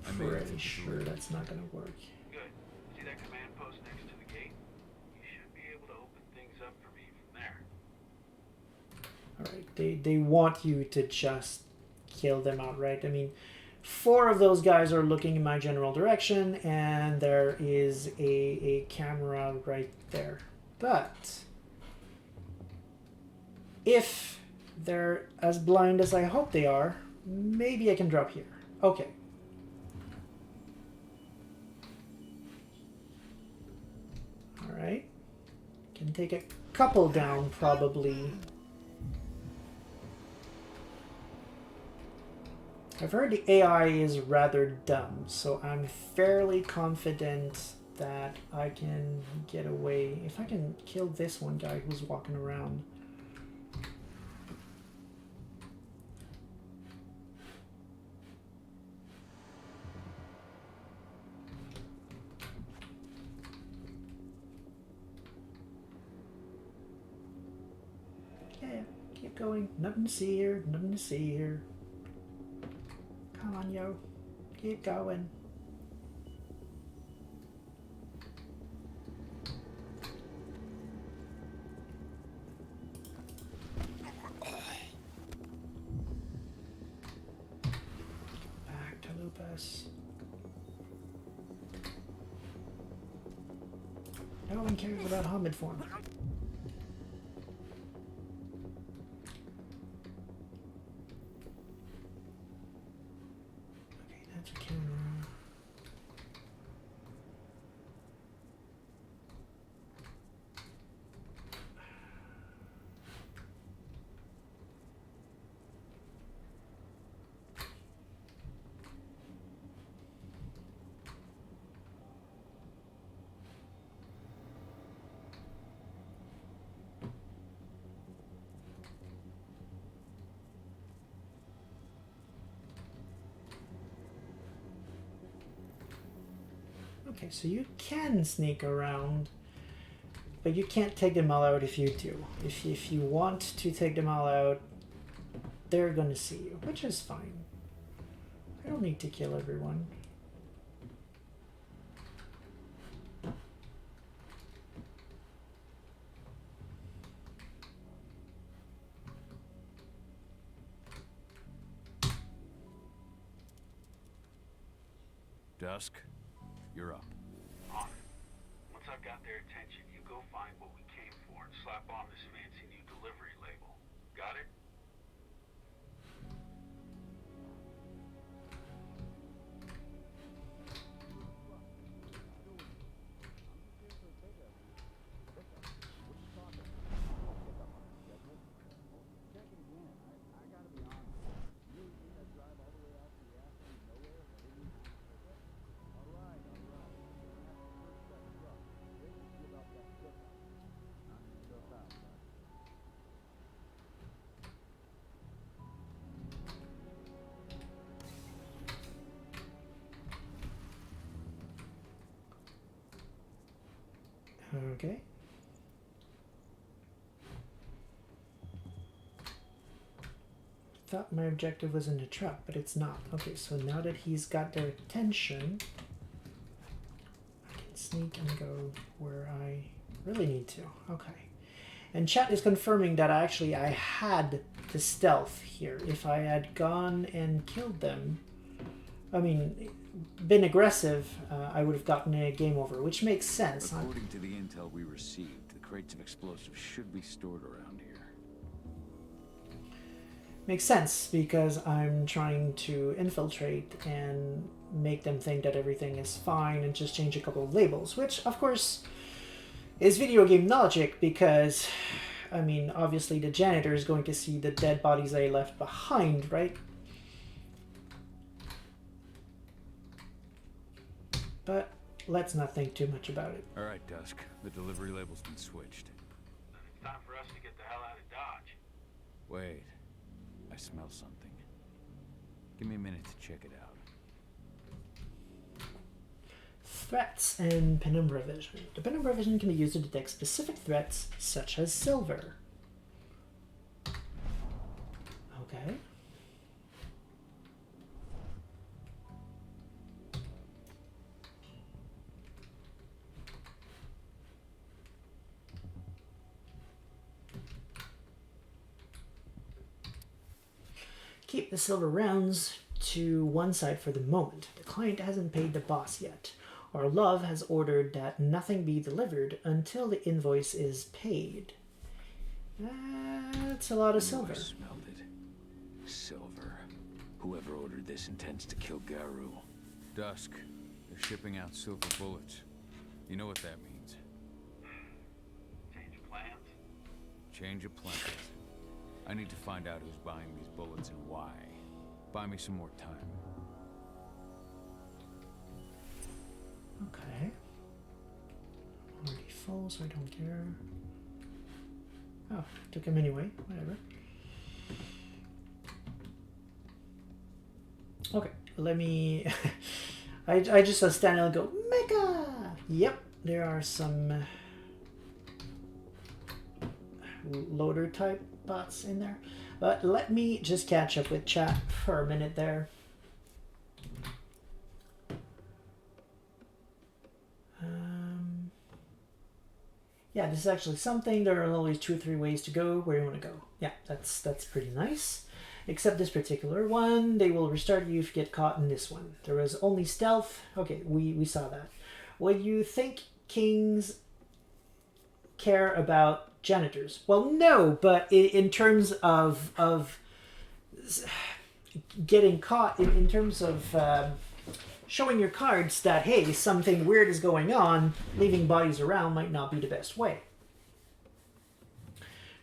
I'm pretty sure that's not going to work. Good. See that command post next to the gate? You should be able to open things up for me from there. Alright, they want you to just kill them outright. I mean, 4 of those guys are looking in my general direction, and there is a camera right there. But if they're as blind as I hope they are, maybe I can drop here. Okay. Alright. Can take a couple down, probably. I've heard the AI is rather dumb, so I'm fairly confident that I can get away. If I can kill this one guy who's walking around. going. Nothing to see here. Nothing to see here. Come on, yo. Keep going. Back to Lupus. No one cares about Hamid form. Okay, that's a camera. Okay, so you can sneak around, but you can't take them all out if you do. If you want to take them all out, they're gonna see you, which is fine. I don't need to kill everyone. Dusk, you're up. On it. Once I've got their attention, you go find what we came for and slap on this fancy new delivery label. Got it? Okay. Thought my objective was in the trap, but it's not. Okay, so now that he's got their attention, I can sneak and go where I really need to. Okay. And chat is confirming that I had the stealth here. If I had gone and killed them, I mean, been aggressive, I would have gotten a game over, which makes sense. According to the intel we received, the crates of explosives should be stored around here. Makes sense, because I'm trying to infiltrate and make them think that everything is fine and just change a couple of labels, which, of course, is video game logic, because, I mean, obviously the janitor is going to see the dead bodies they left behind, right? But let's not think too much about it. All right, Dusk. The delivery label's been switched. It's time for us to get the hell out of Dodge. Wait. I smell something. Give me a minute to check it out. Threats and penumbra vision. The penumbra vision can be used to detect specific threats, such as silver. Okay. Keep the silver rounds to one side for the moment. The client hasn't paid the boss yet. Our love has ordered that nothing be delivered until the invoice is paid. That's a lot of silver. I smelled it. Silver. Whoever ordered this intends to kill Garu. Dusk. They're shipping out silver bullets. You know what that means. Change of plans? Change of plans. I need to find out who's buying these bullets and why. Buy me some more time. Okay. Already full, so I don't care. Oh, took him anyway. Whatever. Okay, let me... I just saw Stanley and go, Mecha! Yep, there are some loader type bots in there. But let me just catch up with chat for a minute there. Yeah, this is actually something. There are always 2 or 3 ways to go where you want to go. Yeah, that's pretty nice. Except this particular one, they will restart you if you get caught in this one. There was only stealth. Okay, we saw that. What do you think kings care about janitors? Well, no, but in terms of getting caught, in terms of showing your cards that, hey, something weird is going on, leaving bodies around might not be the best way.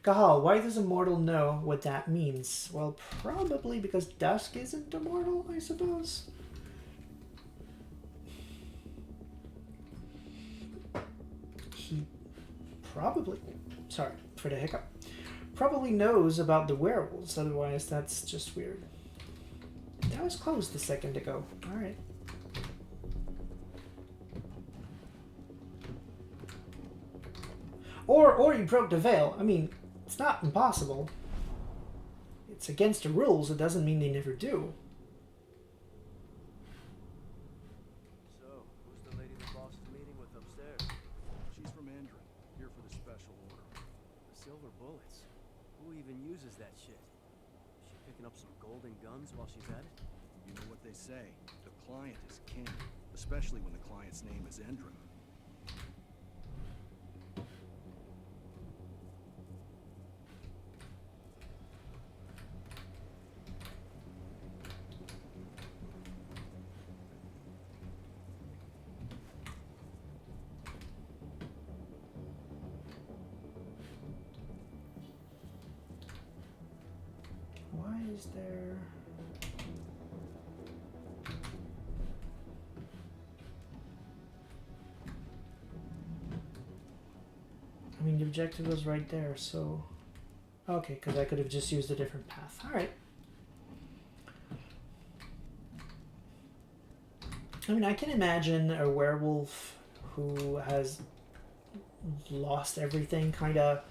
Cahal, why does immortal know what that means? Well, probably because Dusk isn't immortal, I suppose. He probably, sorry for the hiccup, probably knows about the werewolves, otherwise that's just weird. That was closed a second ago. Alright. Or you broke the veil. I mean, it's not impossible. It's against the rules. It doesn't mean they never do. So, who's the lady the boss is meeting with upstairs? She's from Andron, here for the special order. Silver bullets. Who even uses that shit? Is she picking up some golden guns while she's at it? You know what they say. The client is king, especially when the client's name is Endron. Why is there... I mean, the objective was right there, so... Okay, because I could have just used a different path. Alright. I mean, I can imagine a werewolf who has lost everything, kind of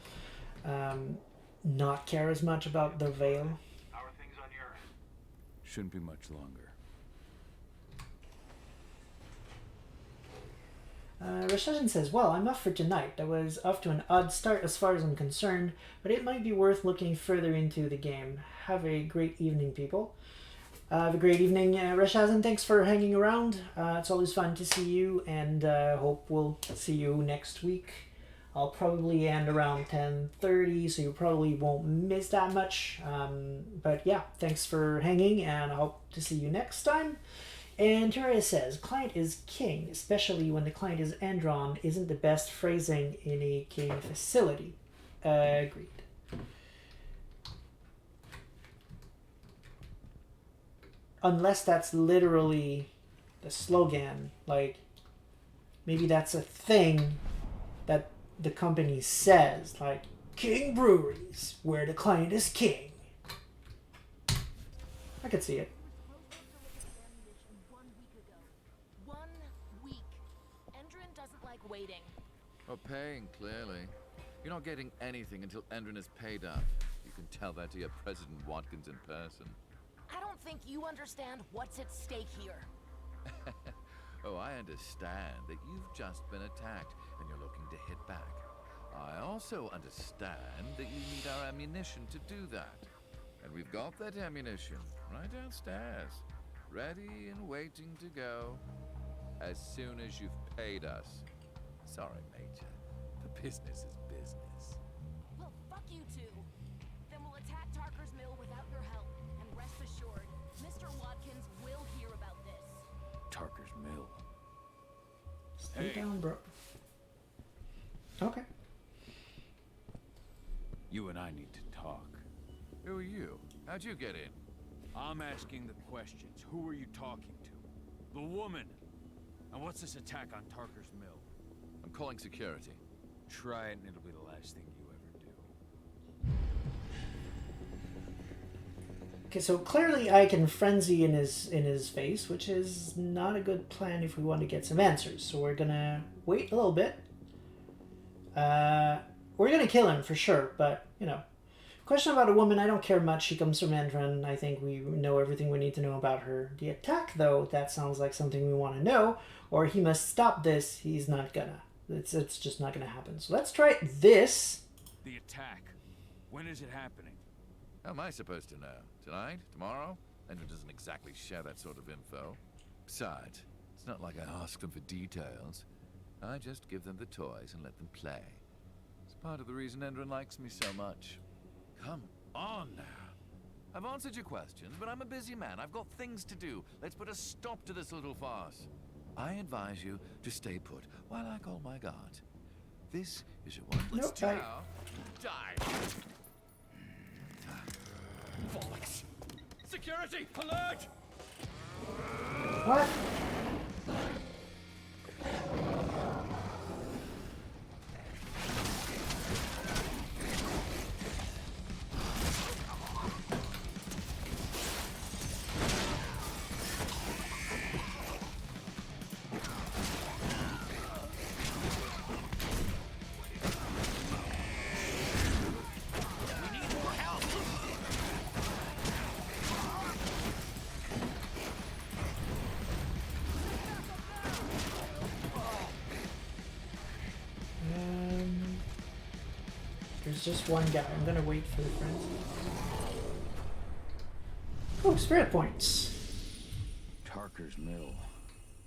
not care as much about the veil. How are things on your end? Shouldn't be much longer. Rashazan says, well, I'm off for tonight. I was off to an odd start as far as I'm concerned, but it might be worth looking further into the game. Have a great evening, people. Have a great evening, Rashazan. Thanks for hanging around. It's always fun to see you, and hope we'll see you next week. I'll probably end around 10:30, so you probably won't miss that much. But yeah, thanks for hanging, and I hope to see you next time. And Terra says, client is king, especially when the client is Andron, isn't the best phrasing in a king facility. Agreed. Unless that's literally the slogan, like, maybe that's a thing that the company says, like, King Breweries, where the client is king. I could see it. 1 week. Endron doesn't like waiting. Well, paying, clearly. You're not getting anything until Endron is paid up. You can tell that to your President Watkins in person. I don't think you understand what's at stake here. Oh, I understand that you've just been attacked and you're looking to hit back. I also understand that you need our ammunition to do that. And we've got that ammunition right downstairs, ready and waiting to go as soon as you've paid us. Sorry, Major. The business is business. Well, fuck you two. Then we'll attack Tarker's Mill without your help. And rest assured, Mr. Watkins will hear about this. Tarker's Mill. Stay down, bro. Okay. You and I need to talk. Who are you? How'd you get in? I'm asking the questions. Who are you talking to? The woman. And what's this attack on Tarker's Mill? I'm calling security. Try it and it'll be the last thing you ever do. Okay, so clearly I can frenzy in his face, which is not a good plan if we want to get some answers. So we're gonna wait a little bit. we're gonna kill him for sure, but, you know. Question about a woman, I don't care much. She comes from Endron. I think we know everything we need to know about her. The attack, though, that sounds like something we want to know, or he must stop this. He's not gonna. It's just not gonna happen. So let's try this. The attack. When is it happening? How am I supposed to know? Tonight? Tomorrow? Endron doesn't exactly share that sort of info. Besides, it's not like I ask them for details. I just give them the toys and let them play. It's part of the reason Endron likes me so much. Come on now. I've answered your questions, but I'm a busy man. I've got things to do. Let's put a stop to this little farce. I advise you to stay put while I call my guards. This is your one. Nope, Die. Bollocks. Security, alert! What? There's just one guy. I'm gonna wait for the frenzy. Oh, spirit points. Tarker's Mill.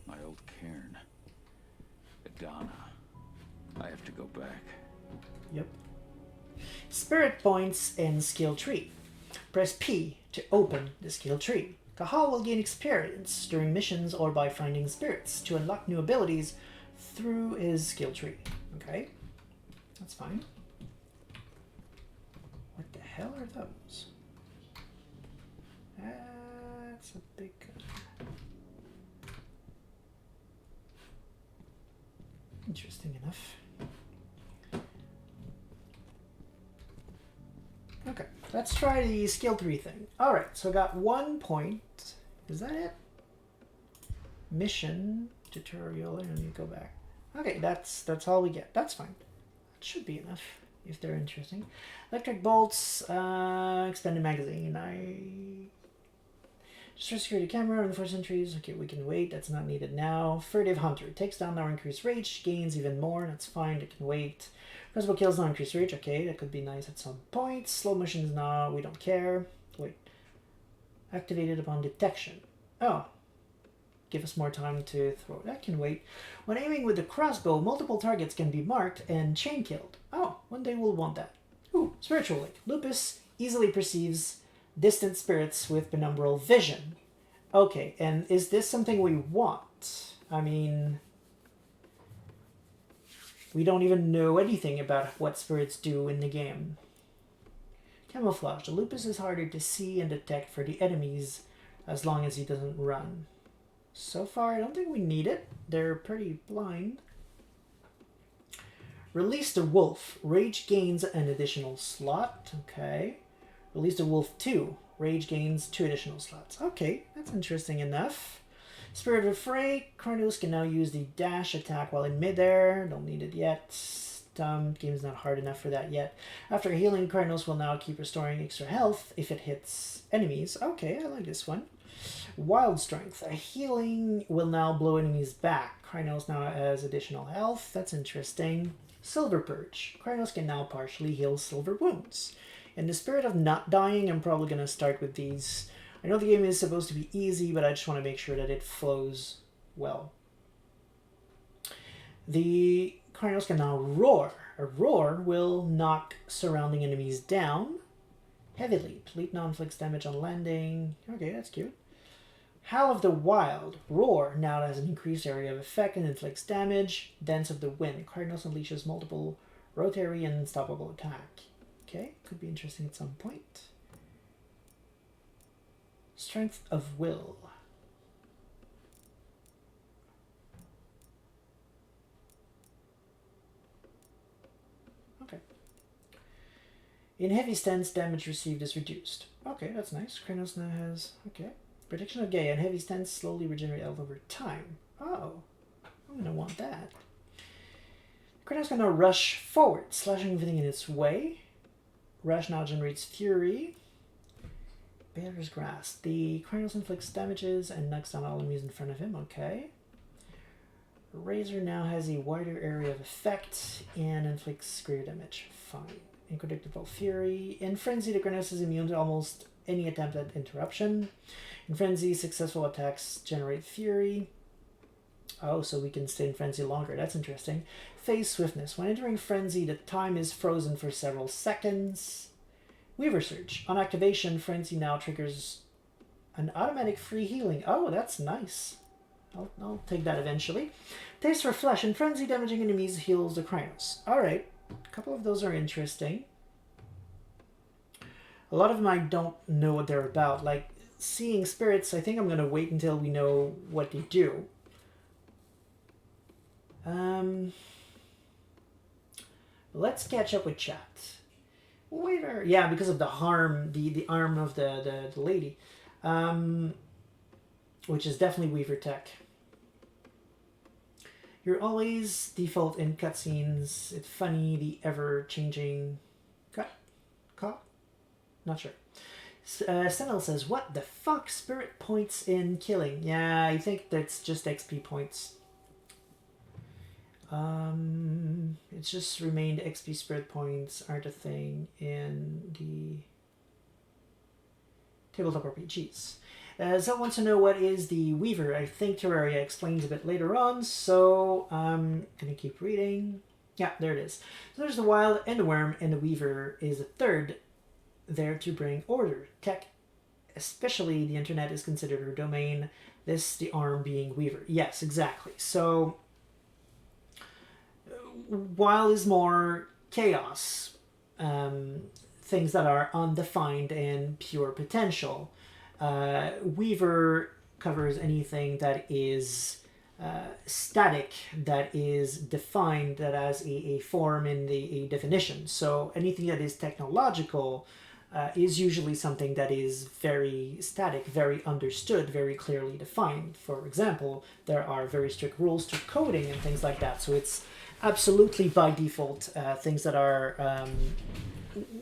My old cairn. Adana. I have to go back. Yep. Spirit points and skill tree. Press P to open the skill tree. Cahal will gain experience during missions or by finding spirits to unlock new abilities through his skill tree. Okay, that's fine. What the hell are those? That's a big gun. Interesting enough. Okay, let's try the skill 3 thing. Alright, so I got 1 point. Is that it? Mission, tutorial, and you go back. Okay, that's all we get. That's fine. That should be enough if they're interesting. Electric bolts, expanded magazine. Just security camera in the 4th centuries. Okay, we can wait. That's not needed now. Furtive hunter takes down our increased rage, gains even more. That's fine. It can wait. Crossbow kills now increased rage. Okay, that could be nice at some point. Slow motions now. We don't care. Wait. Activated upon detection. Oh. Give us more time to throw. That can wait. When aiming with the crossbow, multiple targets can be marked and chain killed. Oh, one day we'll want that. Ooh, spiritual link. Lupus easily perceives distant spirits with penumbral vision. Okay, and is this something we want? I mean, we don't even know anything about what spirits do in the game. Camouflage. The lupus is harder to see and detect for the enemies as long as he doesn't run. So far, I don't think we need it. They're pretty blind. Release the wolf. Rage gains an additional slot. Okay. Release the wolf 2. Rage gains 2 additional slots. Okay, that's interesting enough. Spirit of Fray. Kratos can now use the dash attack while in midair. Don't need it yet. Game's not hard enough for that yet. After healing, Kratos will now keep restoring extra health if it hits enemies. Okay, I like this one. Wild Strength. A healing will now blow enemies back. Kratos now has additional health. That's interesting. Silver Purge. Kratos can now partially heal silver wounds. In the spirit of not dying, I'm probably going to start with these. I know the game is supposed to be easy, but I just want to make sure that it flows well. The Kratos can now roar. A roar will knock surrounding enemies down. Heavy Leap. Leap now inflicts damage on landing. Okay, that's cute. Howl of the Wild. Roar now has an increased area of effect and inflicts damage. Dance of the Wind. Kratos unleashes multiple rotary and unstoppable attack. Okay, could be interesting at some point. Strength of Will. Okay. In heavy stance, damage received is reduced. Okay, that's nice. Kratos now has... Okay. Protection of Gaia and heavy stance slowly regenerate health over time. Oh, I'm going to want that. Kratos gonna rush forward, slashing everything in its way. Rush now generates fury. Bearer's Grasp. The Kratos inflicts damages and knocks down all enemies in front of him. Okay. Razor now has a wider area of effect and inflicts greater damage. Fine. Unpredictable Fury. In Frenzy, the Kratos is immune to almost any attempt at interruption. In Frenzy, successful attacks generate Fury. Oh, so we can stay in Frenzy longer. That's interesting. Phase Swiftness. When entering Frenzy, the time is frozen for several seconds. Weaver Surge. On activation, Frenzy now triggers an automatic free healing. Oh, that's nice. I'll take that eventually. Taste for Flesh. In Frenzy, damaging enemies heals the Kratos. Alright. A couple of those are interesting. A lot of them I don't know what they're about. Like, Seeing Spirits, I think I'm going to wait until we know what they do. Let's catch up with chat. Waiter. Yeah, because of the harm, the arm of the lady. Which is definitely Weaver Tech. You're always default in cutscenes. It's funny, the ever-changing... Cut? Not sure. Sentinel says, what the fuck? Spirit points in killing. Yeah, I think that's just XP points. It's just remained XP spirit points aren't a thing in the tabletop RPGs. Zell wants to know what is the Weaver. I think Terraria explains a bit later on, so I'm gonna keep reading. Yeah, there it is. So there's the Wild and the Worm, and the Weaver is a third there to bring order. Tech, especially the internet, is considered her domain. This, the arm being Weaver. Yes, exactly. So Wild is more chaos, things that are undefined and pure potential. Weaver covers anything that is static, that is defined, that has a form and a definition. So anything that is technological is usually something that is very static, very understood, very clearly defined. For example, there are very strict rules to coding and things like that. So it's absolutely by default things that are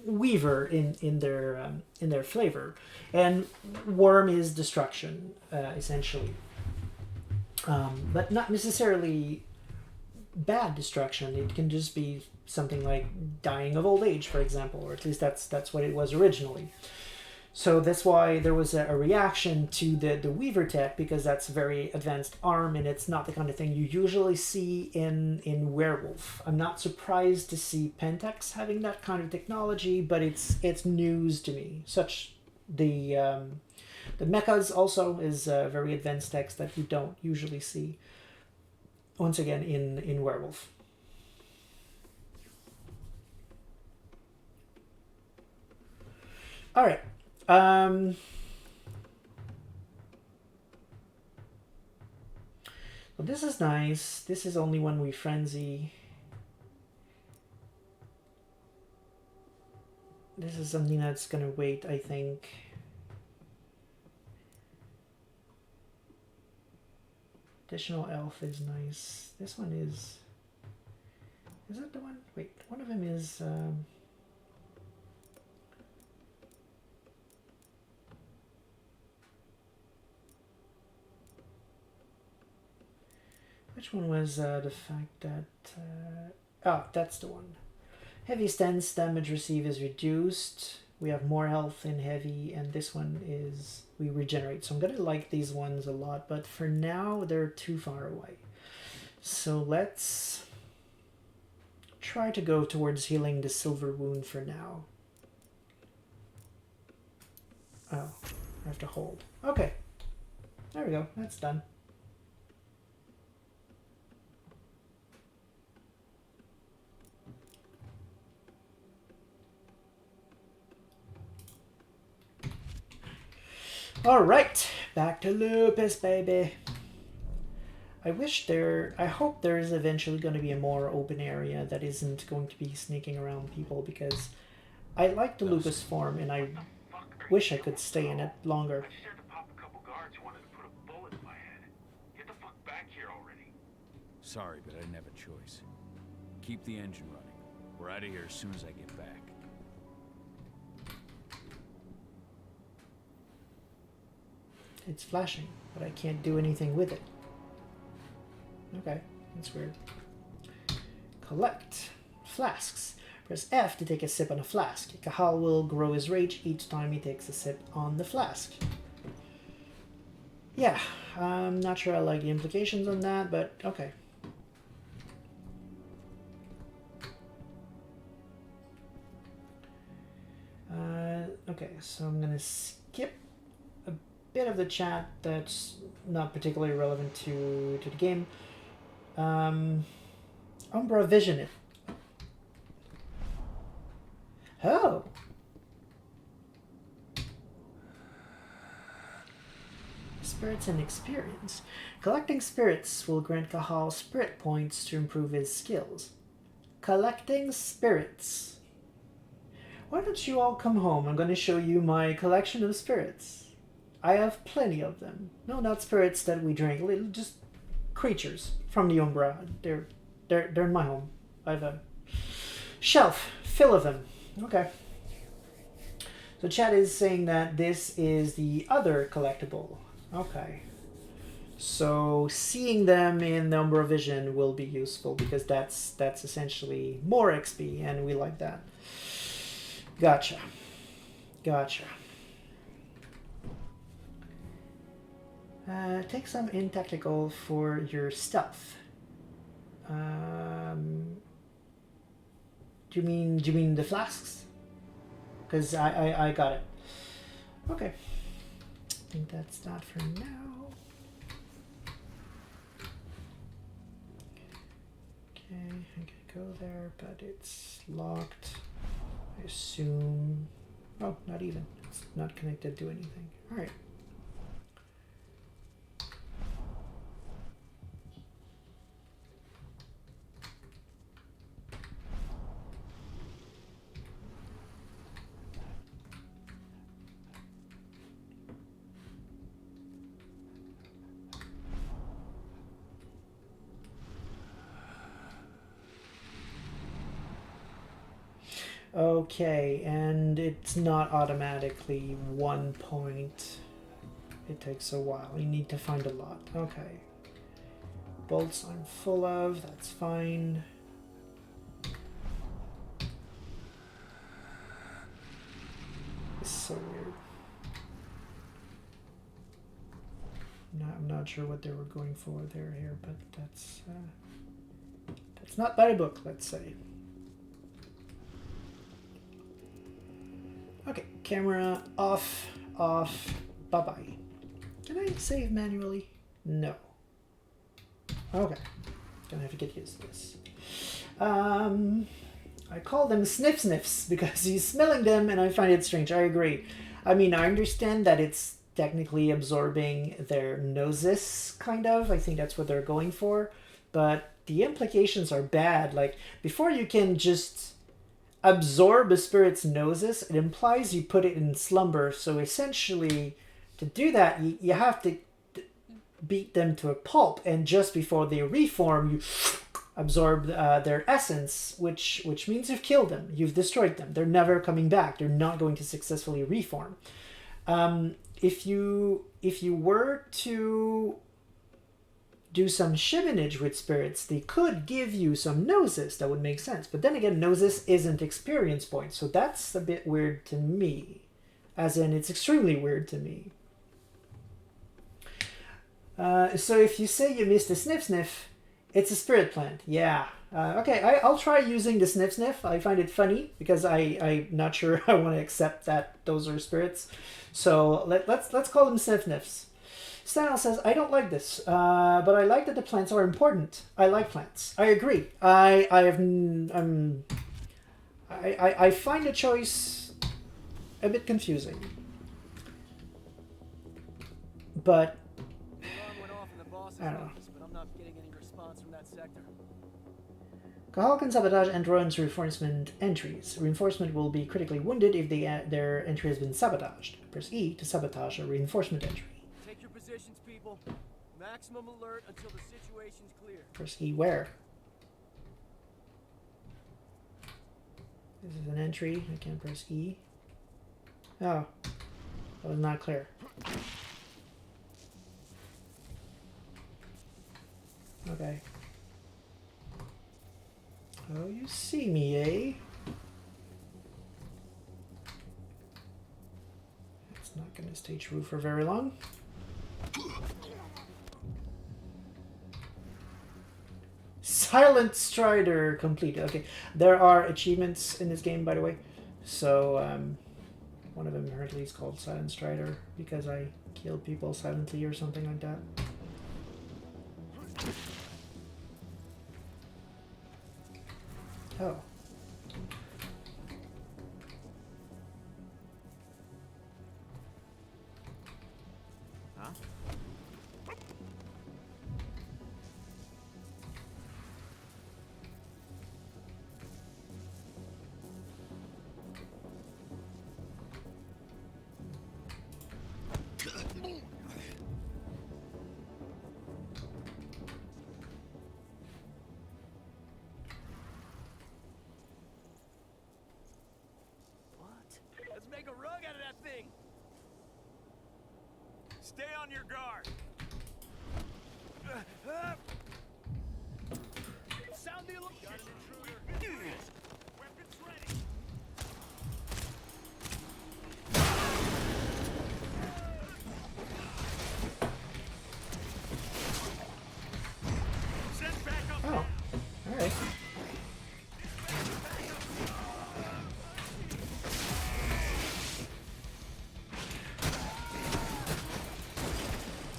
Weaver in their flavor, and Worm is destruction essentially, but not necessarily bad destruction. It can just be something like dying of old age, for example, or at least that's what it was originally. So that's why there was a reaction to the Weaver tech, because that's a very advanced arm, and it's not the kind of thing you usually see in Werewolf. I'm not surprised to see Pentax having that kind of technology, but it's news to me. Such the mechas also is a very advanced tech that you don't usually see, once again, in Werewolf. All right. Well, this is nice. This is only when we frenzy. This is something that's gonna wait, I think. Additional elf is nice. This one is that the one? Wait, one of them is which one was the fact that... oh, that's the one. Heavy stance damage received is reduced. We have more health in heavy, and this one is... we regenerate. So I'm going to like these ones a lot, but for now, they're too far away. So let's try to go towards healing the silver wound for now. Oh, I have to hold. Okay. There we go. That's done. Alright, back to Lupus, baby. I hope there is eventually going to be a more open area that isn't going to be sneaking around people, because I like the Lupus form and I wish I could stay in it longer. Sorry, but I didn't have a choice. keep the engine running. We're out of here as soon as I get back. It's flashing, but I can't do anything with it. Okay, that's weird. Collect flasks. Press F to take a sip on a flask. Cahal will grow his rage each time he takes a sip on the flask. Yeah, I'm not sure I like the implications on that, but okay. Okay, so I'm gonna skip a bit of the chat that's not particularly relevant to the game. Umbra Vision it. Oh! Spirits and experience. Collecting spirits will grant Cahal spirit points to improve his skills. Collecting spirits. Why don't you all come home? I'm going to show you my collection of spirits. I have plenty of them. No, not spirits that we drink. Little, just creatures from the Umbra. They're in my home. I have a shelf full of them. Okay. So chat is saying that this is the other collectible. Okay. So seeing them in the Umbra Vision will be useful because that's essentially more XP and we like that. Gotcha. Gotcha. Take some in tactical for your stealth. Do you mean the flasks? Because I got it. Okay. I think that's that for now. Okay, I could go there, but it's locked. I assume... Oh, not even. It's not connected to anything. Alright. Okay, and it's not automatically 1 point. It takes a while. You need to find a lot. Okay. Bolts I'm full of. That's fine. It's so weird. I'm not sure what they were going for there here, but that's not by the book, let's say. Okay, camera off, bye-bye. Can I save manually? No. Okay, gonna have to get used to this. I call them sniffs because he's smelling them and I find it strange. I agree. I mean, I understand that it's technically absorbing their noses, kind of. I think that's what they're going for. But the implications are bad. Like, before you can just absorb a spirit's noses, it implies you put it in slumber. So essentially, to do that, you have to beat them to a pulp, and just before they reform, you absorb their essence, which means you've killed them, you've destroyed them. They're never coming back. They're not going to successfully reform. If you were to do some shimonage with spirits, they could give you some noses. That would make sense. But then again, noses isn't experience points, so that's a bit weird to me. As in, it's extremely weird to me. So if you say you missed a sniff, it's a spirit plant. Yeah. Okay, I'll try using the sniff. I find it funny because I'm not sure I want to accept that those are spirits. So let's call them sniffs. Stanel says, I don't like this, but I like that the plants are important. I like plants. I agree. I find the choice a bit confusing. But I don't know. But I'm not getting any response from that sector. Cahal can sabotage Android's reinforcement entries. Reinforcement will be critically wounded if their entry has been sabotaged. Press E to sabotage a reinforcement entry. Take your positions, people. Maximum alert until the situation's clear. Press E where? This is an entry. I can't press E. Oh, that was not clear. Okay. Oh, you see me, eh? It's not going to stay true for very long. Silent Strider completed. Okay, there are achievements in this game, by the way. So, one of them apparently is called Silent Strider because I killed people silently or something like that. Oh. Huh? Let's make a rug out of that thing! Stay on your guard! Sound the alarm! Got an intruder! Weapons ready! Send back up! Oh, alright.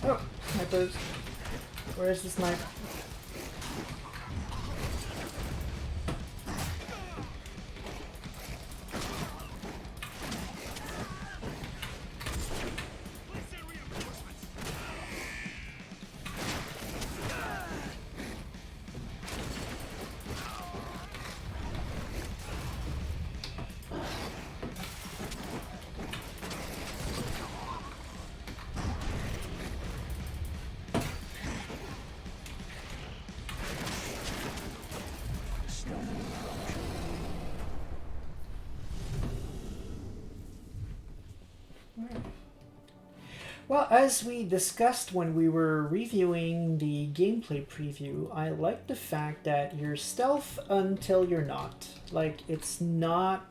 Oh, snipers. Where's the sniper? Well, as we discussed when we were reviewing the gameplay preview, I like the fact that you're stealth until you're not. Like, it's not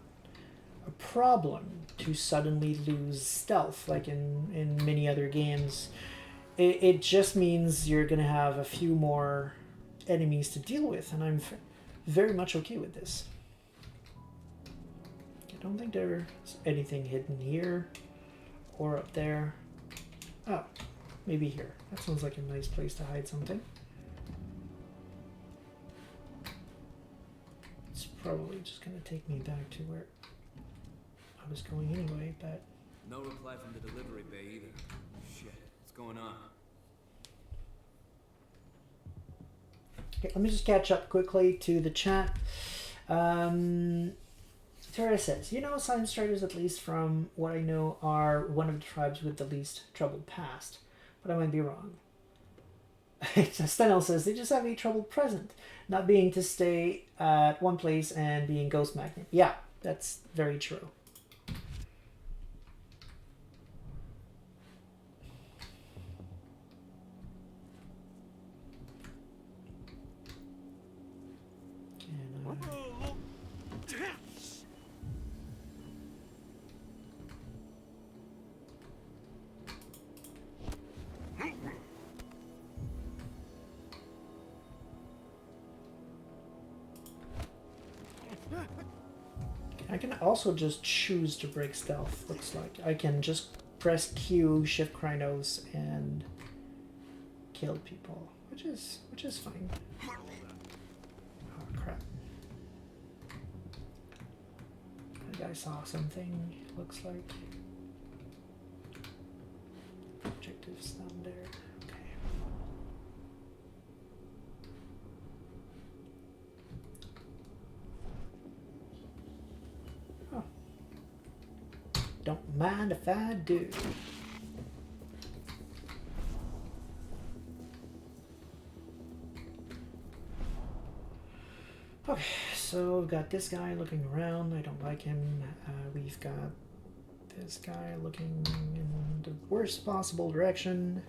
a problem to suddenly lose stealth, like in many other games. It just means you're going to have a few more enemies to deal with, and I'm very much okay with this. I don't think there's anything hidden here or up there. Oh, maybe here. That sounds like a nice place to hide something. It's probably just going to take me back to where I was going anyway, but... No reply from the delivery bay either. Shit, what's going on? Okay, let me just catch up quickly to the chat. Tara says, you know, Silent Striders, at least from what I know, are one of the tribes with the least troubled past. But I might be wrong. Stenel says, they just have a troubled present. Not being to stay at one place and being ghost magnet. Yeah, that's very true. I can also just choose to break stealth, looks like. I can just press Q, shift Krynos, and kill people, which is fine. Oh crap. I think I saw something, looks like. Objectives down there. Don't mind if I do. Okay, so we've got this guy looking around. I don't like him. We've got this guy looking in the worst possible direction.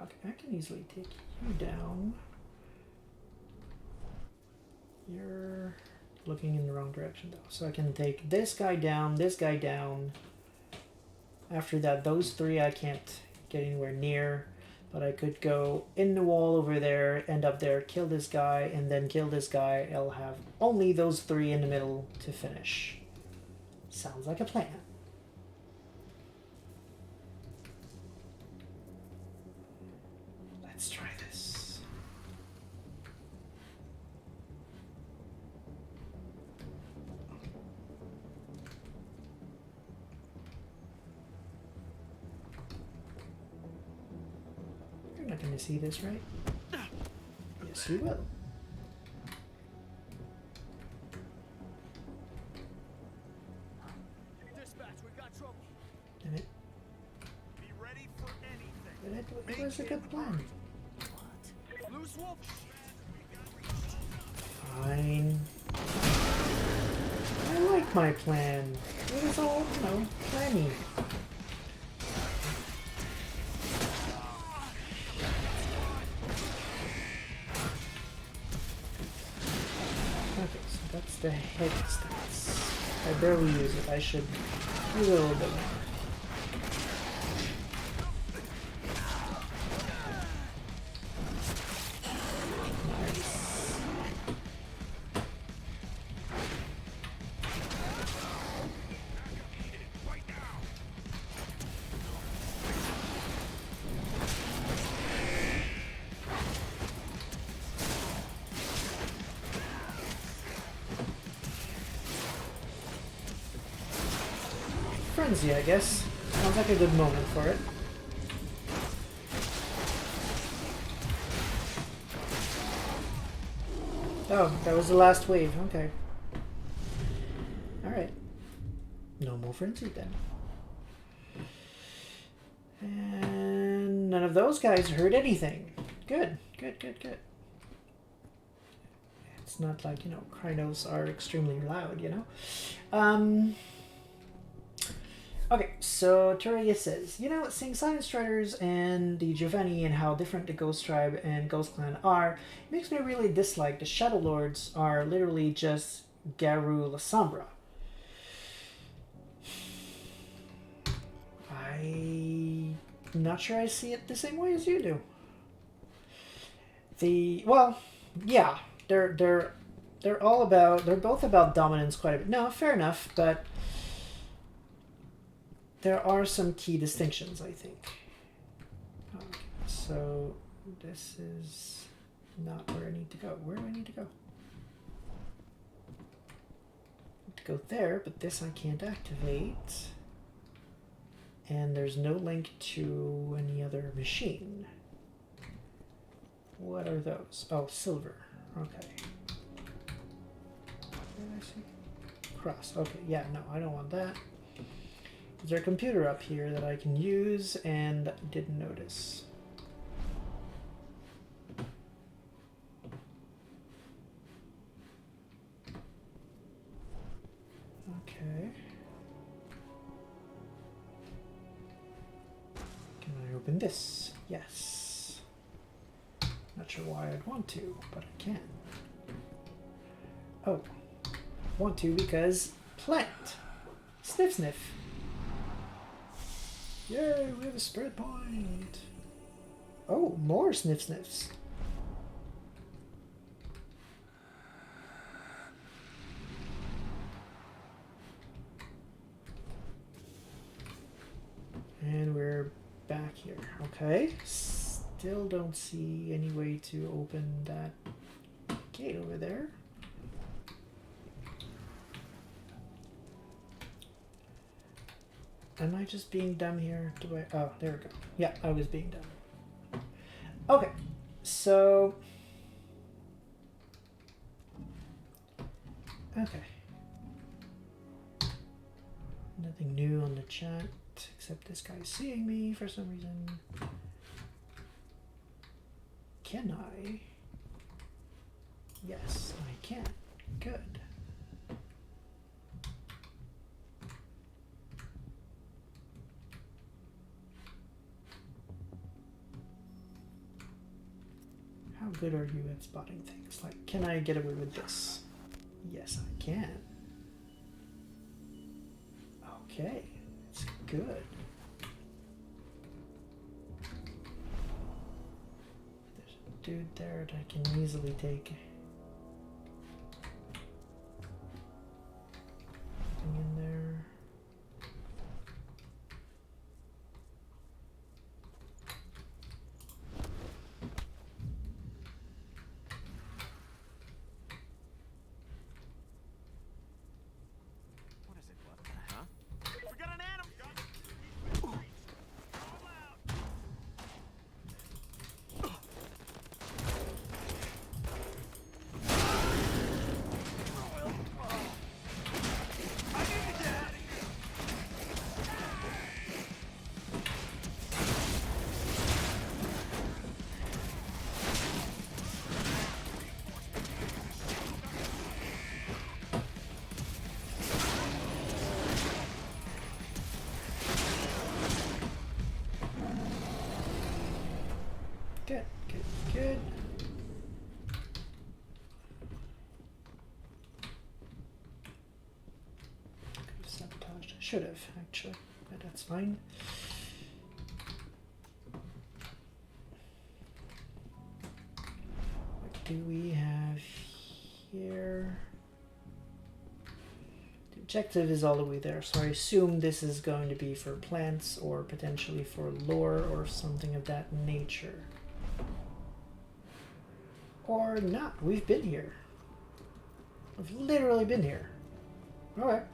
Okay, I can easily take you down. You're looking in the wrong direction though. So I can take this guy down, this guy down. After that, those three I can't get anywhere near. But I could go in the wall over there, end up there, kill this guy, and then kill this guy. I'll have only those three in the middle to finish. Sounds like a plan. Let's try this. You're not going to see this, right? Yes, you will. Dispatch, we got trouble. Damn it. Be ready for anything. But it was a good plan. Loose wolf. Fine. I like my plan. It was all, you know, planning. Okay, so that's the head stats. I barely use it. I should use it a little bit more. Frenzy, I guess. Sounds like a good moment for it. Oh, that was the last wave. Okay. Alright. No more frenzy then. And none of those guys heard anything. Good, good, good, good. It's not like, you know, Krynos are extremely loud, you know? Okay, so Tereya says, you know, seeing Silent Striders and the Giovanni and how different the Ghost Tribe and Ghost Clan are, it makes me really dislike the Shadow Lords are literally just Garu La Sombra. I'm not sure I see it the same way as you do. Well, yeah, they're both about dominance quite a bit. No, fair enough, but there are some key distinctions, I think. Okay, so this is not where I need to go. Where do I need to go? I need to go there, but this I can't activate. And there's no link to any other machine. What are those? Oh, silver. Okay. Where did I see? Cross. Okay, yeah, no, I don't want that. Is there a computer up here that I can use and didn't notice? Okay. Can I open this? Yes. Not sure why I'd want to, but I can. Oh. Want to because plant. Sniff sniff. Yay, we have a spirit point. Oh, more sniff sniffs. And we're back here. Okay. Still don't see any way to open that gate over there. Am I just being dumb here? Do I? Oh, there we go. Yeah, I was being dumb. Okay, so... Okay. Nothing new on the chat. Except this guy's seeing me for some reason. Can I? Yes, I can. Good. How good are you at spotting things? Like, can I get away with this? Yes, I can. Okay, it's good. There's a dude there that I can easily take. Nothing in there. Good, good, good. Could have sabotaged. I should have, actually, but that's fine. What do we have here? The objective is all the way there, so I assume this is going to be for plants or potentially for lore or something of that nature. Or not. We've been here. We've literally been here. Alright.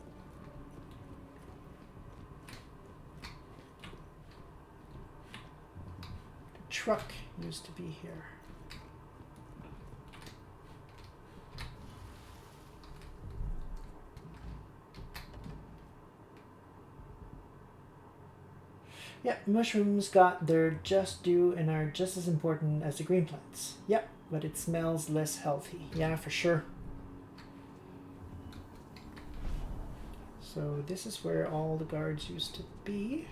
The truck used to be here. Yeah, mushrooms got their just due and are just as important as the green plants. Yep. But it smells less healthy. Yeah, for sure. So this is where all the guards used to be.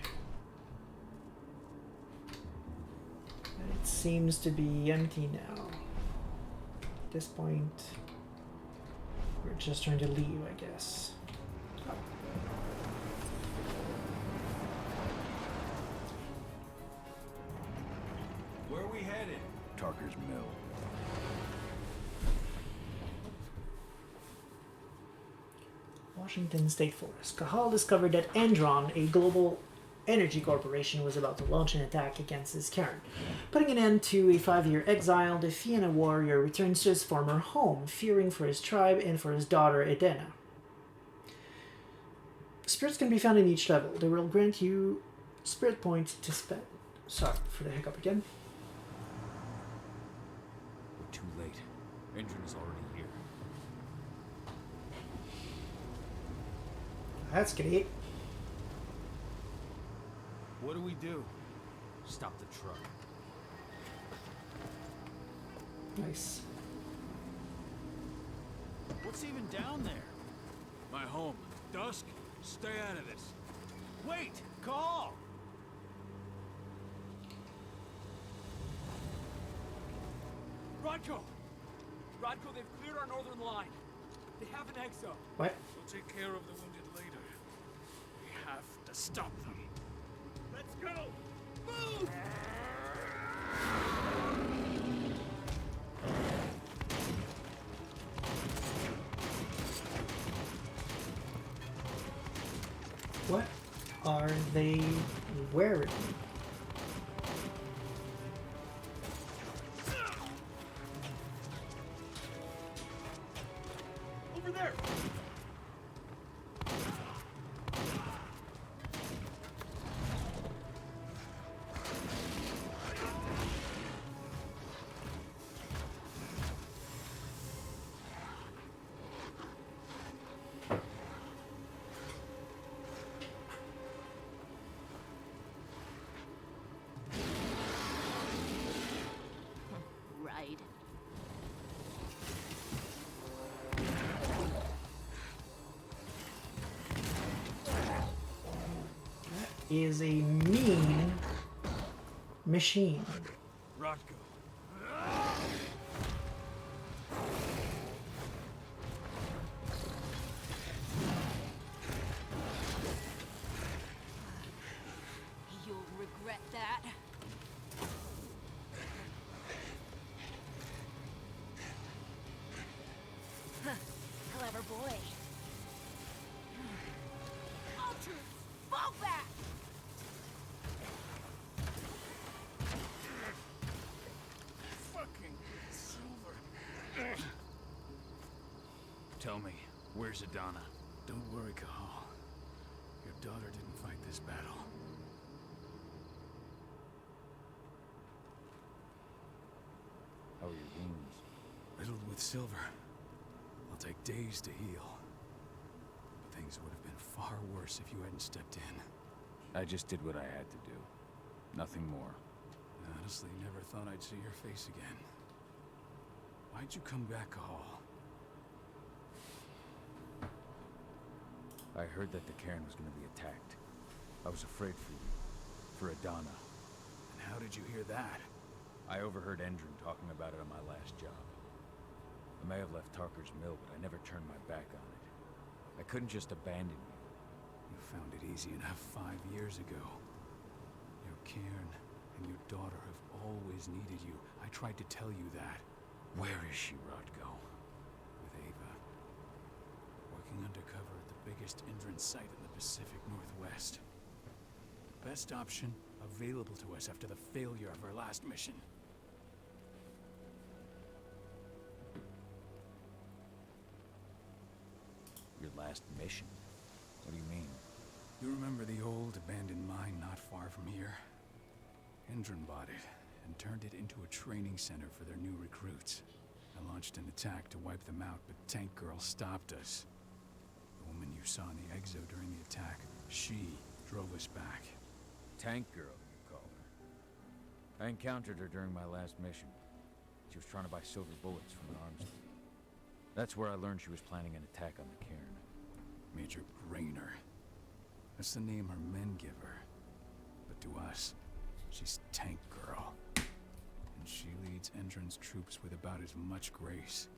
And it seems to be empty now. At this point, we're just trying to leave, I guess. Oh. Where are we headed? Tarker's Mill. Washington State Forest. Cahal discovered that Endron, a global energy corporation, was about to launch an attack against his cairn. Putting an end to a 5-year exile, the Fianna warrior returns to his former home, fearing for his tribe and for his daughter Edena. Spirits can be found in each level. They will grant you spirit points to spend. Sorry for the hiccup again. We're too late. Endron is already here. That's great. What do we do? Stop the truck. Nice. What's even down there? My home. Dusk, stay out of this. Wait! Call! Rodko! Rodko, they've cleared our northern line. They have an exo. What? We'll take care of the wounded later. We have to stop them. Let's go! Move! What are they wearing? Over there! is a mean machine. Rodko. You'll regret that. Huh. Clever boy. Ultra, fall back! Fucking Silver. Tell me, where's Adana? Don't worry, Cahal. Your daughter didn't fight this battle. How are your wounds? Riddled with silver. They'll take days to heal. But things would have been far worse if you hadn't stepped in. I just did what I had to do. Nothing more. I honestly never thought I'd see your face again. Why'd you come back, Cahal? I heard that the cairn was going to be attacked. I was afraid for you. For Adana. And how did you hear that? I overheard Endron talking about it on my last job. I may have left Tarker's Mill, but I never turned my back on it. I couldn't just abandon you. You found it easy enough 5 years ago. Your cairn and your daughter have always needed you. I tried to tell you that. Where is she, Rodko? With Ava. Working undercover at the biggest Indran site in the Pacific Northwest. The best option available to us after the failure of our last mission. Your last mission? What do you mean? You remember the old abandoned mine not far from here? Indran bought it and turned it into a training center for their new recruits. I launched an attack to wipe them out, but Tank Girl stopped us. The woman you saw in the exo during the attack, she drove us back. Tank Girl, you call her. I encountered her during my last mission. She was trying to buy silver bullets from an arms dealer. That's where I learned she was planning an attack on the cairn. Major Brainer. That's the name her men give her. But to us, she's Tank Girl. And she leads Endron's troops with about as much grace.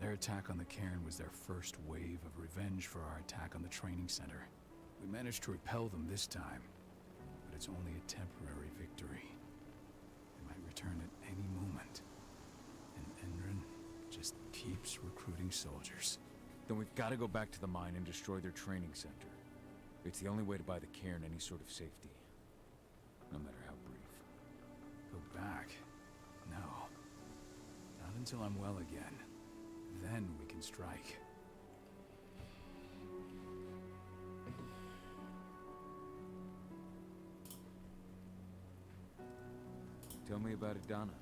Their attack on the cairn was their first wave of revenge for our attack on the training center. We managed to repel them this time, but it's only a temporary victory. They might return at any moment. And Endron just keeps recruiting soldiers. Then we've got to go back to the mine and destroy their training center. It's the only way to buy the cairn any sort of safety. No matter how brief. Go back? No. Not until I'm well again. Then we can strike. Tell me about Adana.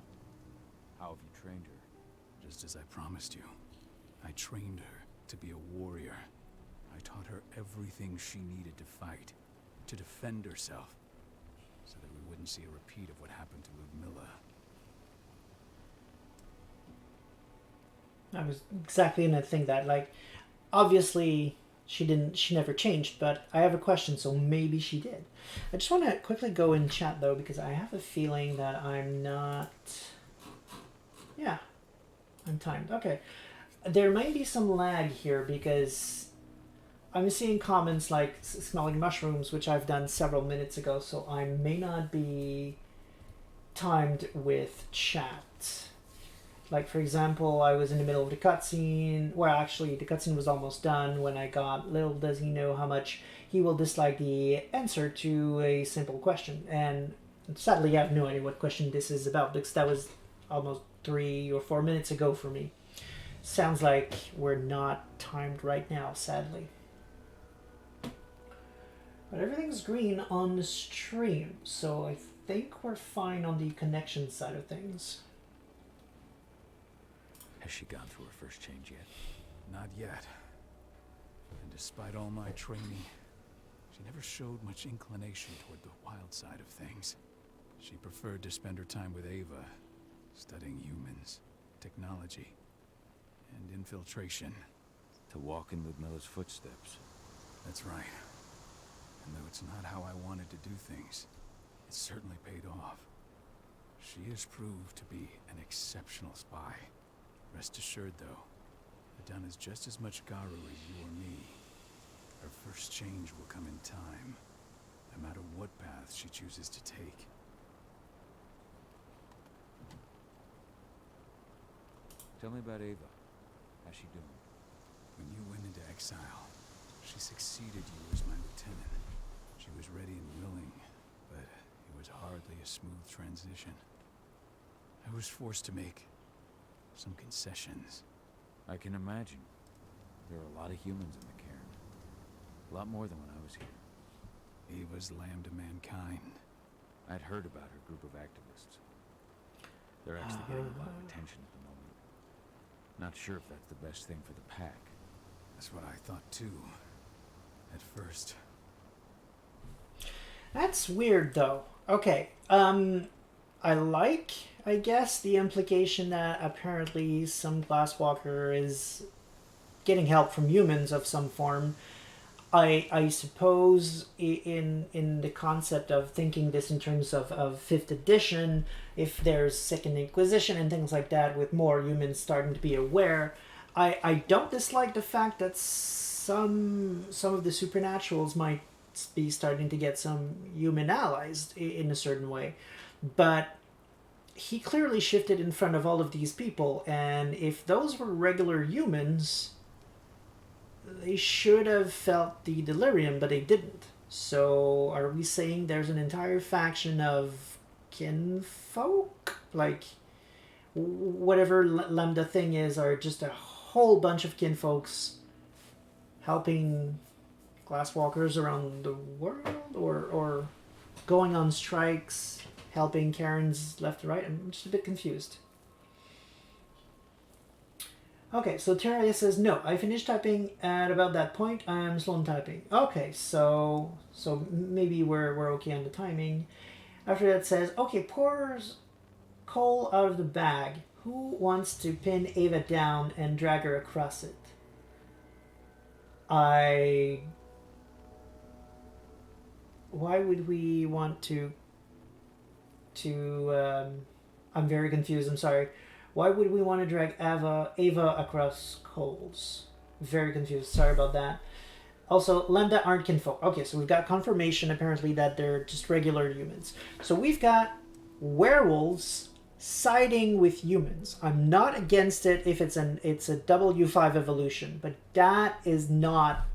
How have you trained her? Just as I promised you. I trained her to be a warrior. I taught her everything she needed to fight, to defend herself, so that we wouldn't see a repeat of what happened to Ludmilla. I was exactly gonna think that, like, obviously she never changed, but I have a question, so maybe she did. I just want to quickly go in chat though, because I have a feeling that I'm not... Yeah, I'm timed. Okay. There might be some lag here because I'm seeing comments like smelling mushrooms, which I've done several minutes ago, so I may not be timed with chat. Like, for example, I was in the middle of the cutscene. Well, actually, the cutscene was almost done when I got, little does he know how much he will dislike the answer to a simple question. And sadly, I have no idea what question this is about, because that was almost 3 or 4 minutes ago for me. Sounds like we're not timed right now, sadly. But everything's green on the stream, so I think we're fine on the connection side of things. Has she gone through her first change yet? Not yet. And despite all my training, she never showed much inclination toward the wild side of things. She preferred to spend her time with Ava, studying humans, technology, and infiltration. To walk in Ludmilla's footsteps. That's right. And though it's not how I wanted to do things, it certainly paid off. She has proved to be an exceptional spy. Rest assured, though, Adun is just as much Garu as you or me. Her first change will come in time, no matter what path she chooses to take. Tell me about Ava. How's she doing? When you went into exile, she succeeded you as my lieutenant. She was ready and willing, but it was hardly a smooth transition. I was forced to make some concessions. I can imagine. There are a lot of humans in the cairn. A lot more than when I was here. Ava's lamb to mankind. I'd heard about her group of activists. They're actually getting a lot of attention at the moment. Not sure if that's the best thing for the pack. That's what I thought too, at first. That's weird, though. Okay, I guess, the implication that apparently some Glasswalker is getting help from humans of some form. I suppose in the concept of thinking this in terms of 5th edition, if there's Second Inquisition and things like that, with more humans starting to be aware, I don't dislike the fact that some of the supernaturals might be starting to get some human allies in a certain way. But he clearly shifted in front of all of these people, and if those were regular humans, they should have felt the delirium, but they didn't. So are we saying there's an entire faction of kinfolk? Like, whatever Lambda thing is, are just a whole bunch of kinfolks helping Glasswalkers around the world? Or going on strikes, helping Karens left and right? I'm just a bit confused. Okay, so Terraria says, no, I finished typing at about that point. I'm slow in typing. Okay, so maybe we're okay on the timing. After that says, okay, pours coal out of the bag. Who wants to pin Ava down and drag her across it? Why would we want to I'm very confused, I'm sorry. Why would we want to drag Ava across coals? Very confused. Sorry about that. Also, Lambda aren't kinfolk. Okay, so we've got confirmation, apparently, that they're just regular humans. So we've got werewolves siding with humans. I'm not against it if it's a W5 evolution, but that is not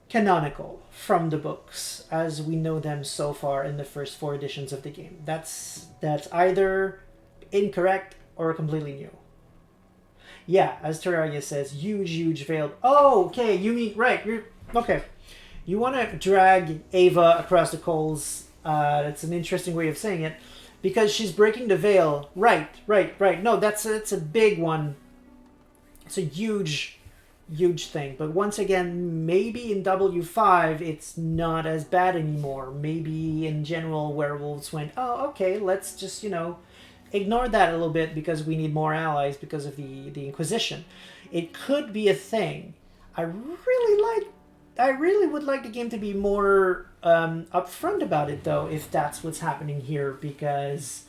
canonical from the books as we know them so far in the first 4 editions of the game. That's either incorrect or completely new. Yeah, as Terraria says, huge veiled. Oh, okay, you mean, right, you're, okay. You want to drag Ava across the coals. That's an interesting way of saying it. Because she's breaking the veil. Right. No, that's a big one. It's a huge thing. But once again, maybe in W5, it's not as bad anymore. Maybe in general, werewolves went, oh, okay, let's just, ignore that a little bit because we need more allies because of the Inquisition. It could be a thing. I really would like the game to be more upfront about it, though, if that's what's happening here, because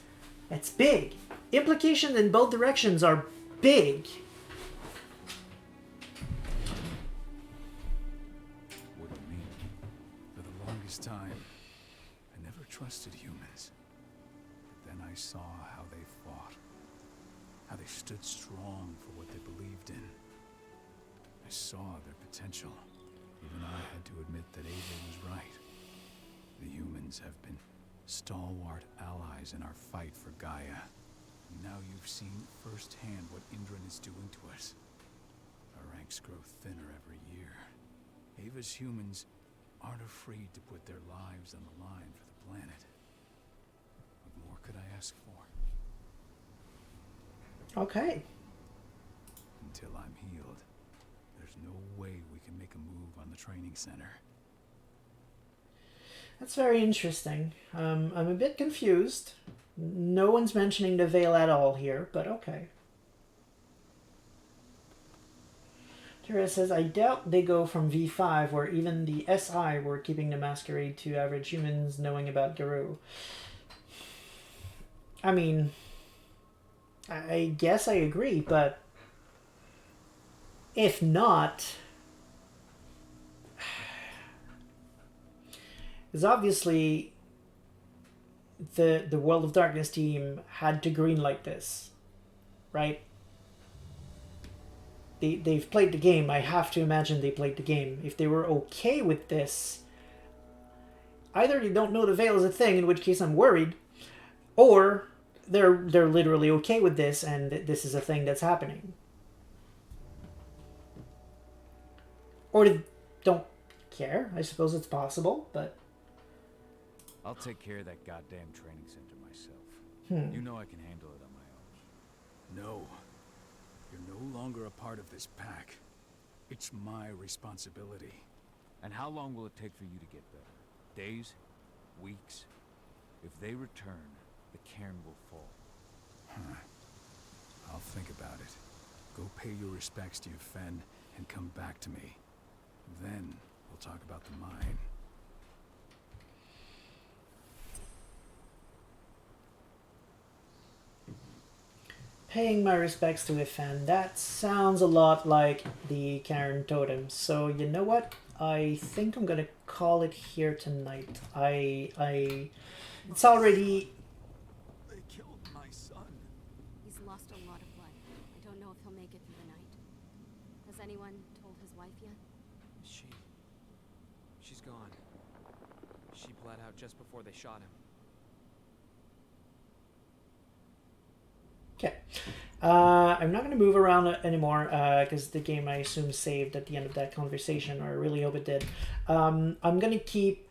it's big. Implications in both directions are big. What do you mean? For the longest time, I never trusted humans. But then I saw how they fought. How they stood strong for what they believed in. I saw their potential. Even I had to admit that Ava was right. The humans have been stalwart allies in our fight for Gaia. And now you've seen firsthand what Indran is doing to us. Our ranks grow thinner every year. Ava's humans aren't afraid to put their lives on the line for the planet. What more could I ask for? Okay. Until I'm healed, there's no way we can make a move on the training center. That's very interesting. I'm a bit confused. No one's mentioning the veil at all here, but okay. Kira says, I doubt they go from V5, where even the SI were keeping the masquerade to average humans knowing about Garou. I mean, I guess I agree, but if not, because obviously the World of Darkness team had to greenlight this, right? They've played the game. I have to imagine they played the game. If they were okay with this, either they don't know the Veil is a thing, in which case I'm worried, or they're literally okay with this and this is a thing that's happening. Or they don't care. I suppose it's possible, but... I'll take care of that goddamn training center myself. You know I can handle it on my own. No. You're no longer a part of this pack. It's my responsibility. And how long will it take for you to get better? Days? Weeks? If they return, the cairn will fall. Huh. I'll think about it. Go pay your respects to your Fen and come back to me. Then we'll talk about the mine. Paying my respects to Ifan. That sounds a lot like the Cairn Totem. So you know what? I think I'm gonna call it here tonight. It's already... They killed my son. He's lost a lot of blood. I don't know if he'll make it through the night. Has anyone told his wife yet? She's gone. She bled out just before they shot him. Okay. I'm not going to move around anymore because the game, I assume, saved at the end of that conversation, or I really hope it did. I'm going to keep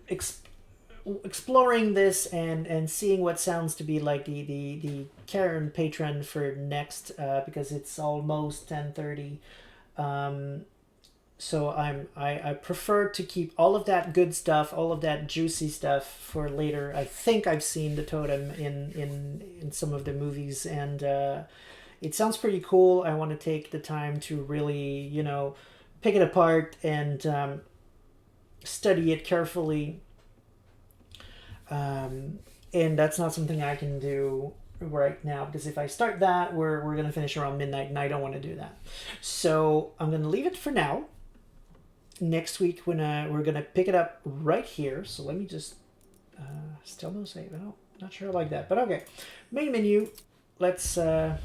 exploring this and seeing what sounds to be like the Cairn patron for next, because it's almost 10:30. So I prefer to keep all of that good stuff, all of that juicy stuff for later. I think I've seen the totem in some of the movies, and it sounds pretty cool. I want to take the time to really, you know, pick it apart and study it carefully. And that's not something I can do right now, because if I start that, we're going to finish around midnight, and I don't want to do that. So I'm going to leave it for now. Next week, when we're going to pick it up right here. So let me just... still no save. Oh, not sure I like that, but okay. Main menu. Let's live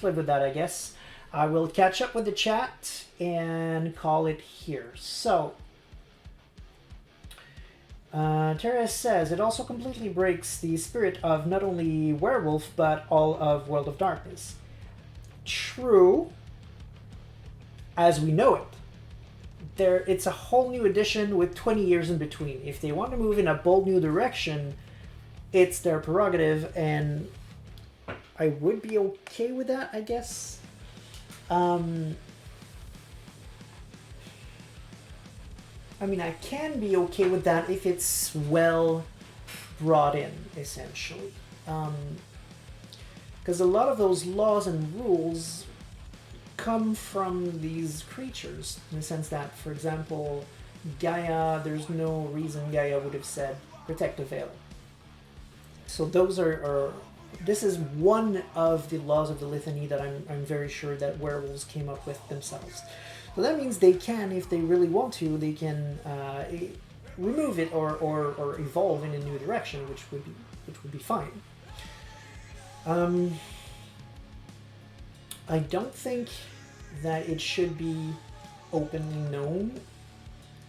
with that, I guess. I will catch up with the chat and call it here. So... Teres says, it also completely breaks the spirit of not only Werewolf, but all of World of Darkness. True. As we know it. It's a whole new edition with 20 years in between. If they want to move in a bold new direction, it's their prerogative, and I would be okay with that, I guess. I mean, I can be okay with that if it's well brought in, essentially. Because a lot of those laws and rules come from these creatures, in the sense that, for example, Gaia, there's no reason Gaia would have said, protect the veil. So those are this is one of the laws of the Litany that I'm very sure that werewolves came up with themselves. So that means they can, if they really want to, they can remove it or evolve in a new direction, which would be fine. I don't think that it should be openly known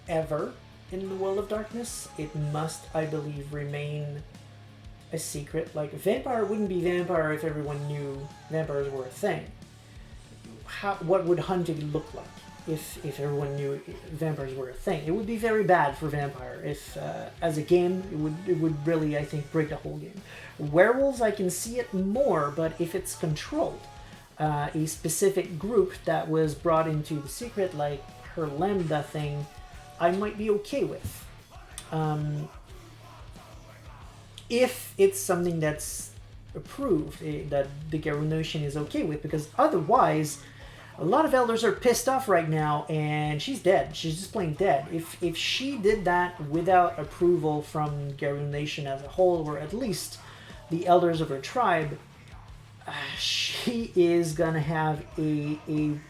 ever in the World of Darkness. It must, I believe, remain a secret. Like, vampire wouldn't be vampire if everyone knew vampires were a thing. What would hunting look like if everyone knew vampires were a thing? It would be very bad for vampire. If as a game, it would really, I think, break the whole game. Werewolves, I can see it more, but if it's controlled, a specific group that was brought into the secret, like her Lambda thing, I might be okay with. If it's something that's approved, that the Garou Nation is okay with, because otherwise, A lot of elders are pissed off right now, and she's dead. She's just plain dead. If she did that without approval from Garou Nation as a whole, or at least the elders of her tribe, she is gonna have a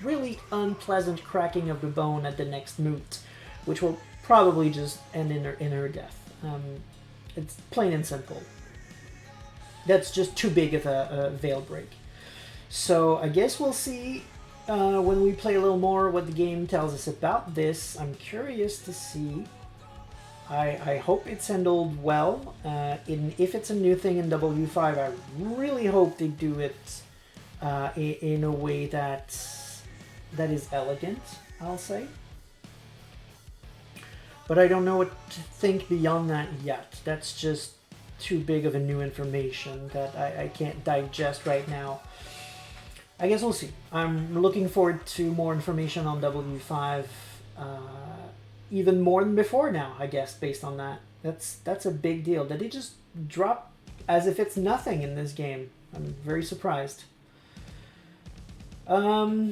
really unpleasant cracking of the bone at the next moot, which will probably just end in her death. It's plain and simple. That's just too big of a veil break. So I guess we'll see when we play a little more what the game tells us about this. I'm curious to see. I hope it's handled well. If it's a new thing in W5, I really hope they do it in a way that is elegant, I'll say. But I don't know what to think beyond that yet. That's just too big of a new information that I can't digest right now. I guess we'll see. I'm looking forward to more information on W5, even more than before now, I guess, based on that. That's a big deal. Did they just drop as if it's nothing in this game? I'm very surprised. Terra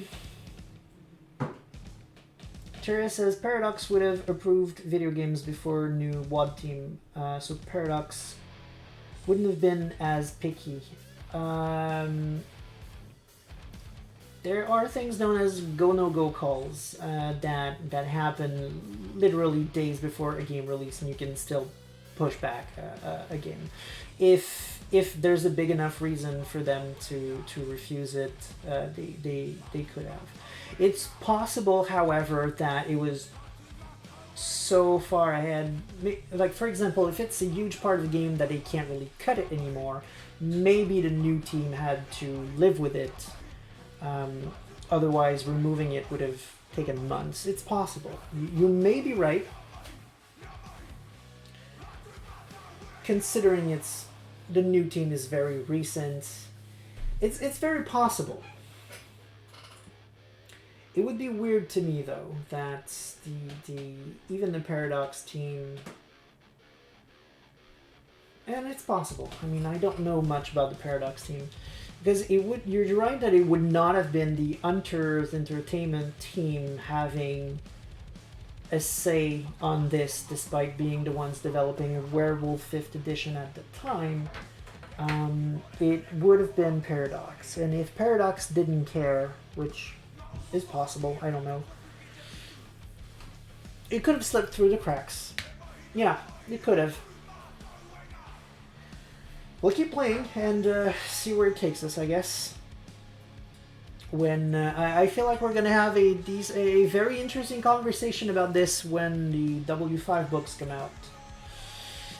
says Paradox would have approved video games before new WAD team, so Paradox wouldn't have been as picky. There are things known as go-no-go calls that happen literally days before a game release, and you can still push back a game. If there's a big enough reason for them to refuse it, they could have. It's possible, however, that it was so far ahead. Like, for example, if it's a huge part of the game that they can't really cut it anymore, maybe the new team had to live with it. Otherwise, removing it would have taken months. It's possible. You may be right. Considering the new team is very recent, it's very possible. It would be weird to me, though, that even the Paradox team, and it's possible. I mean, I don't know much about the Paradox team, because you're right that it would not have been the Hunters Entertainment team having a say on this, despite being the ones developing Werewolf 5th edition at the time. It would have been Paradox, and if Paradox didn't care, which is possible, I don't know, it could have slipped through the cracks. Yeah, it could have. We'll keep playing and see where it takes us, I guess. When I feel like we're gonna have a very interesting conversation about this when the W5 books come out.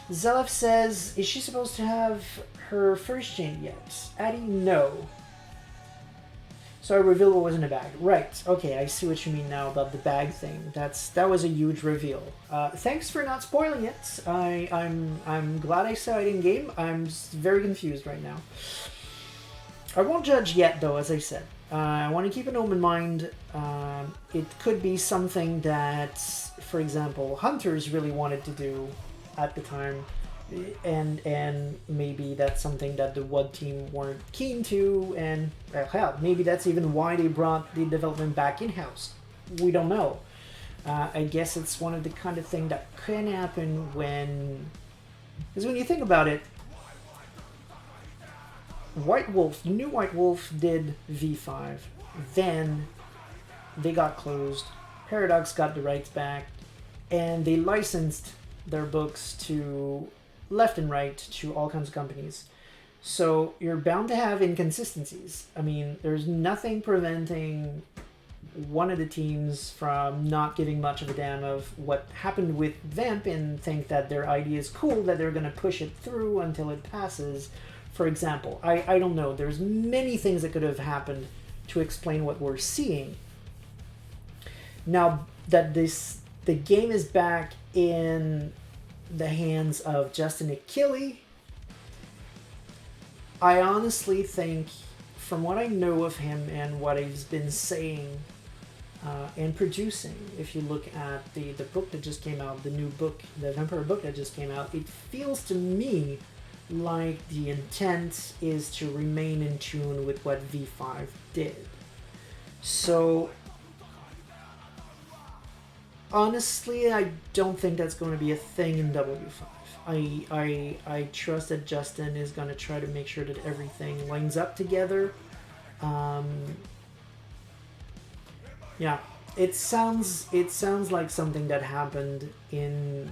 Zelef says, is she supposed to have her first chain yet? Addie, no. So I revealed what was in the bag. Right. Okay, I see what you mean now about the bag thing. That was a huge reveal. Thanks for not spoiling it. I'm glad I saw it in game. I'm very confused right now. I won't judge yet, though, as I said. I want to keep an open mind. It could be something that, for example, Hunters really wanted to do at the time, and maybe that's something that the WUD team weren't keen to, and hell, maybe that's even why they brought the development back in-house. We don't know. I guess it's one of the kind of thing that can happen because when you think about it, White Wolf, the new White Wolf did V5, then they got closed, Paradox got the rights back, and they licensed their books to left and right to all kinds of companies. So you're bound to have inconsistencies. I mean, there's nothing preventing one of the teams from not giving much of a damn of what happened with Vamp and think that their idea is cool, that they're going to push it through until it passes. For example, I don't know. There's many things that could have happened to explain what we're seeing. Now that the game is back in the hands of Justin Achille, I honestly think, from what I know of him and what he's been saying and producing, if you look at the book that just came out, the new book, the Vampire book that just came out, it feels to me like the intent is to remain in tune with what V5 did. So honestly, I don't think that's going to be a thing in W5. I trust that Justin is going to try to make sure that everything lines up together. Yeah, it sounds like something that happened in,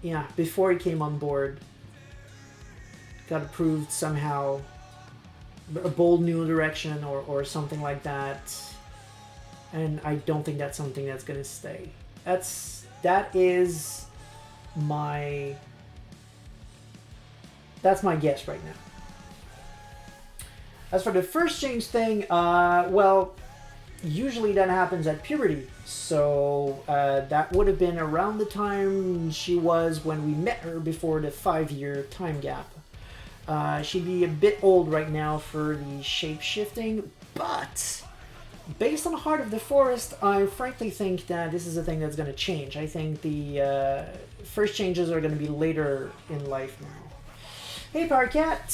yeah, before he came on board. Got approved somehow, a bold new direction or something like that. And I don't think that's something that's gonna stay. That's my guess right now. As for the first change thing, well, usually that happens at puberty. So that would have been around the time she was when we met her before the 5-year time gap. She'd be a bit old right now for the shape-shifting, but based on Heart of the Forest, I frankly think that this is a thing that's going to change. I think the first changes are going to be later in life now. Hey, Parcat!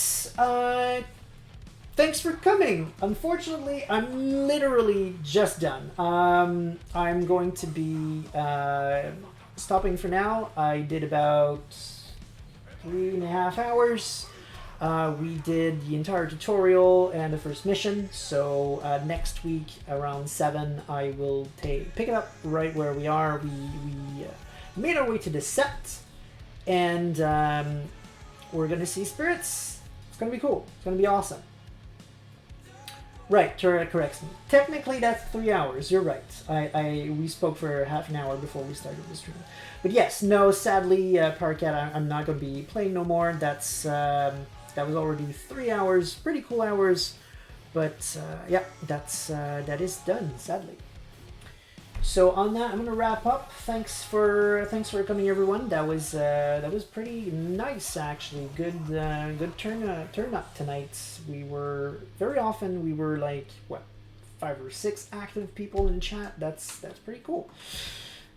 Thanks for coming! Unfortunately, I'm literally just done. I'm going to be stopping for now. I did about 3.5 hours. We did the entire tutorial and the first mission, so next week around 7 I will pick it up right where we are. We made our way to the sept, and we're gonna see spirits. It's gonna be cool. It's gonna be awesome. Right, Tura corrects me. Technically that's 3 hours, you're right. We spoke for half an hour before we started the stream. But yes, no, sadly, Parcat, I'm not gonna be playing no more. That was already 3 hours, pretty cool hours, but yeah, that is done, sadly. So on that, I'm gonna wrap up. Thanks for coming, everyone. That was pretty nice, actually. Good turn up tonight. We were very often like what, 5 or 6 active people in chat. That's pretty cool.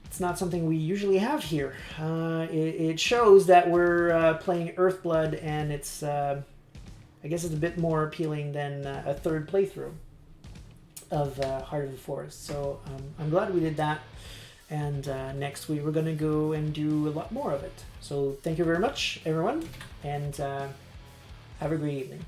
It's not something we usually have here. It shows that we're playing Earthblood, and it's I guess it's a bit more appealing than a third playthrough of Heart of the Forest. So I'm glad we did that, and next week we're gonna go and do a lot more of it. So thank you very much, everyone, and have a great evening.